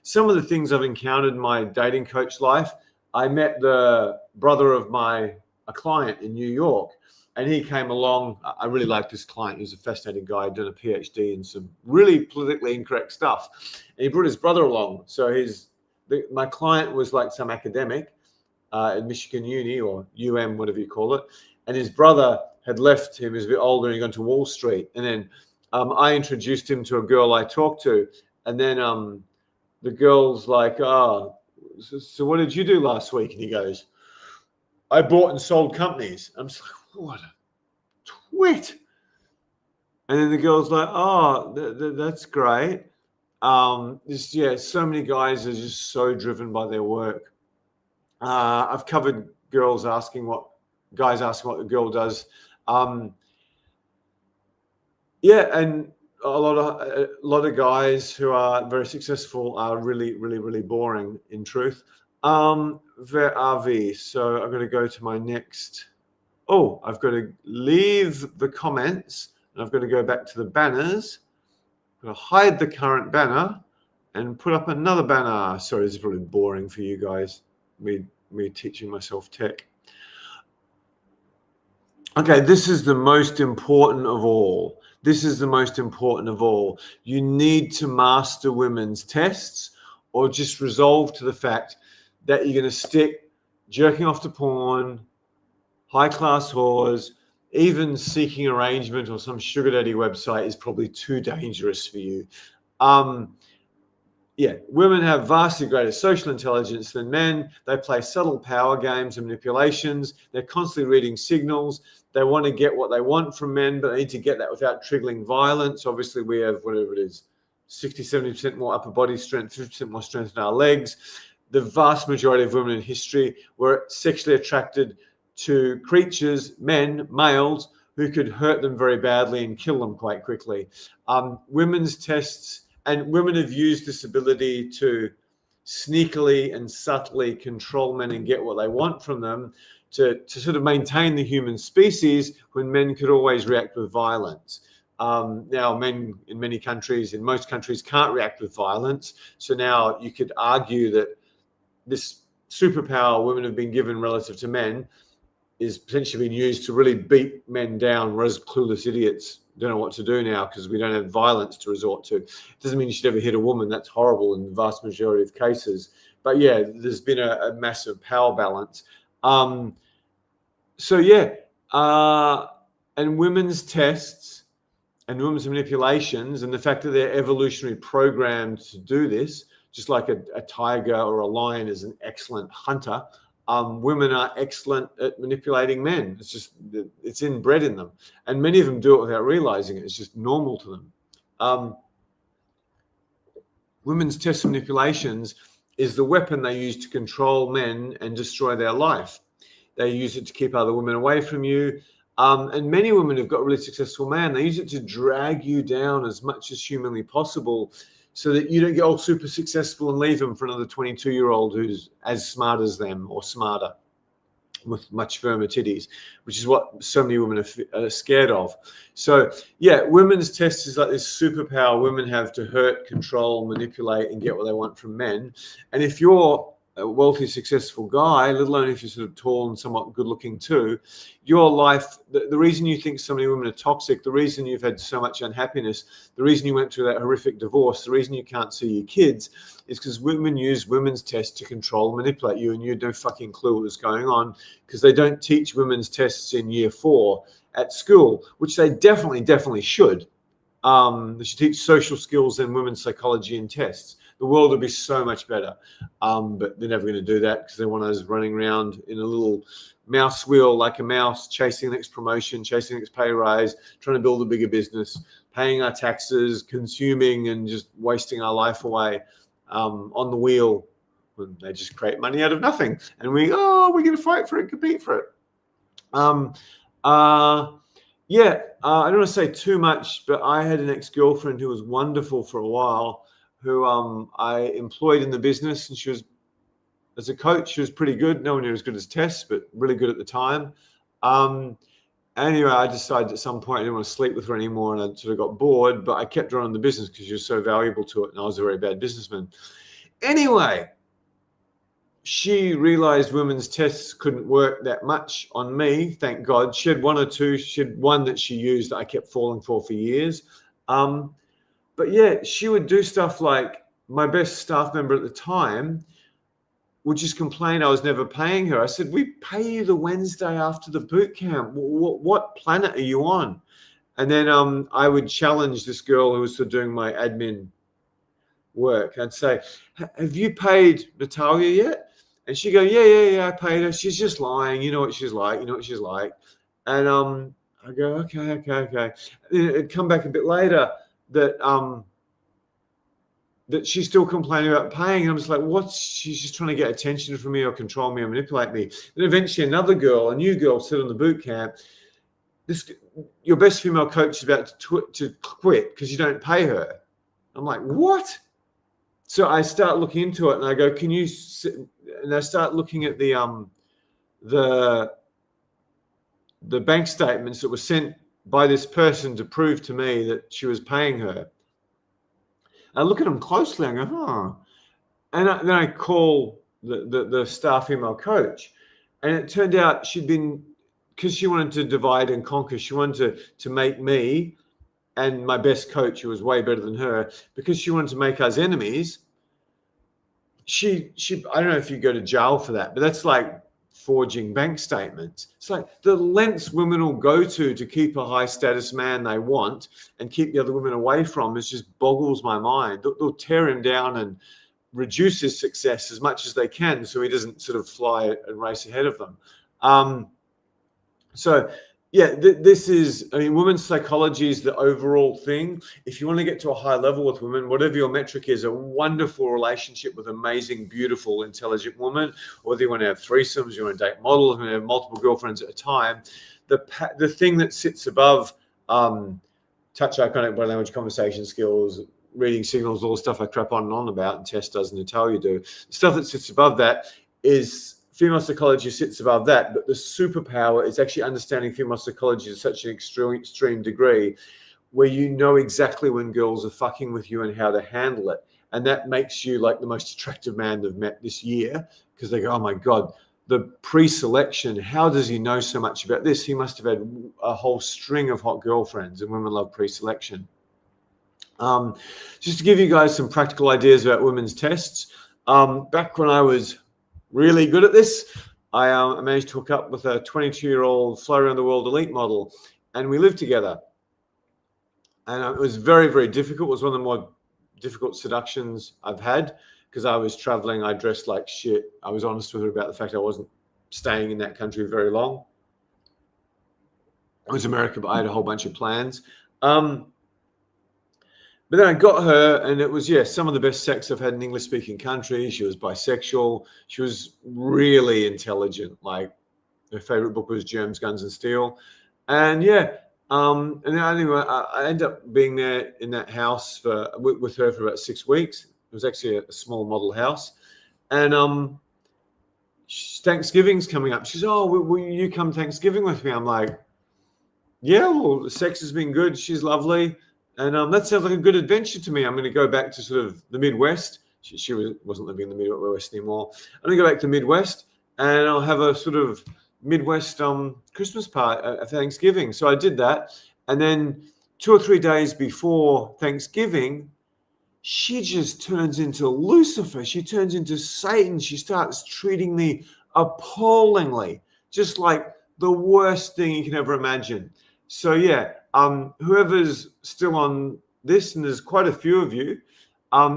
Some of the things I've encountered in my dating coach life, I met the brother of a client in New York, and he came along. I really liked this client. He was a fascinating guy, had done a PhD in some really politically incorrect stuff. And he brought his brother along. So my client was like some academic at Michigan Uni or UM, whatever you call it. And his brother had left him. He was a bit older and he'd gone to Wall Street. And then I introduced him to a girl I talked to. And then the girl's like, oh, so what did you do last week? And he goes, I bought and sold companies. I'm just like, what a twit. And then the girl's like, oh, that's great. So many guys are just so driven by their work. I've covered guys asking what the girl does. And a lot of guys who are very successful are really, really, really boring in truth. Where are we? So I'm going to go to my next. Oh, I've got to leave the comments and I've got to go back to the banners. I'm going to hide the current banner and put up another banner. Sorry, this is probably boring for you guys, me teaching myself tech. Okay, this is the most important of all. This is the most important of all. You need to master women's tests, or just resolve to the fact that you're going to stick jerking off to porn, high-class whores, even seeking arrangement or some sugar daddy website is probably too dangerous for you. Yeah, women have vastly greater social intelligence than men. They play subtle power games and manipulations. They're constantly reading signals. They want to get what they want from men, but they need to get that without triggering violence. Obviously, we have whatever it is, 60, 70% more upper body strength, 50% more strength in our legs. The vast majority of women in history were sexually attracted to creatures, men, males, who could hurt them very badly and kill them quite quickly. Women's tests, and women have used this ability to sneakily and subtly control men and get what they want from them to sort of maintain the human species when men could always react with violence. Now, men in many countries, in most countries, can't react with violence. So now you could argue that this superpower women have been given relative to men is potentially being used to really beat men down, whereas clueless idiots don't know what to do now because we don't have violence to resort to. It doesn't mean you should ever hit a woman. That's horrible in the vast majority of cases. But yeah, there's been a massive power balance. And women's tests and women's manipulations and the fact that they're evolutionary programmed to do this, just like a tiger or a lion is an excellent hunter, women are excellent at manipulating men. It's inbred in them. And many of them do it without realizing it. It's just normal to them. Women's test manipulations is the weapon they use to control men and destroy their life. They use it to keep other women away from you. And many women have got really successful men. They use it to drag you down as much as humanly possible so that you don't get all super successful and leave them for another 22-year-old who's as smart as them or smarter with much firmer titties, which is what so many women are scared of. So yeah, women's test is like this superpower women have to hurt, control, manipulate, and get what they want from men. And if you're a wealthy, successful guy, let alone if you're sort of tall and somewhat good looking too, your life, the reason you think so many women are toxic, the reason you've had so much unhappiness, the reason you went through that horrific divorce, the reason you can't see your kids is because women use women's tests to control and manipulate you, and you had no fucking clue what was going on because they don't teach women's tests in year 4 at school, which they definitely should. They should teach social skills and women's psychology and tests. The world would be so much better. But they're never going to do that because they want us running around in a little mouse wheel like a mouse, chasing the next promotion, chasing the next pay rise, trying to build a bigger business, paying our taxes, consuming, and just wasting our life away on the wheel. When they just create money out of nothing. And we're going to fight for it, compete for it. I don't want to say too much, but I had an ex-girlfriend who was wonderful for a while, who I employed in the business, and she was, as a coach, she was pretty good. No one knew as good as Tess, but really good at the time. Anyway, I decided at some point I didn't want to sleep with her anymore, and I sort of got bored, but I kept her on the business because she was so valuable to it, and I was a very bad businessman. Anyway, she realized women's tests couldn't work that much on me, thank God. She had one or two. She had one that she used that I kept falling for years. But yeah, she would do stuff like, my best staff member at the time would just complain I was never paying her. I said, we pay you the Wednesday after the boot camp. What planet are you on? And then I would challenge this girl who was doing my admin work. I'd say, have you paid Natalia yet? And she'd go, yeah, I paid her. She's just lying. You know what she's like. And I go, okay. And it'd come back a bit later that she's still complaining about paying. And I'm just like, she's just trying to get attention from me or control me or manipulate me. Then eventually a new girl said on the boot camp, your best female coach is about to quit because you don't pay her. I'm like, what? So I start looking into it and I go, can you, and I start looking at the bank statements that were sent by this person to prove to me that she was paying her. I look at them closely and I go, and then I call the staff female coach, and it turned out she'd been because she wanted to divide and conquer. She wanted to make me and my best coach, who was way better than her, because she wanted to make us enemies. She I don't know if you go to jail for that, but that's like forging bank statements. It's like the lengths women will go to keep a high status man they want and keep the other women away from. It just boggles my mind. They'll tear him down and reduce his success as much as they can so he doesn't sort of fly and race ahead of them. So yeah, this is, I mean, women's psychology is the overall thing. If you want to get to a high level with women, whatever your metric is, a wonderful relationship with amazing, beautiful, intelligent woman, or whether you want to have threesomes, you want to date models, you want to have multiple girlfriends at a time, the thing that sits above touch, iconic body language, conversation skills, reading signals, all the stuff I crap on and on about, and Tess does and Natalia do, the stuff that sits above that is female psychology sits above that, but the superpower is actually understanding female psychology to such an extreme degree where you know exactly when girls are fucking with you and how to handle it. And that makes you like the most attractive man they've met this year, because they go, oh my God, the pre-selection, how does he know so much about this? He must have had a whole string of hot girlfriends, and women love pre-selection. Just to give you guys some practical ideas about women's tests, back when I was really good at this, I managed to hook up with a 22-year-old fly around the world elite model, and we lived together. And it was very, very difficult. It was one of the more difficult seductions I've had, because I was traveling. I dressed like shit. I was honest with her about the fact I wasn't staying in that country very long. It was America, but I had a whole bunch of plans. But then I got her, and it was, some of the best sex I've had in English-speaking countries. She was bisexual. She was really intelligent. Like, her favorite book was Germs, Guns, and Steel. And and then anyway, I ended up being there in that house with her for about 6 weeks. It was actually a small model house. And Thanksgiving's coming up. She says, oh, will you come Thanksgiving with me? I'm like, yeah, well, the sex has been good. She's lovely. And that sounds like a good adventure to me. I'm going to go back to sort of the Midwest. She wasn't living in the Midwest anymore. I'm going to go back to the Midwest, and I'll have a sort of Midwest Christmas party at Thanksgiving. So I did that. And then 2 or 3 days before Thanksgiving, she just turns into Lucifer. She turns into Satan. She starts treating me appallingly, just like the worst thing you can ever imagine. So whoever's still on this, and there's quite a few of you,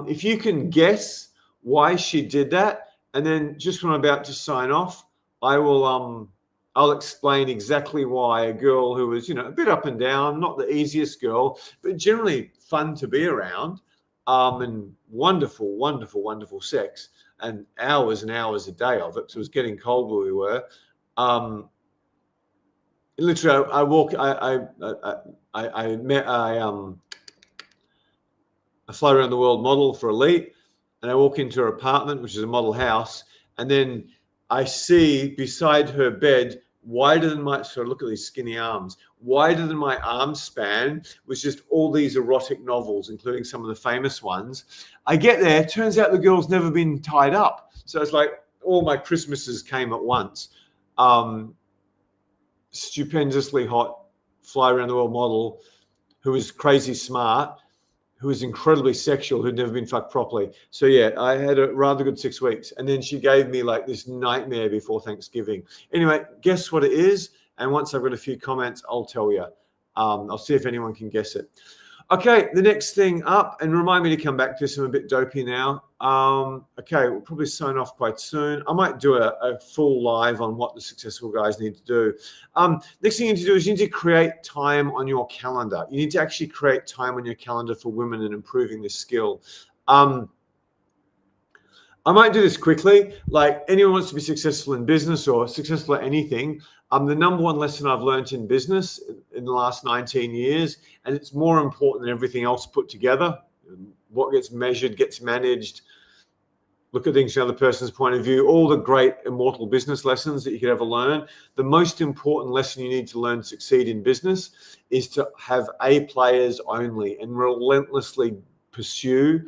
if you can guess why she did that, and then just when I'm about to sign off, I'll explain exactly why a girl who was, a bit up and down, not the easiest girl, but generally fun to be around, and wonderful, wonderful, wonderful sex, and hours a day of it. So it was getting cold where we were. Literally, I met a fly around the world model for Elite, and I walk into her apartment, which is a model house, and then I see beside her bed, wider than look at these skinny arms, wider than my arm span, was just all these erotic novels, including some of the famous ones. I get there, turns out the girl's never been tied up. So it's like all my Christmases came at once. Stupendously hot, fly around the world model who was crazy smart, who was incredibly sexual, who'd never been fucked properly. So I had a rather good 6 weeks. And then she gave me like this nightmare before Thanksgiving. Anyway, guess what it is? And once I've got a few comments, I'll tell you. I'll see if anyone can guess it. Okay, the next thing up, and remind me to come back to this. I'm a bit dopey now. Okay, we'll probably sign off quite soon. I might do a full live on what the successful guys need to do. Next thing you need to do is you need to create time on your calendar. You need to actually create time on your calendar for women and improving this skill. I might do this quickly. Like, anyone wants to be successful in business or successful at anything, the number one lesson I've learned in business in the last 19 years, and it's more important than everything else put together. What gets measured gets managed. Look at things from the other person's point of view. All the great immortal business lessons that you could ever learn. The most important lesson you need to learn to succeed in business is to have A players only, and relentlessly pursue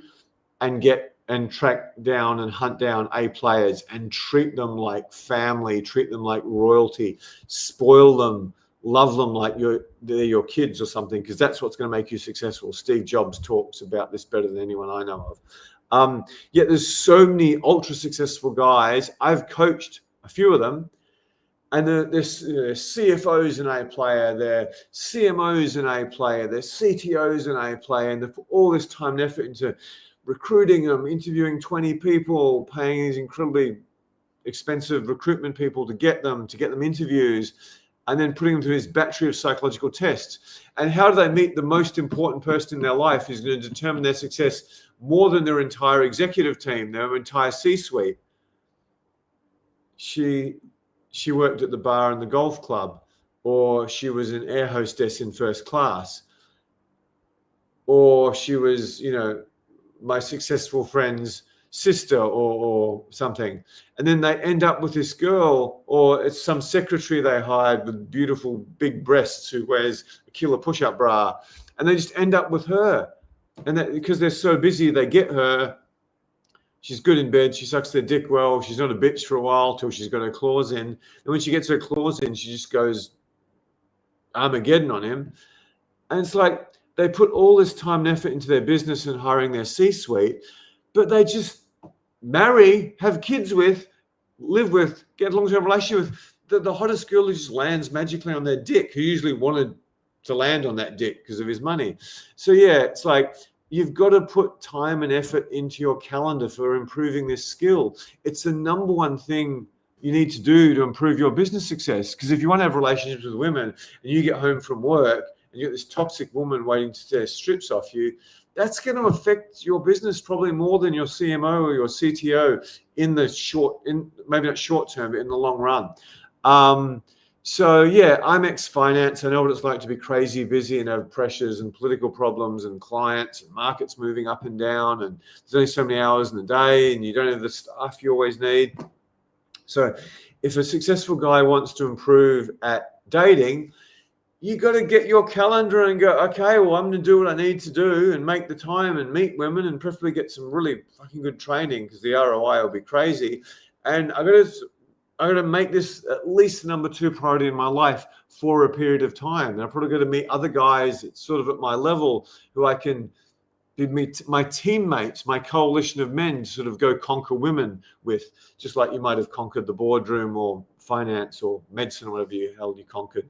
and get and track down and hunt down A players and treat them like family, treat them like royalty, spoil them, love them like they're your kids or something, because that's what's going to make you successful. Steve Jobs talks about this better than anyone I know of. Yet there's so many ultra successful guys. I've coached a few of them, and they're CFOs an A player, they're CMOs an A player, they're CTOs an A player, and they put all this time and effort into recruiting them, interviewing 20 people, paying these incredibly expensive recruitment people to get them interviews, and then putting them through this battery of psychological tests. And how do they meet the most important person in their life who's going to determine their success more than their entire executive team, their entire C-suite? She worked at the bar and the golf club, or she was an air hostess in first class, or she was, my successful friend's sister or something. And then they end up with this girl, or it's some secretary they hired with beautiful big breasts who wears a killer push-up bra, and they just end up with her. And that, because they're so busy, they get her. She's good in bed. She sucks their dick well. She's not a bitch for a while till she's got her claws in. And when she gets her claws in, she just goes Armageddon on him. And it's like, they put all this time and effort into their business and hiring their C-suite, but they just marry, have kids with, live with, get a long-term relationship with the hottest girl who just lands magically on their dick, who usually wanted to land on that dick because of his money. So yeah, it's like, you've got to put time and effort into your calendar for improving this skill. It's the number one thing you need to do to improve your business success. Because if you want to have relationships with women and you get home from work and you get this toxic woman waiting to tear strips off you, that's going to affect your business probably more than your CMO or your CTO maybe not short term, but in the long run. So yeah, I'm ex-finance. I know what it's like to be crazy busy and have pressures and political problems and clients and markets moving up and down, and there's only so many hours in the day and you don't have the stuff you always need. So if a successful guy wants to improve at dating, you got to get your calendar and go, okay, well, I'm going to do what I need to do and make the time and meet women and preferably get some really fucking good training, because the ROI will be crazy. And I'm going to make this at least the number 2 priority in my life for a period of time. And I'm probably going to meet other guys sort of at my level who I can be my teammates, my coalition of men to sort of go conquer women with, just like you might have conquered the boardroom or finance or medicine or whatever you conquered.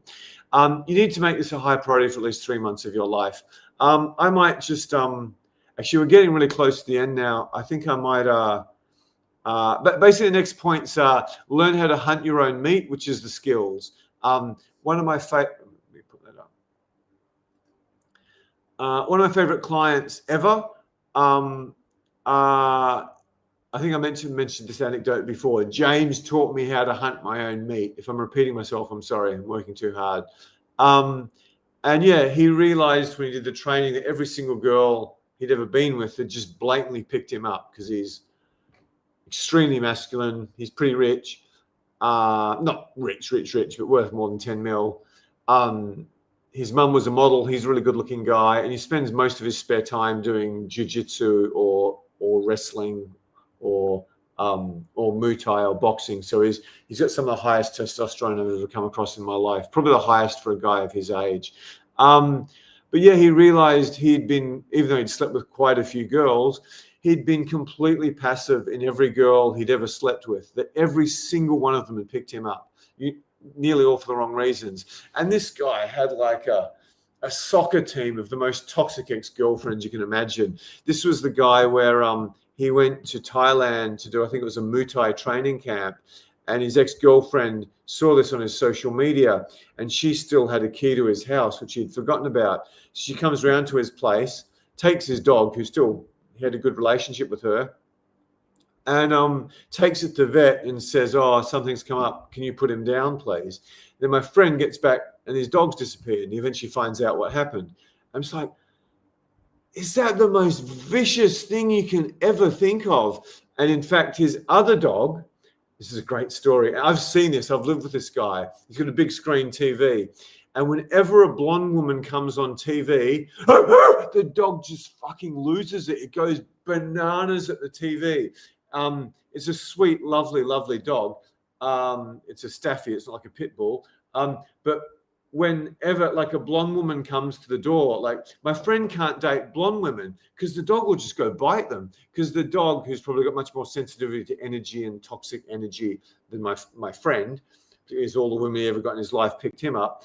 You need to make this a high priority for at least 3 months of your life. I might just, actually, we're getting really close to the end now. I think I might, but basically the next points are learn how to hunt your own meat, which is the skills. One of my favorite clients ever, I think I mentioned this anecdote before. James taught me how to hunt my own meat. If I'm repeating myself, I'm sorry, I'm working too hard. And yeah, he realized when he did the training that every single girl he'd ever been with had just blatantly picked him up because he's extremely masculine. He's pretty rich, not rich, but worth more than 10 mil. His mum was a model. He's a really good looking guy. And he spends most of his spare time doing jiu-jitsu or wrestling or Muay Thai or boxing. So he's got some of the highest testosterone I've ever come across in my life, probably the highest for a guy of his age. But yeah, he realized he'd been, even though he'd slept with quite a few girls, he'd been completely passive in every girl he'd ever slept with, that every single one of them had picked him up, nearly all for the wrong reasons. And this guy had like a soccer team of the most toxic ex-girlfriends you can imagine. This was the guy where he went to Thailand to do, I think it was a Muay Thai training camp, and his ex-girlfriend saw this on his social media, and she still had a key to his house, which he'd forgotten about. She comes around to his place, takes his dog, who still he had a good relationship with her, and takes it to vet and says, oh, something's come up. Can you put him down, please? Then my friend gets back and his dog's disappeared, and he eventually finds out what happened. I'm just like, is that the most vicious thing you can ever think of? And in fact, his other dog, this is a great story. I've seen this. I've lived with this guy. He's got a big screen TV. And whenever a blonde woman comes on TV, the dog just fucking loses it. It goes bananas at the TV. It's a sweet, lovely, lovely dog. It's a Staffy. It's not like a pit bull. But whenever like a blonde woman comes to the door, like my friend can't date blonde women because the dog will just go bite them, because the dog, who's probably got much more sensitivity to energy and toxic energy than my friend, is all the women he ever got in his life picked him up.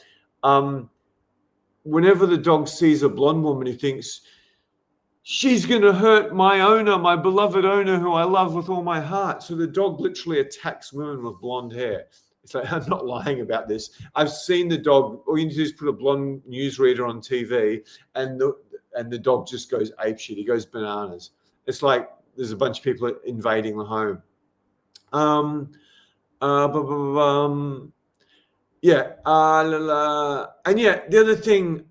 Whenever the dog sees a blonde woman, he thinks, she's going to hurt my owner, my beloved owner, who I love with all my heart. So the dog literally attacks women with blonde hair. It's like, I'm not lying about this. I've seen the dog. All you need to do is put a blonde newsreader on TV, and the dog just goes apeshit. He goes bananas. It's like there's a bunch of people invading the home. Yeah. And yeah, the other thing,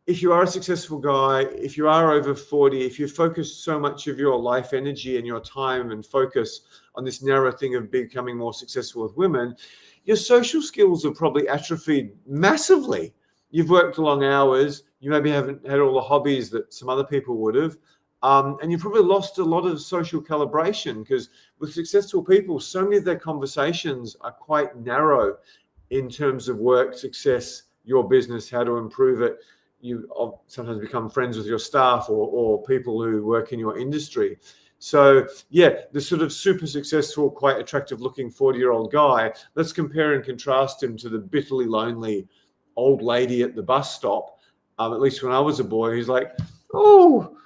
if you are a successful guy, if you are over 40, if you focus so much of your life energy and your time and focus on this narrow thing of becoming more successful with women, your social skills are probably atrophied massively. You've worked long hours. You maybe haven't had all the hobbies that some other people would have. And you've probably lost a lot of social calibration, because with successful people, so many of their conversations are quite narrow in terms of work, success, your business, how to improve it. You sometimes become friends with your staff or people who work in your industry. So yeah, the sort of super successful, quite attractive looking 40-year-old guy, let's compare and contrast him to the bitterly lonely old lady at the bus stop. At least when I was a boy, who's like, oh,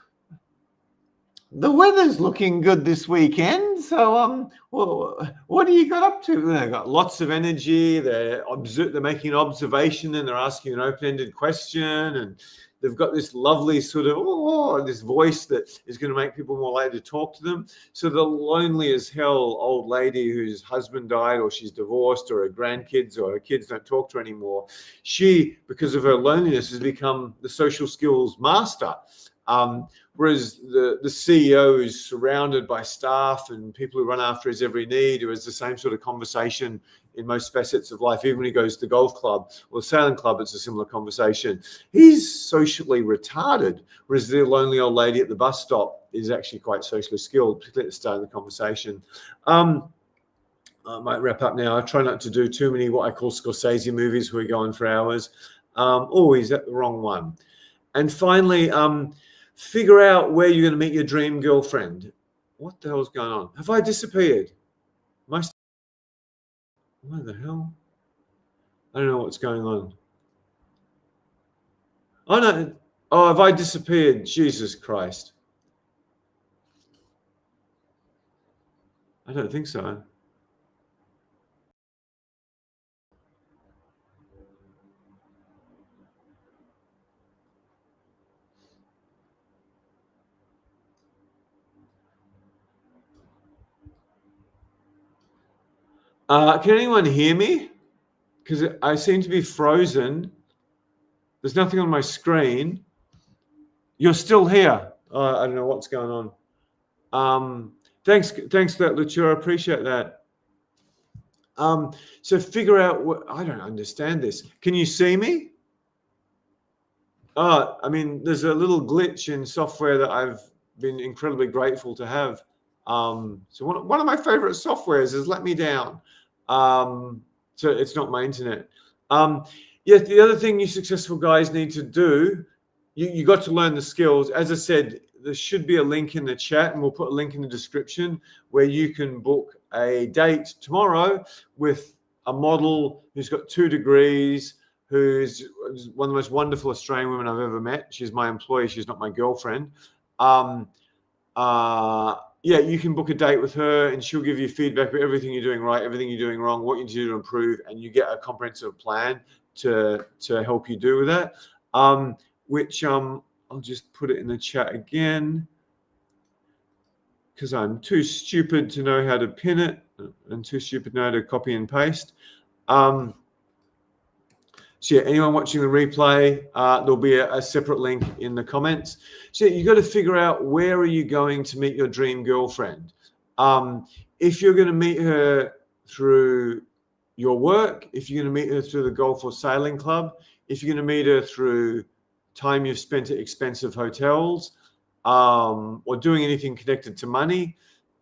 the weather's looking good this weekend. So, well, what do you got up to? They've got lots of energy. They're making an observation, and they're asking an open-ended question, and they've got this lovely sort of this voice that is going to make people more likely to talk to them. So the lonely as hell old lady whose husband died, or she's divorced, or her grandkids or her kids don't talk to her anymore, she, because of her loneliness, has become the social skills master. Whereas the CEO is surrounded by staff and people who run after his every need, who has the same sort of conversation in most facets of life. Even when he goes to the golf club or the sailing club, it's a similar conversation. He's socially retarded, whereas the lonely old lady at the bus stop is actually quite socially skilled, particularly at the start of the conversation. I might wrap up now. I try not to do too many what I call Scorsese movies where we go on for hours. He's at the wrong one. And finally, figure out where you're going to meet your dream girlfriend. What the hell's going on? Have I disappeared? What the hell? I don't know what's going on. Oh, no. Oh, have I disappeared? Jesus Christ. I don't think so. Can anyone hear me? Because I seem to be frozen. There's nothing on my screen. You're still here. I don't know what's going on. Thanks for that, Lucia. I appreciate that. So figure out what, I don't understand this. Can you see me? I mean, there's a little glitch in software that I've been incredibly grateful to have. So one of my favorite softwares has let me down. So it's not my internet. Yes, the other thing you successful guys need to do, you got to learn the skills. As I said, there should be a link in the chat, and we'll put a link in the description where you can book a date tomorrow with a model who's got 2 degrees, who's one of the most wonderful Australian women I've ever met. She's my employee. She's not my girlfriend. Yeah, you can book a date with her, and she'll give you feedback about everything you're doing right, everything you're doing wrong, what you need to do to improve, and you get a comprehensive plan to help you do with that. Which I'll just put it in the chat again, because I'm too stupid to know how to pin it and too stupid to know how to copy and paste. So yeah, anyone watching the replay, there'll be a separate link in the comments. So you got to figure out, where are you going to meet your dream girlfriend? If you're going to meet her through your work, if you're going to meet her through the golf or sailing club, if you're going to meet her through time you've spent at expensive hotels, or doing anything connected to money.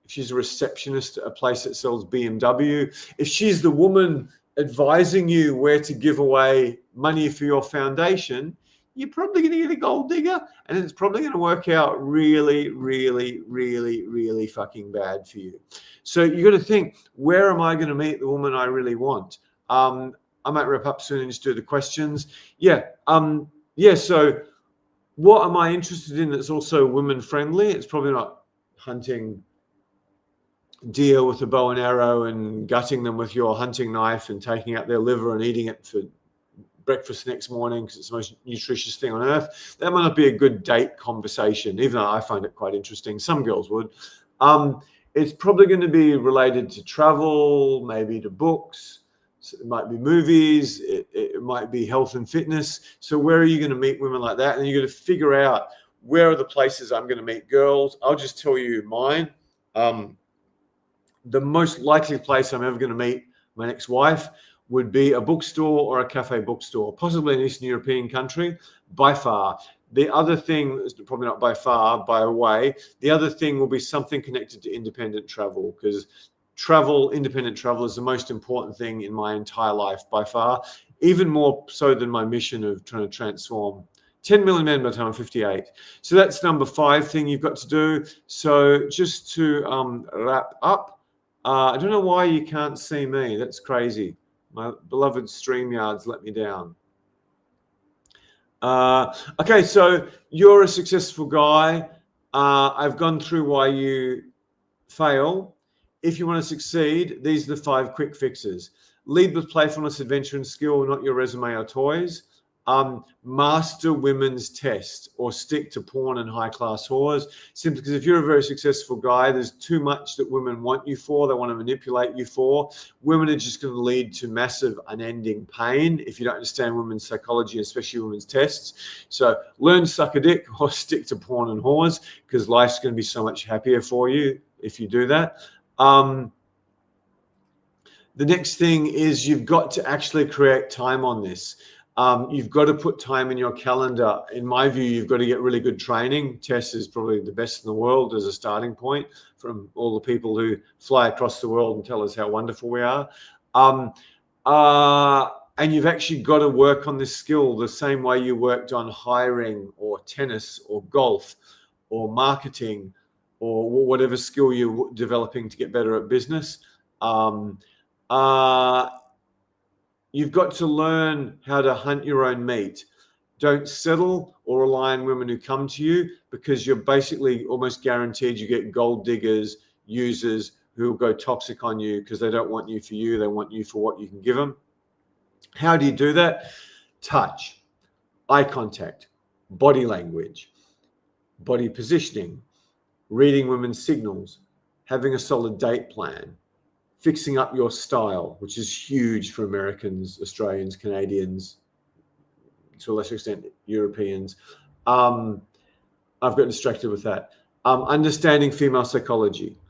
If she's a receptionist at a place that sells BMW, if she's the woman advising you where to give away money for your foundation, you're probably going to get a gold digger, and it's probably going to work out really, really, really, really fucking bad for you. So you got to think, where am I going to meet the woman I really want? I might wrap up soon and just do the questions. So what am I interested in that's also women friendly? It's probably not hunting deer with a bow and arrow and gutting them with your hunting knife and taking out their liver and eating it for breakfast next morning because it's the most nutritious thing on earth. That might not be a good date conversation, even though I find it quite interesting. Some girls would. It's probably going to be related to travel, maybe to books. So it might be movies. It might be health and fitness. So where are you going to meet women like that? And you're going to figure out, where are the places I'm going to meet girls? I'll just tell you mine. The most likely place I'm ever going to meet my next wife would be a bookstore or a cafe bookstore, possibly an Eastern European country, by far. The other thing, probably not by far, by a way, the other thing will be something connected to independent travel, because independent travel is the most important thing in my entire life by far, even more so than my mission of trying to transform 10 million men by the time I'm 58. So that's number 5 thing you've got to do. So just to wrap up, I don't know why you can't see me. That's crazy. My beloved StreamYards let me down. Okay, so you're a successful guy. I've gone through why you fail. If you want to succeed, these are the 5 quick fixes. Lead with playfulness, adventure, and skill, not your resume or toys. Master women's test, or stick to porn and high-class whores. Simply because if you're a very successful guy, there's too much that women want you for, they want to manipulate you for. Women are just going to lead to massive, unending pain if you don't understand women's psychology, especially women's tests. So learn to suck a dick or stick to porn and whores, because life's going to be so much happier for you if you do that. The next thing is you've got to actually create time on this. You've got to put time in your calendar. In my view, you've got to get really good training. Tess is probably the best in the world as a starting point, from all the people who fly across the world and tell us how wonderful we are. And you've actually got to work on this skill the same way you worked on hiring or tennis or golf or marketing or whatever skill you're developing to get better at business. You've got to learn how to hunt your own meat. Don't settle or rely on women who come to you, because you're basically almost guaranteed you get gold diggers, users who will go toxic on you because they don't want you for you. They want you for what you can give them. How do you do that? Touch, eye contact, body language, body positioning, reading women's signals, having a solid date plan, fixing up your style, which is huge for Americans, Australians, Canadians, to a lesser extent, Europeans. I've got distracted with that. Understanding female psychology,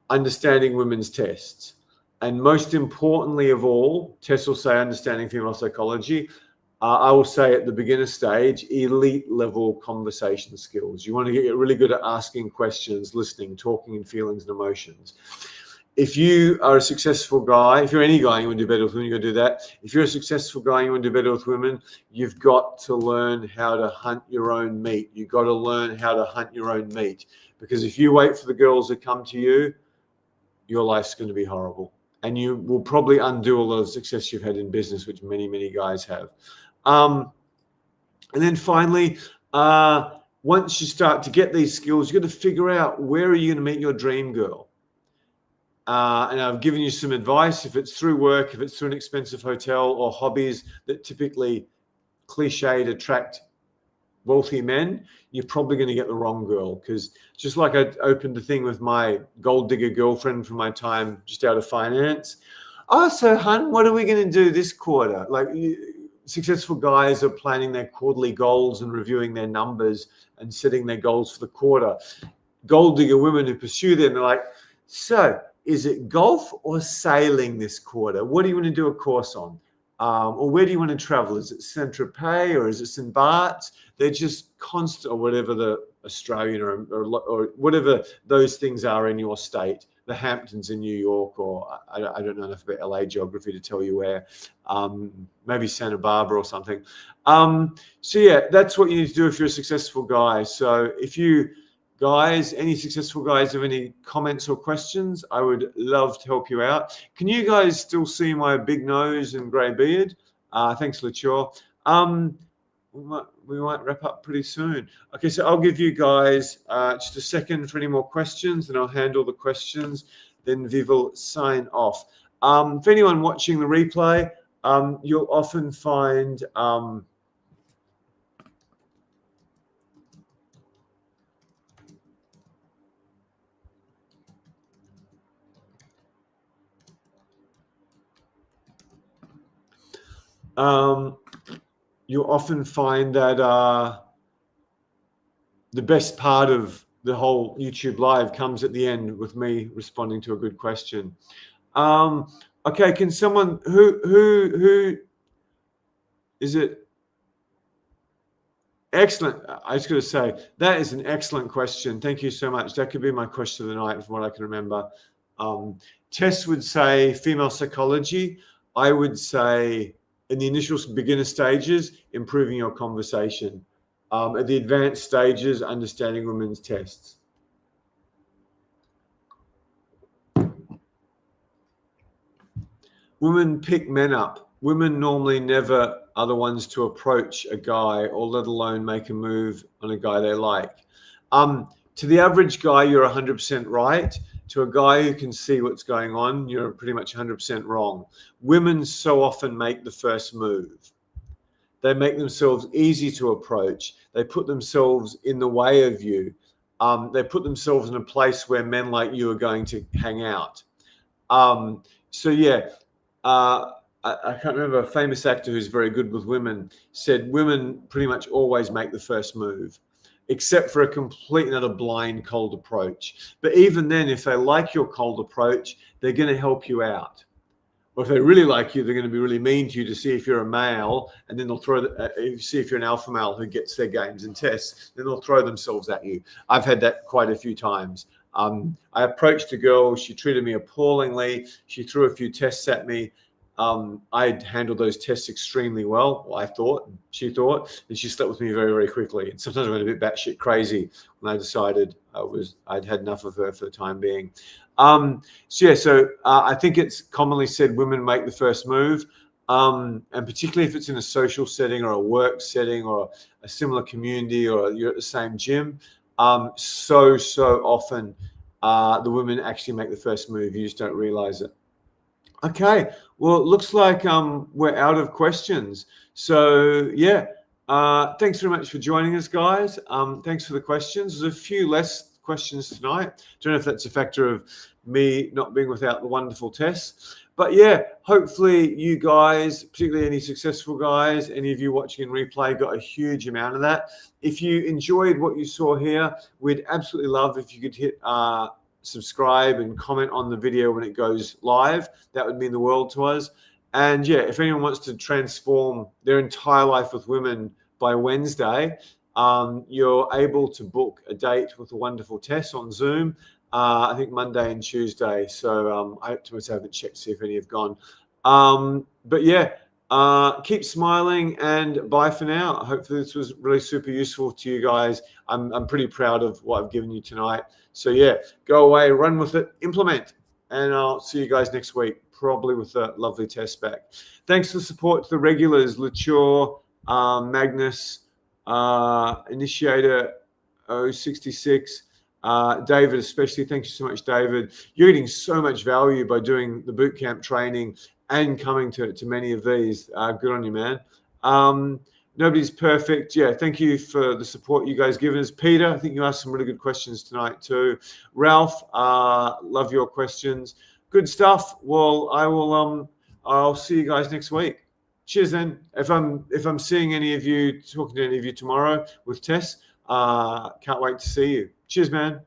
understanding women's tests, and most importantly of all, Tess will say understanding female psychology. I will say at the beginner stage, elite level conversation skills. You want to get really good at asking questions, listening, talking in feelings and emotions. If you are a successful guy, if you're any guy, you want to do better with women, you've got to do that. If you're a successful guy, you want to do better with women, you've got to learn how to hunt your own meat. You've got to learn how to hunt your own meat. Because if you wait for the girls to come to you, your life's going to be horrible. And you will probably undo a lot of success you've had in business, which many, many guys have. And then finally, once you start to get these skills, you've got to figure out, where are you going to meet your dream girl? And I've given you some advice. If it's through work, if it's through an expensive hotel or hobbies that typically cliched attract wealthy men, you're probably going to get the wrong girl. Because just like I opened the thing with my gold digger girlfriend from my time just out of finance. Oh, so hun, what are we going to do this quarter? Like, successful guys are planning their quarterly goals and reviewing their numbers and setting their goals for the quarter. Gold digger women who pursue them, they're like, so is it golf or sailing this quarter? What do you want to do a course on? Or where do you want to travel? Is it Saint-Tropez or is it St. Bart's? They're just constant, or whatever the Australian or whatever those things are in your state. The Hamptons in New York, or I don't know enough about LA geography to tell you where. Maybe Santa Barbara or something. So yeah, that's what you need to do if you're a successful guy. So if you guys, any successful guys have any comments or questions, I would love to help you out. Can you guys still see my big nose and grey beard? Thanks, Latour. We might wrap up pretty soon. Okay, so I'll give you guys just a second for any more questions, and I'll handle the questions. Then we will sign off. For anyone watching the replay, you'll often find you'll often find that the best part of the whole YouTube live comes at the end with me responding to a good question. Okay, can someone who is it? Excellent. I was going to say that is an excellent question. Thank you so much. That could be my question of the night, from what I can remember. Tess would say female psychology. I would say in the initial beginner stages, improving your conversation. At the advanced stages, understanding women's tests. Women pick men up. Women normally never are the ones to approach a guy, or let alone make a move on a guy they like. To the average guy, you're 100% right. To a guy who can see what's going on, you're pretty much 100% wrong. Women so often make the first move. They make themselves easy to approach. They put themselves in the way of you. They put themselves in a place where men like you are going to hang out. So yeah, I can't remember, a famous actor who's very good with women said women pretty much always make the first move, except for a complete and utter blind cold approach. But even then, if they like your cold approach, they're going to help you out. Or if they really like you, they're going to be really mean to you to see if you're a male, and then they'll see if you're an alpha male who gets their games and tests, then they'll throw themselves at you. I've had that quite a few times. I approached a girl, she treated me appallingly, she threw a few tests at me. I handled those tests extremely well, I thought, she thought, and she slept with me very, very quickly. And sometimes I went a bit batshit crazy when I decided I'd had enough of her for the time being. So I think it's commonly said women make the first move, and particularly if it's in a social setting or a work setting or a similar community, or you're at the same gym. So often the women actually make the first move. You just don't realize it. Okay, well, it looks like we're out of questions. So yeah, thanks very much for joining us, guys. Thanks for the questions. There's a few less questions tonight. Don't know if that's a factor of me not being without the wonderful Tess. But yeah, hopefully you guys, particularly any successful guys, any of you watching in replay, got a huge amount of that. If you enjoyed what you saw here, we'd absolutely love if you could hit subscribe and comment on the video when it goes live. That would mean the world to us. And yeah, if anyone wants to transform their entire life with women by Wednesday, you're able to book a date with a wonderful Tess on Zoom. I think Monday and Tuesday. So I haven't checked to see if any have gone. But yeah, keep smiling, and bye for now. Hopefully this was really super useful to you guys. I'm pretty proud of what I've given you tonight. So yeah, go away, run with it, implement, and I'll see you guys next week, probably with a lovely Test back. Thanks for the support to the regulars, Latour, Magnus, Initiator 066, David especially. Thank you so much, David. You're getting so much value by doing the bootcamp training and coming to many of these. Good on you, man. Nobody's perfect. Yeah, thank you for the support you guys given us. Peter, I think you asked some really good questions tonight too. Ralph, love your questions. Good stuff. Well, I'll see you guys next week. Cheers then. If I'm seeing any of you, talking to any of you tomorrow with Tess, can't wait to see you. Cheers, man.